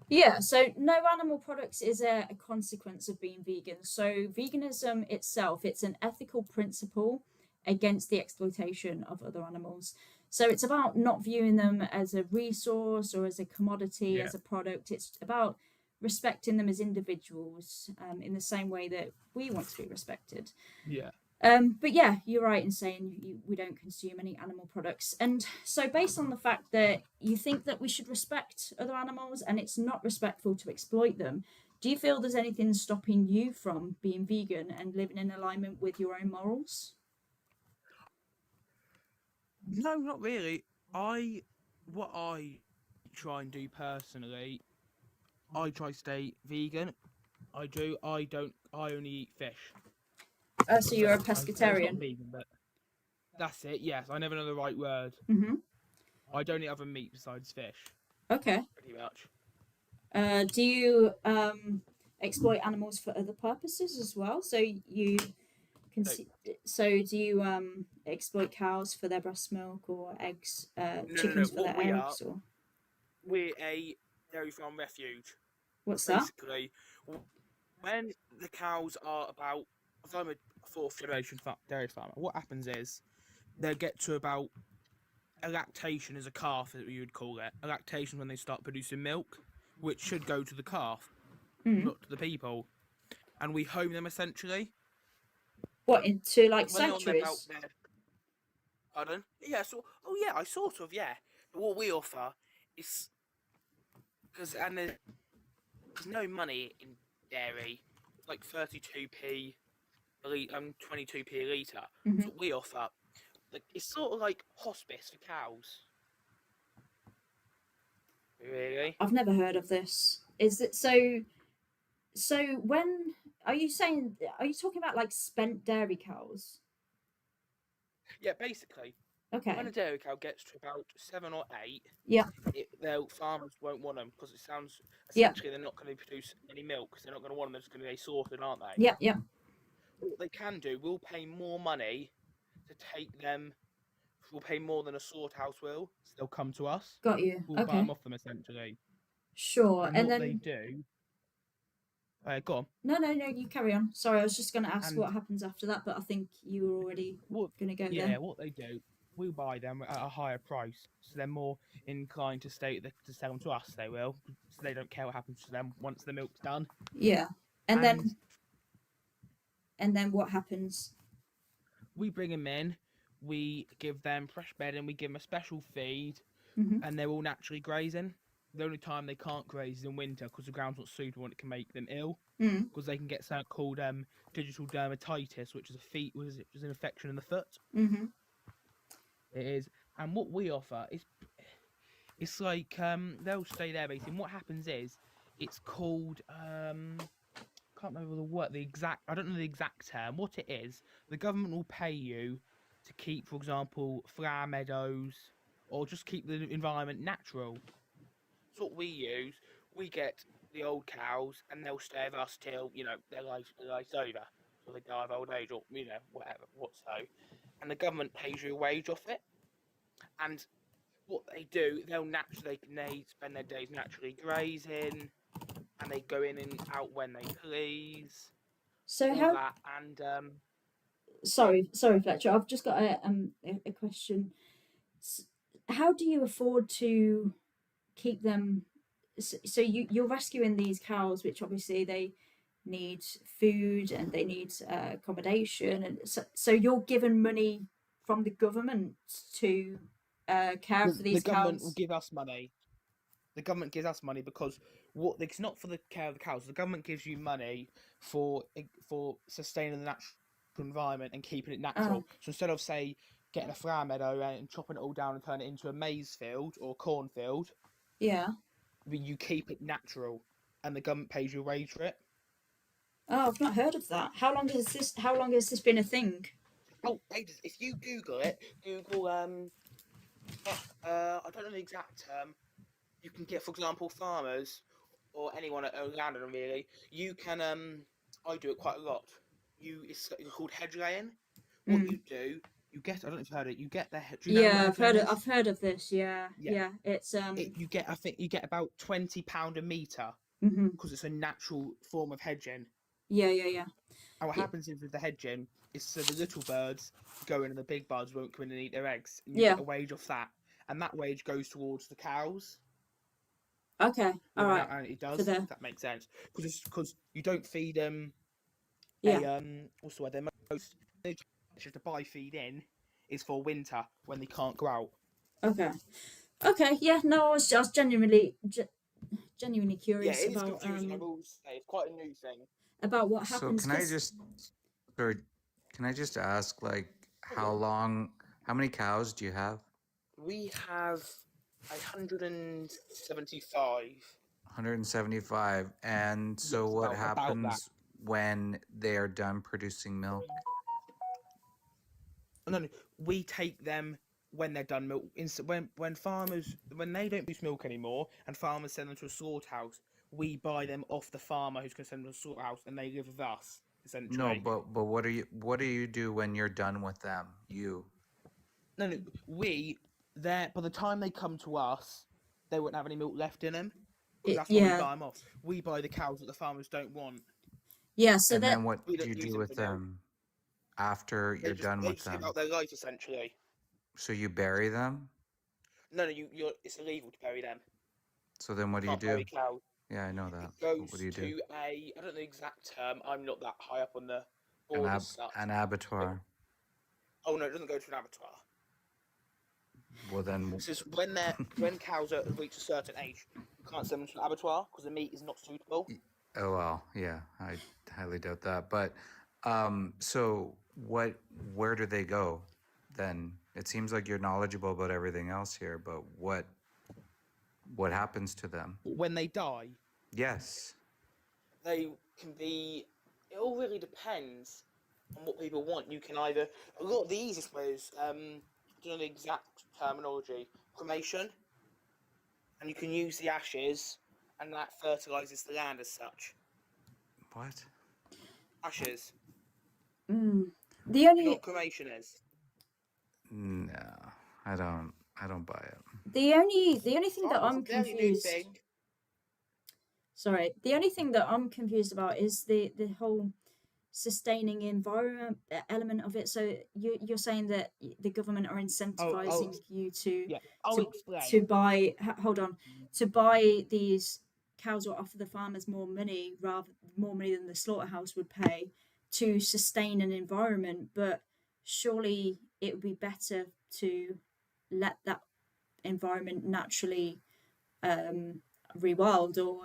Yeah, so no animal products is a consequence of being vegan. So veganism itself, it's an ethical principle against the exploitation of other animals. So it's about not viewing them as a resource or as a commodity, Yeah. as a product. It's about respecting them as individuals, in the same way that we want to be respected. Yeah. But yeah, you're right in saying we don't consume any animal products. And so, based on the fact that you think that we should respect other animals and it's not respectful to exploit them, do you feel there's anything stopping you from being vegan and living in alignment with your own morals? No, not really. What I try and do personally, I try to stay vegan. I only eat fish. So you're a It's not pescatarian. vegan, but that's it. Yes, I never know the right word. Mm-hmm. I don't eat other meat besides fish. Okay. Pretty much. Do you exploit animals for other purposes as well? So you can No. see, so do you exploit cows for their breast milk or eggs, chickens for What their we eggs, or we're a dairy farm refuge. what's that? Basically, when the cows are about, if I'm a fourth generation dairy farmer, what happens is they get to about a lactation as a calf, as you would call it. A lactation when they start producing milk, which should go to the calf, Mm. not to the people. And we home them essentially. What, into like When they're on their sanctuaries? Pardon? Yeah, I sort of, yeah. But what we offer is, and there's no money in dairy, like 32p a litre, 22p a litre. Mhm. So what we offer, like, it's sort of like hospice for cows. Really? I've never heard of this. Is it so? So when are you saying? Are you talking about like spent dairy cows? Yeah, basically. When Okay. a dairy cow gets to about 7 or 8, Yeah. their farmers won't want them because it sounds Yeah. essentially they're not going to produce any milk because they're not going to want them. They're just going to be slaughtered, aren't they? Yeah. Yeah. What they can do, we'll pay more money to take them. We'll pay more than a slaughterhouse will. So they'll come to us. Got you. We'll buy Okay. them off them essentially. Sure. And And what they then do. Go on. no, you carry on. Sorry, I was just going to ask And what happens after that, but I think you were already going to go Yeah, there. what they do, we'll buy them at a higher price, so they're more inclined to sell them to us. They will, so they don't care what happens to them once the milk's done. Yeah. And And then what happens? we bring them in, we give them fresh bedding, we give them a special feed, Mhm. and they're all naturally grazing. The only time they can't graze is in winter because the ground's not suitable and it can make them ill. Mm. Because they can get something called digital dermatitis, which is which is an infection in the foot. Mhm. It is, and what we offer is, it's like they'll stay there basically. And what happens is, it's called can't remember the exact. I don't know the exact term. What it is, the government will pay you to keep, for example, flower meadows, or just keep the environment natural. That's what we use. We get the old cows, and they'll stay with us till their life's over, so they die of old age, or whatever, and the government pays you a wage off it. And what they do, they spend their days naturally grazing, and they go in and out when they please. So all how? that, and Sorry, Fletcher. I've just got a question. How do you afford to keep them? So you're rescuing these cows, which obviously they need food and they need accommodation, and so you're given money from the government to care for the these government will cows. give us money. The government gives us money because it's not for the care of the cows. The government gives you money for sustaining the natural environment and keeping it natural. Oh. So instead of say getting a flower meadow and chopping it all down and turning it into a maize field or cornfield. Yeah. But you keep it natural, and the government pays you a wage for it. Oh, I've not heard of that. How long has this? How long has this been a thing? Oh, ages. If you Google it, Google I don't know the exact term. You can get, for example, farmers or anyone at landowner really. You can I do it quite a lot. It's called hedge laying. What you do, you get. I don't know if you've heard it. You get the hedge. Do you know what Yeah, hedge I've heard laying it. is? I've heard of this. Yeah, Yeah. yeah. It's You get. I think you get about £20 a metre Mhm. because it's a natural form of hedging. Yeah, yeah, yeah. And what Yeah. happens is with the hedging is so the little birds go in and the big birds won't come in and eat their eggs. And you Yeah. get a wage off that, and that wage goes towards the cows. Okay. All right. And it For does. the If that makes sense, because you don't feed them. yeah. What's the word? Their most to buy feed in is for winter when they can't go out. Okay. Okay. Yeah. No, I was genuinely Yeah, curious it is about confusing. I will say it's quite a new thing. about what So happens. can I 'Cause just, sorry, can I just ask, like, how many cows do you have? We have 175. 175. And so Yes, what about that. happens when they are done producing milk? No, we take them when they're done milk. When farmers when they don't produce milk anymore, and farmers send them to a slaughterhouse, we buy them off the farmer who's going to send them to a slaughterhouse, and they live with us essentially. No, but what do you do when you're done with them? You. No, by the time they come to us, they won't have any milk left in them. Because that's why we yeah. buy them off. We buy the cows that the farmers don't want. Yeah. So And that then what We do don't you use do them with for milk. them after They you're done they with just give them? out their life essentially. So you bury them? No, it's illegal to bury them. So then what do you Can't bury do? cows. Yeah, I know that. It But goes what do you do? to I don't know the exact term. I'm not that high up on the An board as such. an abattoir. Oh no, it doesn't go to an abattoir. Well then, It says when cows are reach a certain age, you can't send them to an abattoir because the meat is not suitable. oh well, yeah, I highly doubt that. But so where do they go then? It seems like you're knowledgeable about everything else here, but what happens to them? When they die, Yes. they can be. It all really depends on what people want. You can either a lot of the easiest ways. I don't know the exact terminology. Cremation, and you can use the ashes, and that fertilizes the land as such. What? Ashes. the You know only what cremation is? No, I don't buy it. the only thing Oh, that it's a I'm very new confused. thing. Sorry, the only thing that I'm confused about is the whole sustaining environment element of it. So you're saying that the government are incentivizing you to Yeah, I'll to explain. buy hold on, to buy these cows or offer the farmers more money than the slaughterhouse would pay to sustain an environment. But surely it would be better to let that environment naturally rewild, or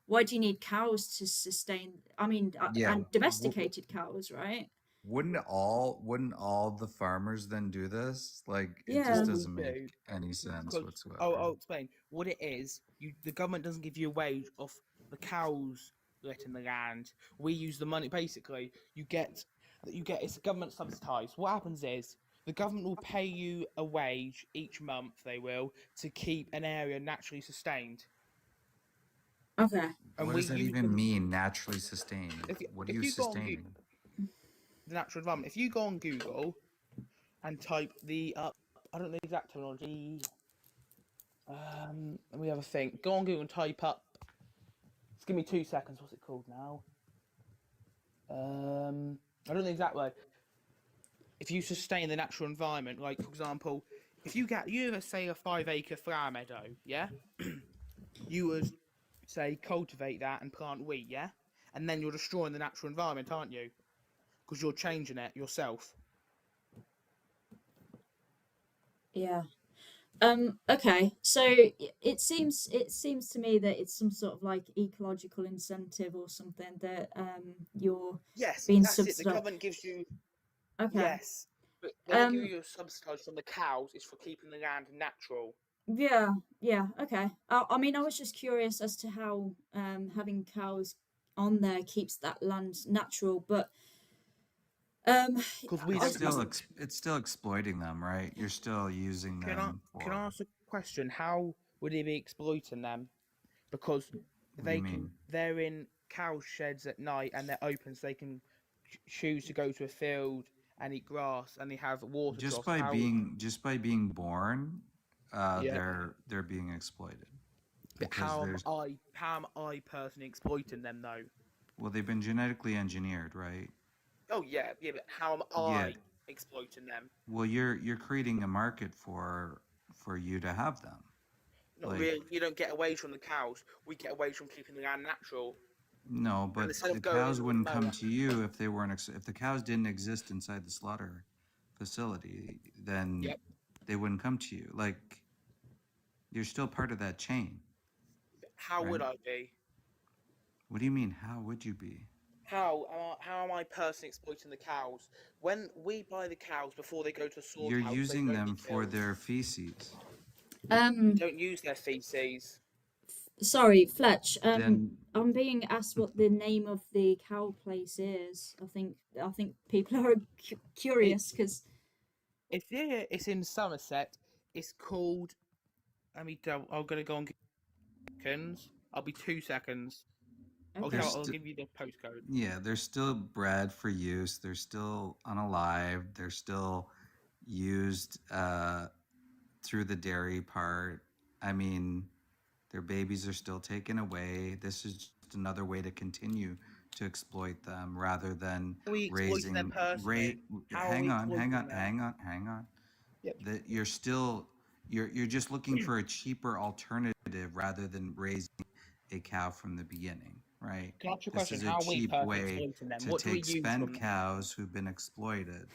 why do you need cows to sustain? I mean, Yeah. and domesticated cows, right? Wouldn't all the farmers then do this? Like it Yeah. just What we doesn't do, make any sense because whatsoever. I'll explain what it is. The government doesn't give you a wage off the cows letting the land. We use the money. Basically, you get it's government subsidised. What happens is the government will pay you a wage each month. They will to keep an area naturally sustained. Okay. And What does that you even can- mean, naturally sustained? What are if you you go on sustaining? the natural environment. If you go on Google and type the I don't know the exact terminology. Let me have a think. Go on Google and type up. Just give me 2 seconds. What's it called now? I don't know the exact word. If you sustain the natural environment, like for example, if you have say a 5-acre flower meadow, yeah, you would say cultivate that and plant wheat, yeah, and then you're destroying the natural environment, aren't you? Because you're changing it yourself. Yeah. Okay. So it seems to me that it's some sort of like ecological incentive or something that you're Yes, being that's it. The subsidized. government gives you. Okay. Yes, But they will give Um, you a subsidize from the cows is for keeping the land natural. yeah, yeah, okay. I mean, I was just curious as to how having cows on there keeps that land natural, but um, Because we I, It's don't still use. it's still exploiting them, right? You're still using them Can I for. ask a question? How would he be exploiting them? Because What do you mean? they're in cow sheds at night and they're open, so they can choose to go to a field and eat grass, and they have water troughs. How? Just by being born, Yeah. they're being exploited But because there's how am I personally exploiting them though? well, they've been genetically engineered, right? Oh yeah, yeah, but how am Yeah. I exploiting them? Well, you're creating a market for you to have them. Not Like really. You don't get away from the cows. We get away from keeping the land natural. no, And but instead the of going cows into the wouldn't come mower. to you if they weren't if the cows didn't exist inside the slaughter facility, then Yep. they wouldn't come to you. Like you're still part of that chain, How right? would I be? What do you mean? How would you be? How am I personally exploiting the cows? When we buy the cows before they go to a You're slaughterhouse, they using don't them get for killed. their feces. We um, don't use their feces. sorry, Fletch. Then I'm being asked what the name of the cow place is. I think people are curious because It's in Somerset. It's called. I'm gonna go on seconds. I'll be 2 seconds. okay. there's I'll st- give you the postcode. yeah, they're still bred for use. They're still unalive. They're still used through the dairy part. I mean, their babies are still taken away. This is just another way to continue to exploit them rather than How are we exploiting them personally? How are we hang on, exploiting them? hang on. Yep. That you're just looking for a cheaper alternative rather than raising a cow from the beginning, right? Can I ask you a This question? is a How are we cheap personally way exploiting them? to What do we take use spent from them? cows who've been exploited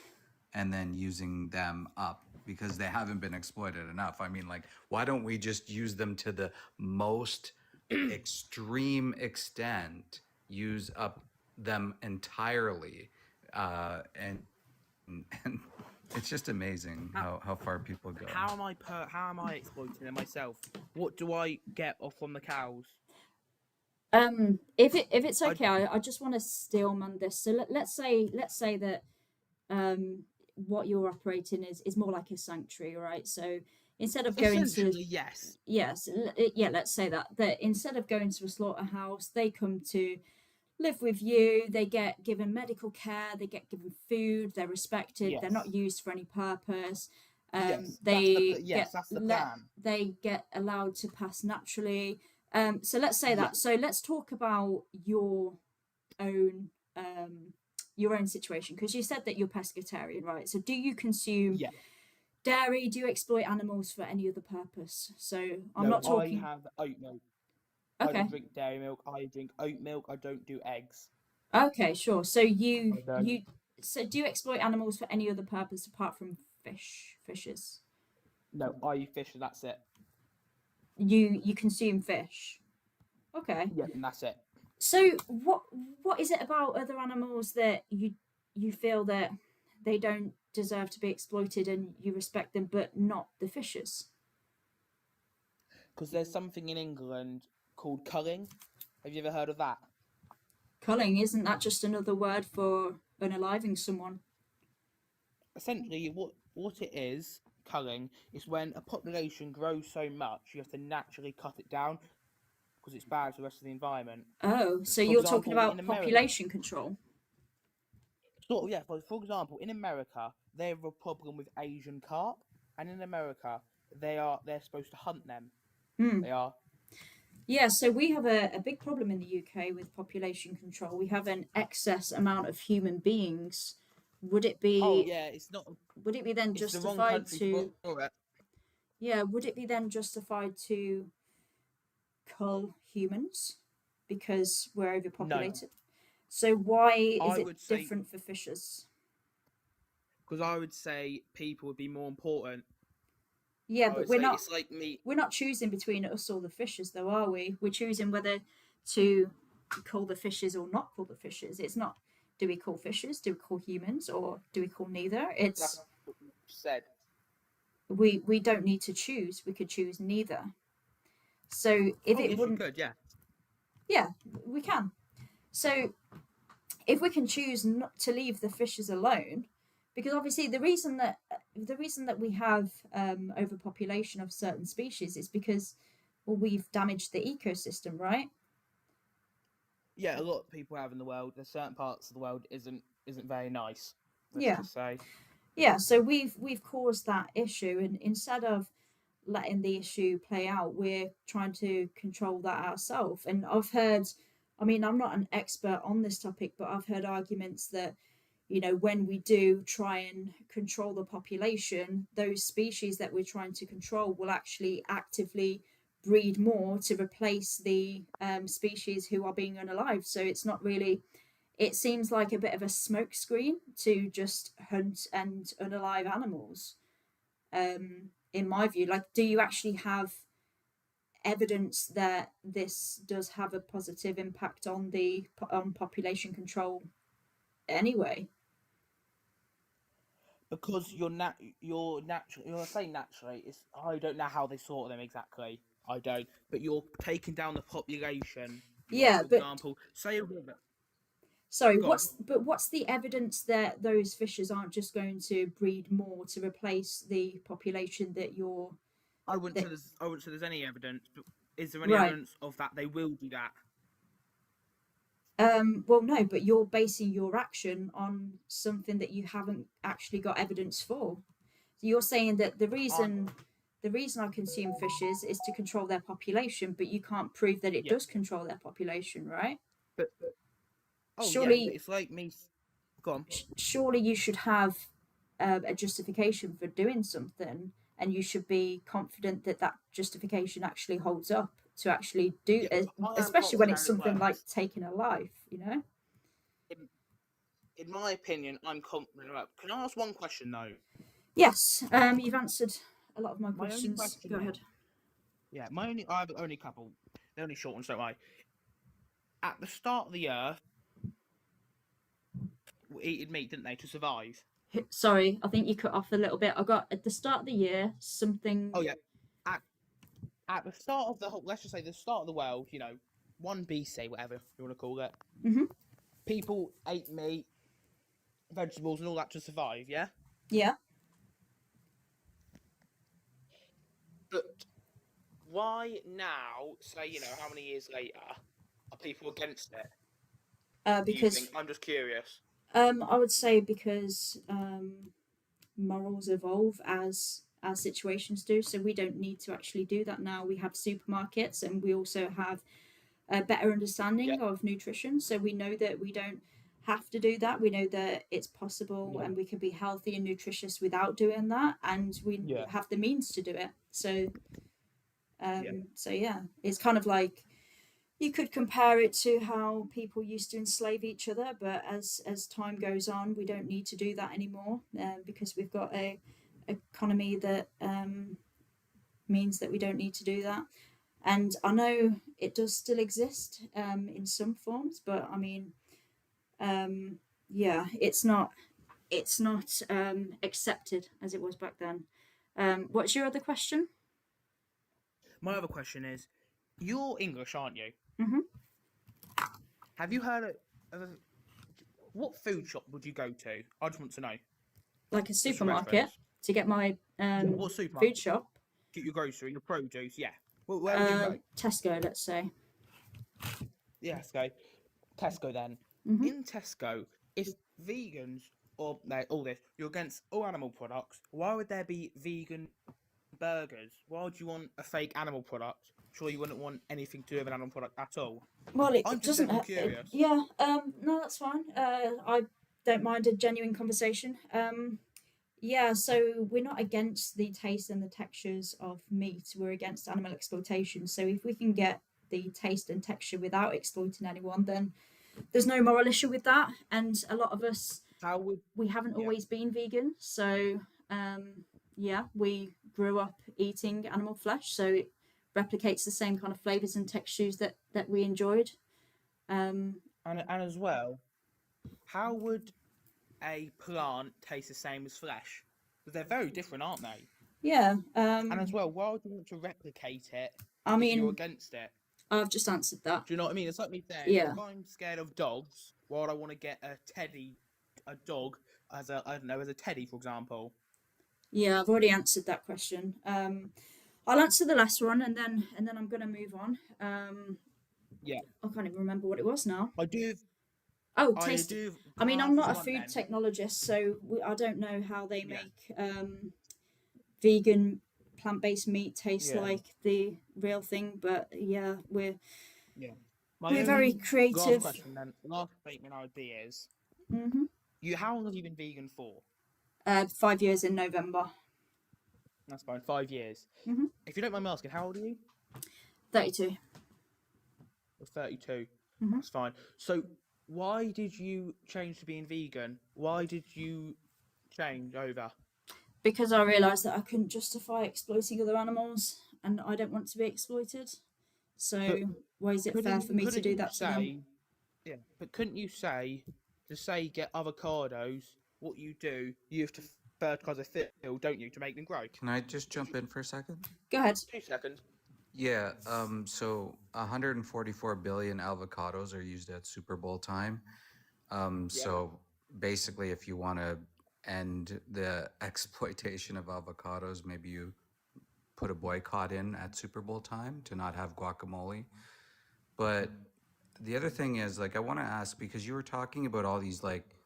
and then using them up because they haven't been exploited enough. I mean, like, why don't we just use them to the most extreme extent, use up them entirely, and and it's just amazing how far people go. How am I exploiting them myself? What do I get off from the cows? If it's okay, I just want to stillman this. So let's say that what you're operating is more like a sanctuary, right? So instead of going to Essentially, yes. yes, yeah, let's say that instead of going to a slaughterhouse, they come to live with you. They get given medical care. They get given food. They're respected. They're not Yes. used for any purpose. Yes. Get That's the plan. they get allowed to pass naturally. So let's say Yeah. that. So let's talk about own your own situation because you said that you're pescatarian, right? So do you consume Yeah. dairy? Do you exploit animals for any other purpose? So I'm No, not talking. I have oat milk. I Okay. don't drink dairy milk. I drink oat milk. I don't do eggs. Okay, sure. So I don't. so do you exploit animals for any other purpose apart from fishes? No, I fish and that's it. You consume fish. Okay. Yeah, and that's it. So what is it about other animals that you feel that they don't deserve to be exploited and you respect them but not the fishes? Because there's something in England called culling. Have you ever heard of that? Culling, isn't that just another word for unaliving someone? Essentially, what it is, culling, is when a population grows so much, you have to naturally cut it down because it's bad for the rest of the environment. Oh, so For you're talking example, about in America, population control? sort of, yeah. For example, in America, they have a problem with Asian carp, and in America, they're supposed to hunt them. Hmm. They are. Yeah, so we have a big problem in the UK with population control. We have an excess amount of human beings. Would it be Oh yeah, it's not. would it be then It's the wrong justified country to for it. yeah, would it be then justified to cull humans because we're No, overpopulated? So why is I it would say different for fishes? because I would say people would be more important. Yeah, I but would we're say not it's like meat. we're not choosing between us or the fishes though, are we? We're choosing whether to cull the fishes or not cull the fishes. It's not do we call fishes, do we call humans, or do we call neither? It's said. We don't need to choose. We could choose neither. So if Oh, it yes, you wouldn't, could, yeah. yeah, we can. So if we can choose not to leave the fishes alone, because obviously the reason that we have overpopulation of certain species is because, well, we've damaged the ecosystem, right? Yeah, a lot of people have in the world. There's certain parts of the world isn't very nice. Let's Yeah. just say. Yeah, so we've caused that issue, and instead of letting the issue play out, we're trying to control that ourselves. And I've heard, I mean, I'm not an expert on this topic, but I've heard arguments that, you know, when we do try and control the population, those species that we're trying to control will actually actively breed more to replace the species who are being unalive. So it's not really, it seems like a bit of a smokescreen to just hunt and unalive animals. In my view, like, do you actually have evidence that this does have a positive impact on the on population control anyway? Because you're saying naturally. It's I don't know how they sort them exactly. I don't. But you're taking down the population. Yeah, For but example, say a river. sorry, Go on. what's the evidence that those fishes aren't just going to breed more to replace the population that you're I wouldn't that, say there's any evidence. But is there any right? evidence of that they will do that? Well, no, but you're basing your action on something that you haven't actually got evidence for. You're saying that the reason I consume fishes is to control their population, but you can't prove that it Yeah. does control their population, right? But oh yeah, but Surely, it's like me. Go on. surely you should have a justification for doing something, and you should be confident that that justification actually holds up to actually do, Yeah, I am especially when confident it's it something like works. taking a life, you know? In my opinion, I'm confident about. Can I ask one question though? Yes, you've answered a lot of my My only questions. question Go is, ahead. yeah, I have only a couple. They're only short ones, don't I? At the start of the earth, we eated meat, didn't they, to survive? Sorry, I think you cut off a little bit. I got at the start of the year something. Oh yeah. At the start of the whole, let's just say the start of the world, 1 BC, whatever you want to call it. Mhm. People ate meat, vegetables, and all that to survive. Yeah. Yeah. But why now? Say, how many years later are people against it? Do you Because think? I'm just curious. I would say because morals evolve as situations do. So we don't need to actually do that now. We have supermarkets, and we also have a better understanding Yeah. of nutrition. So we know that we don't have to do that. We know that it's possible, Yeah. and we can be healthy and nutritious without doing that, and we Yeah. have the means to do it. So Yeah. so yeah, it's kind of like you could compare it to how people used to enslave each other, but as time goes on, we don't need to do that anymore because we've got a economy that means that we don't need to do that. And I know it does still exist in some forms, but I mean, yeah, it's not accepted as it was back then. What's your other question? My other question is, you're English, aren't you? Mhm. Have you heard of what food shop would you go to? I just want to know. Like a Just for supermarket reference. to get my What food supermarket? shop. Get your grocery, your produce, yeah. Where would you go? Tesco, let's say. Yeah, okay. Tesco then. Mhm. In Tesco, if vegans or no, all this, you're against all animal products, why would there be vegan burgers? Why would you want a fake animal product? Surely you wouldn't want anything to do with an animal product at all. Well, it I'm just doesn't. simply curious. Yeah. No, that's fine. I don't mind a genuine conversation. Yeah. So we're not against the taste and the textures of meat. We're against animal exploitation. So if we can get the taste and texture without exploiting anyone, then there's no moral issue with that. And a lot of us, we haven't always been vegan. So yeah, we grew up eating animal flesh. So it replicates the same kind of flavors and textures that we enjoyed. And as well, how would a plant taste the same as flesh? Because they're very different, aren't they? Yeah. And as well, why would you want to replicate it I if you're mean, against it? I've just answered that. Do you know what I mean? It's like me saying, Yeah. if I'm scared of dogs, why would I want to get a dog as a, I don't know, as a teddy, for example? Yeah, I've already answered that question. I'll answer the last one, and then I'm gonna move on. Yeah. I can't even remember what it was now. I do. Oh, I taste. do. I mean, can I'm ask not a one food then? technologist, so I don't know how they Yeah. make vegan plant-based meat taste Yeah. like the real thing. But yeah, Yeah. we're very Last creative. question then. Last statement I would be is, Hmm. how long have you been vegan for? 5 years in November. That's fine. 5 years. Hmm. If you don't mind me asking, how old are you? 32. You're 32. Mhm. That's fine. So, why did you change to being vegan? Why did you change over? Because I realised that I couldn't justify exploiting other animals, and I don't want to be exploited. So But why is it fair couldn't for me to couldn't do you that to them? say? Yeah, but couldn't you say to say get avocados? What you do, you have to fertilize a field, don't you, to make them grow? Can I just jump in for a second? Go ahead. 2 seconds. Yeah, so 144 billion avocados are used at Super Bowl time. So basically, if you want to end the exploitation of avocados, maybe you put a boycott in at Super Bowl time to not have guacamole. But the other thing is, like, I want to ask, because you were talking about all these, like,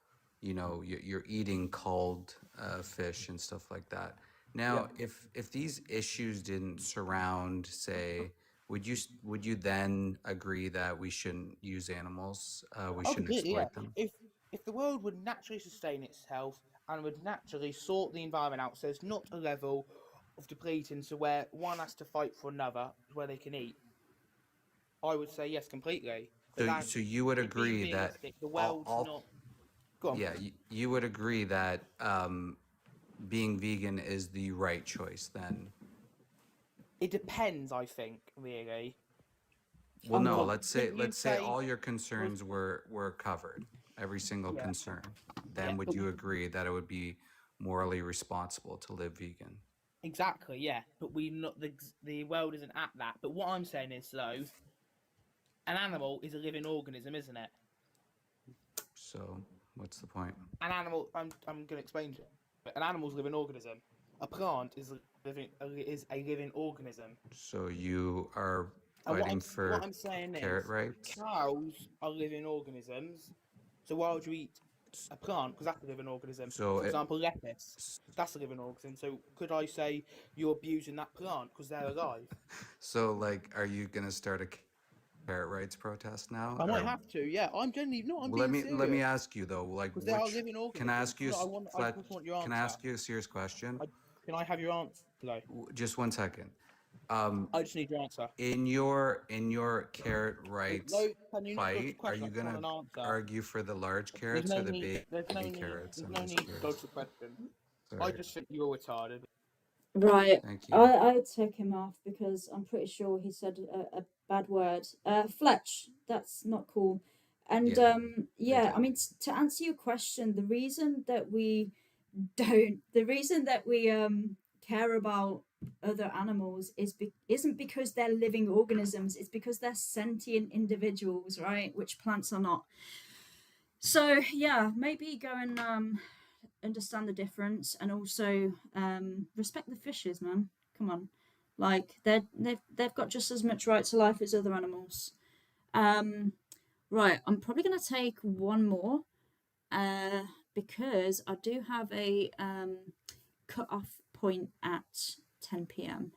you're eating culled fish and stuff like that. Now, if these issues didn't surround, say, would you then agree that we shouldn't use animals? We Oh, shouldn't completely, yeah. exploit them? If the world would naturally sustain itself and would naturally sort the environment out, so there's not a level of depleting to where one has to fight for another, where they can eat, I would say yes, completely. But So, that's so you would being agree that realistic. The all, world's all not. Go on. yeah, you would agree that being vegan is the right choice then? It depends, I think, really. Well, no, Well, let's say couldn't you let's say say all your concerns were covered, every single Yeah. concern. Then Yeah, would but you agree that it would be morally responsible to live vegan? exactly, yeah. But we not the world isn't at that. But what I'm saying is though, an animal is a living organism, isn't it? So what's the point? An animal. I'm going to explain to you. An animal's a living organism. A plant is a living organism. So you are And fighting what for I'm saying carrot is, rights? cows are living organisms. So why would you eat a plant? Because that's a living organism. So For it, example, lettuce. That's a living organism. So could I say you're abusing that plant because they're alive? so like, are you gonna start a carrot rights protest now? I might Or have to. Yeah, I'm genuinely no. I'm well, being let me serious. ask you though, like, Because they are which living can I organisms. ask you, No, I Fletch? just want your Can I answer. ask you a serious question? Can I have your answer though? Just 1 second. I just need your answer. In your carrot rights No, can you not dodge the fight, are question? you I just want gonna an answer. argue for the large There's carrots no or the need. There's no baby need. carrots? There's I'm no just need to curious. dodge the question. I Sorry. just think you're retarded. Right. Thank you. I took him off because I'm pretty sure he said a bad word. Fletch, that's not cool. And Yeah, yeah, thank I mean to answer your question, the reason that we care about other animals isn't because they're living organisms, it's because they're sentient individuals, right? Which plants are not. So yeah, maybe go and understand the difference, and also respect the fishes, man. Come on, like they've got just as much right to life as other animals. Right, I'm probably gonna take one more because I do have a cut off point at 10 p.m.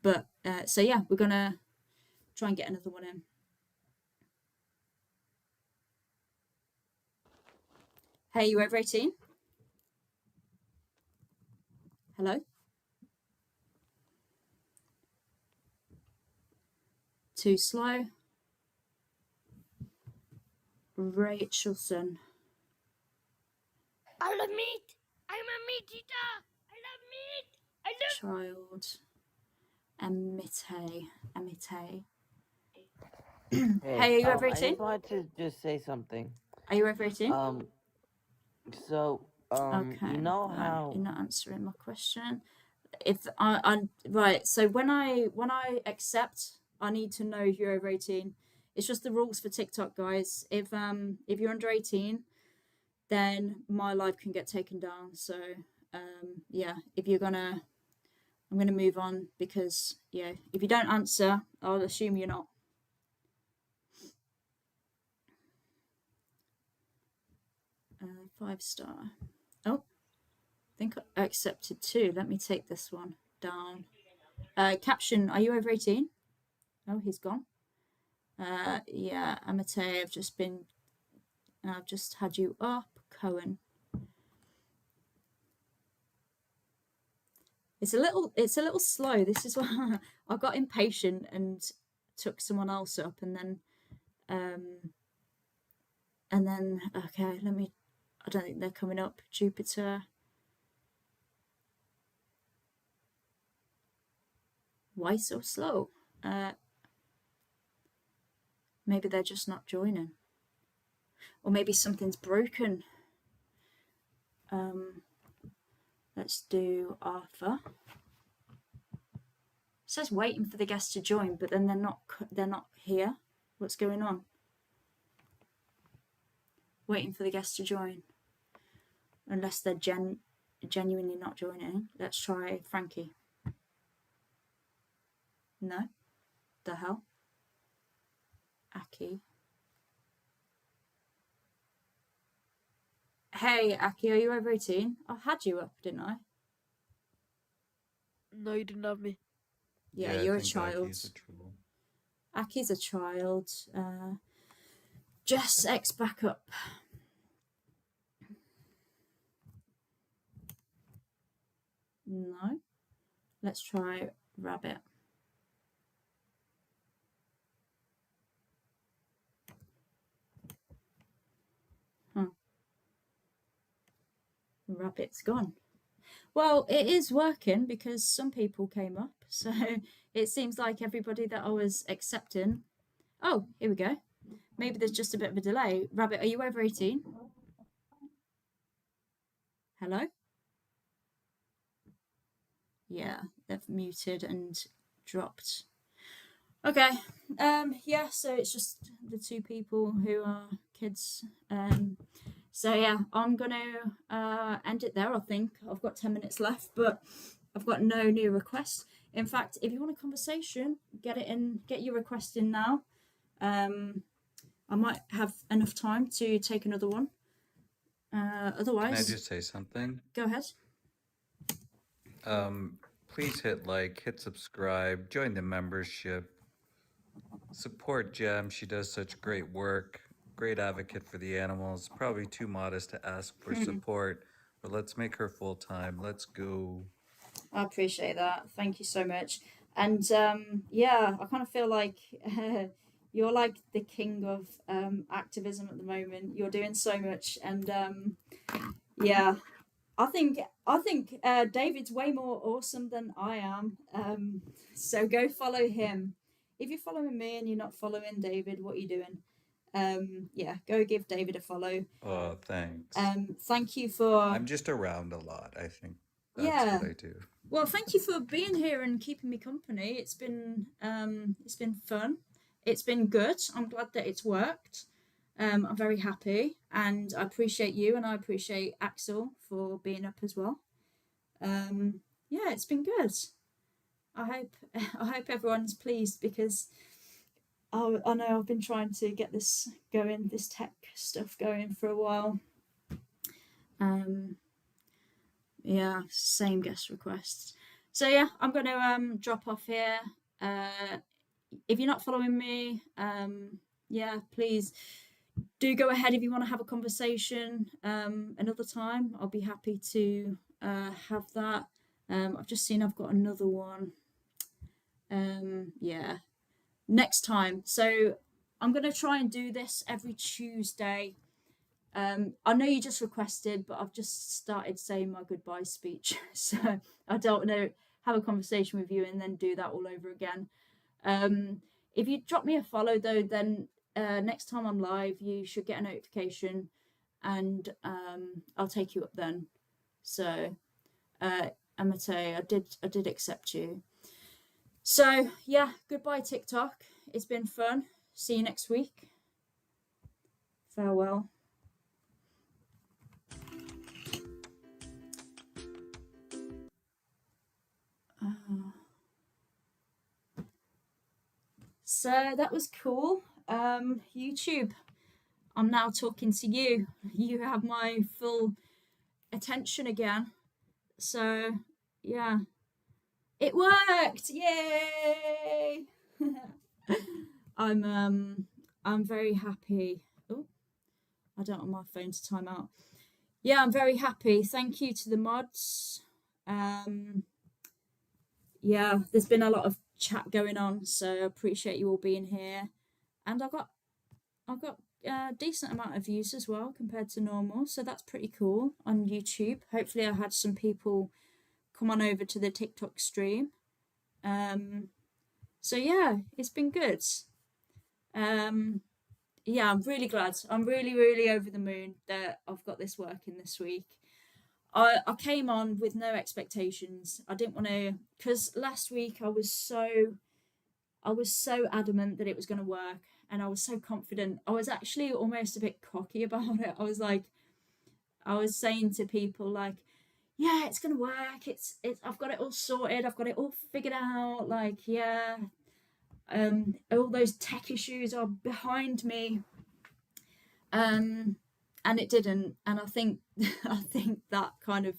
But so yeah, we're gonna try and get another one in. Hey, you over 18? Hello? Too slow. Rachelson. I love meat. I'm a meat eater. I love meat. I love. Child. Amite. Hey, Hey, are you over I 18? just wanted to just say something. Are you over 18? So Okay, you know right. how You're not answering my question. If I right, so when I accept, I need to know if you're over 18. It's just the rules for TikTok, guys. If you're under 18, then my live can get taken down. So yeah, if you're gonna, I'm gonna move on because yeah, if you don't answer, I'll assume you're not. 5-star. Oh, I think I accepted too. Let me take this one down. Caption: Are you over 18? Oh, he's gone. Yeah, Amate, I've just had you up. Cohen. It's a little slow. This is why I got impatient and took someone else up, and then okay, I don't think they're coming up. Jupiter. Why so slow? Maybe they're just not joining. Or maybe something's broken. Let's do Arthur. It says waiting for the guests to join, but then they're not here. What's going on? Waiting for the guests to join. Unless they're genuinely not joining. Let's try Frankie. No? The hell? Aki. Hey, Aki, are you over 18? I had you up, didn't I? No, you didn't have me. Yeah, I you're a think child. Aki's a troll. Aki's a child. Jess X back up. No. Let's try Rabbit. Rabbit's gone. Well, it is working because some people came up. So it seems like everybody that I was accepting. Oh, here we go. Maybe there's just a bit of a delay. Rabbit, are you over 18? Hello? Yeah, they've muted and dropped. Okay. Yeah, so it's just the two people who are kids. So yeah, I'm gonna end it there. I think I've got 10 minutes left, but I've got no new requests. In fact, if you want a conversation, get your request in now. I might have enough time to take another one. Can I Otherwise, just say something? go ahead. Please hit like, hit subscribe, join the membership, support Gem. She does such great work, great advocate for the animals. Probably too modest to ask for support, but let's make her full time. Let's go. I appreciate that. Thank you so much. And yeah, I kind of feel like you're like the king of activism at the moment. You're doing so much, and yeah, I think David's way more awesome than I am. So go follow him. If you're following me and you're not following David, what are you doing? Yeah, go give David a follow. Oh, thanks. Thank you for. I'm just around a lot, I think. That's Yeah. what I do. Well, thank you for being here and keeping me company. It's been fun. It's been good. I'm glad that it's worked. I'm very happy, and I appreciate you, and I appreciate Axel for being up as well. Yeah, it's been good. I hope everyone's pleased because I know I've been trying to get this going, this tech stuff going for a while. Yeah, same guest requests. So yeah, I'm going to drop off here. If you're not following me, yeah, please do go ahead if you want to have a conversation another time. I'll be happy to have that. I've just seen I've got another one. Yeah, next time. So I'm going to try and do this every Tuesday. I know you just requested, but I've just started saying my goodbye speech, so I don't know, have a conversation with you and then do that all over again. If you drop me a follow though, then next time I'm live, you should get a notification. and I'll take you up then. So, Amate, I did accept you. So yeah, goodbye TikTok. It's been fun. See you next week. Farewell. So that was cool. YouTube, I'm now talking to you. You have my full attention again. So yeah, it worked. Yay! I'm very happy. Oh, I don't want my phone to time out. Yeah, I'm very happy. Thank you to the mods. Yeah, there's been a lot of chat going on, so I appreciate you all being here. And I've got a decent amount of views as well compared to normal, so that's pretty cool on YouTube. Hopefully I had some people come on over to the TikTok stream. So yeah, it's been good. Yeah, I'm really glad. I'm really over the moon that I've got this working this week. I came on with no expectations. I didn't want to, because last week I was so adamant that it was going to work, and I was so confident. I was actually almost a bit cocky about it. I was saying to people like, yeah, it's going to work. It's I've got it all sorted. I've got it all figured out. Like, yeah, all those tech issues are behind me. And it didn't, and I think that kind of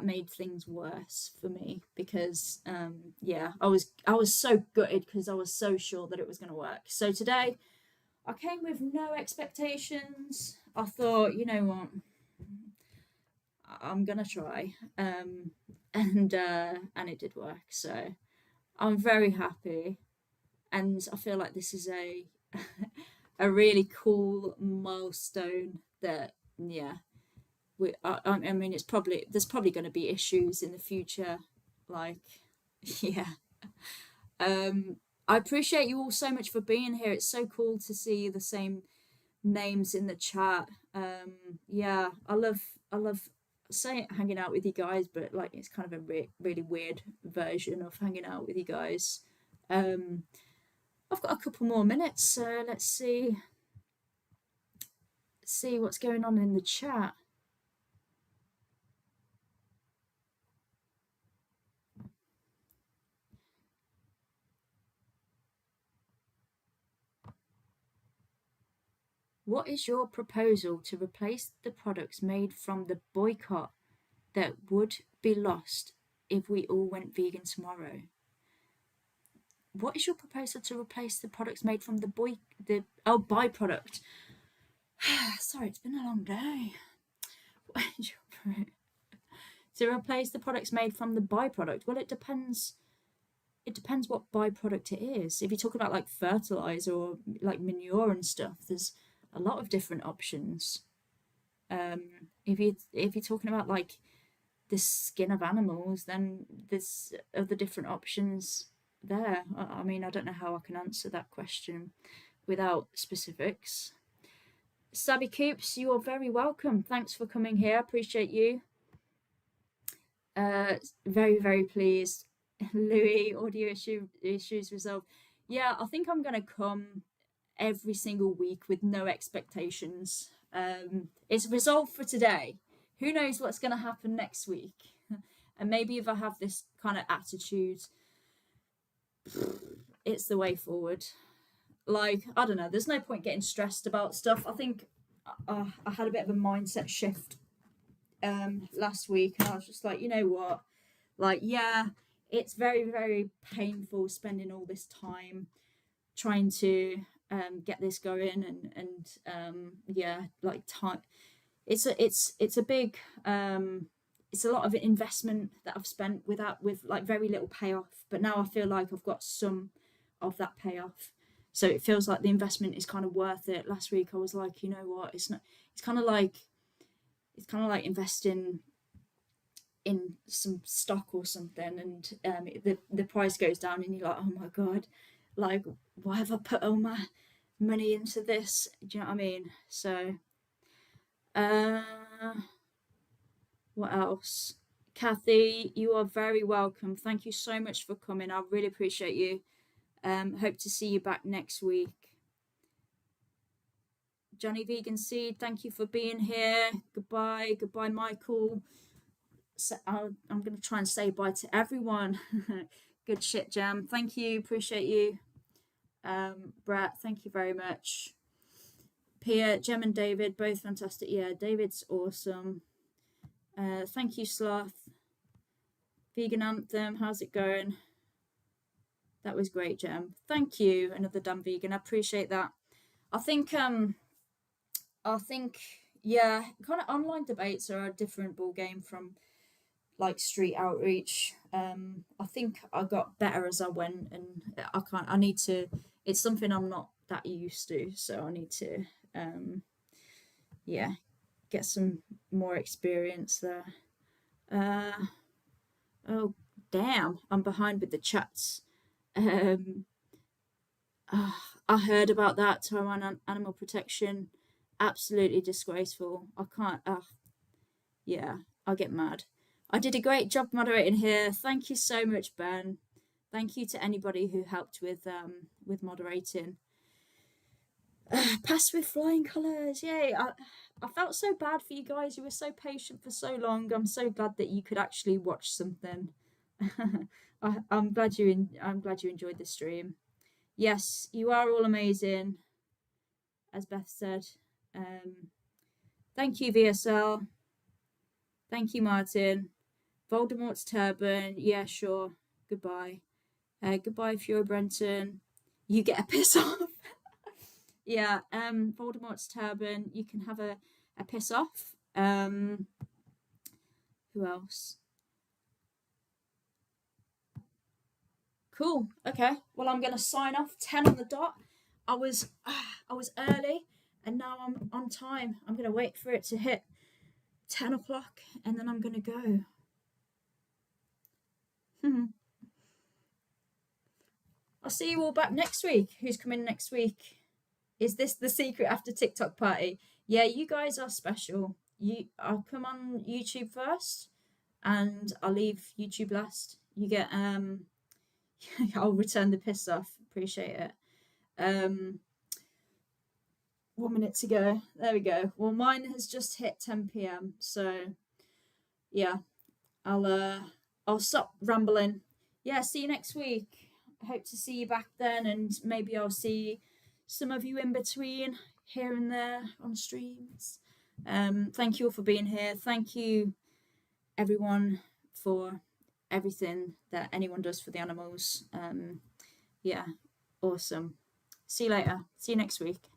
made things worse for me, because yeah, I was so gutted because I was so sure that it was going to work. So today I came with no expectations. I thought, you know what, I'm gonna try, and it did work. So I'm very happy, and I feel like this is a a really cool milestone that, yeah, I mean, there's probably going to be issues in the future, like, yeah. I appreciate you all so much for being here. It's so cool to see the same names in the chat. Yeah, I love hanging out with you guys, but like, it's kind of a really weird version of hanging out with you guys. I've got a couple more minutes, so let's see what's going on in the chat. What is your proposal to replace the products made from the boycott that would be lost if we all went vegan tomorrow? What is your proposal to replace the products made from the byproduct? Sorry, it's been a long day. What is your to replace the products made from the byproduct? Well, it depends. It depends what byproduct it is. If you're talking about like fertilizer or like manure and stuff, there's a lot of different options. If you're talking about like the skin of animals, then there's other different options there. I mean, I don't know how I can answer that question without specifics. Sabby Coops, you are very welcome. Thanks for coming here. Appreciate you. Very pleased. Louis, audio issues resolved. Yeah, I think I'm gonna come every single week with no expectations. It's resolved for today. Who knows what's gonna happen next week? And maybe if I have this kind of attitude, it's the way forward. Like, I don't know, there's no point getting stressed about stuff. I think I had a bit of a mindset shift last week, and I was just like, you know what, like, yeah, it's very painful spending all this time trying to get this going, and yeah, like, time, it's a big it's a lot of investment that I've spent with like very little payoff, but now I feel like I've got some of that payoff, so it feels like the investment is kind of worth it. Last week I was like, you know what, it's kind of like investing in some stock or something, and the price goes down and you're like, oh my god, like, why have I put all my money into this? Do you know what I mean? So Uh, what else? Kathy, you are very welcome. Thank you so much for coming. I really appreciate you. Hope to see you back next week. Johnny Vegan Seed, thank you for being here. Goodbye. Goodbye, Michael. So I'm going to try and say bye to everyone. Good shit, Jam. Thank you. Appreciate you. Brett, thank you very much. Pia, Jem and David, both fantastic. Yeah, David's awesome. Thank you, Sloth. Vegan Anthem, how's it going? That was great, Jem. Thank you, another damn vegan. I appreciate that. I think yeah, kind of online debates are a different ball game from like street outreach. I think I got better as I went, and I need to. It's something I'm not that used to, so I need to yeah, get some more experience there. Oh damn, I'm behind with the chats. I heard about that Taiwan animal protection. Absolutely disgraceful. I can't. Yeah, I'll get mad. I did a great job moderating here. Thank you so much, Ben. Thank you to anybody who helped with moderating. Passed with flying colours. Yay! I felt so bad for you guys. You were so patient for so long. I'm so glad that you could actually watch something. I'm glad you enjoyed the stream. Yes, you are all amazing, as Beth said. Thank you, VSL. Thank you, Martin. Voldemort's turban. Yeah, sure. Goodbye. Goodbye, Fiora Brenton. You get a piss off. Yeah, Voldemort's turban. You can have a piss off. Who else? Cool. Okay. Well, I'm gonna sign off. 10 on the dot. I was early, and now I'm on time. I'm gonna wait for it to hit 10 o'clock, and then I'm gonna go. I'll see you all back next week. Who's coming next week? Is this the secret after TikTok party? Yeah, you guys are special. I'll come on YouTube first, and I'll leave YouTube last. You get I'll return the piss off. Appreciate it. 1 minute to go. There we go. Well, mine has just hit 10 p.m. So yeah, I'll stop rambling. Yeah, see you next week. I hope to see you back then, and maybe I'll see some of you in between here and there on streams. Thank you all for being here. Thank you everyone for everything that anyone does for the animals. Yeah, awesome. See you later. See you next week.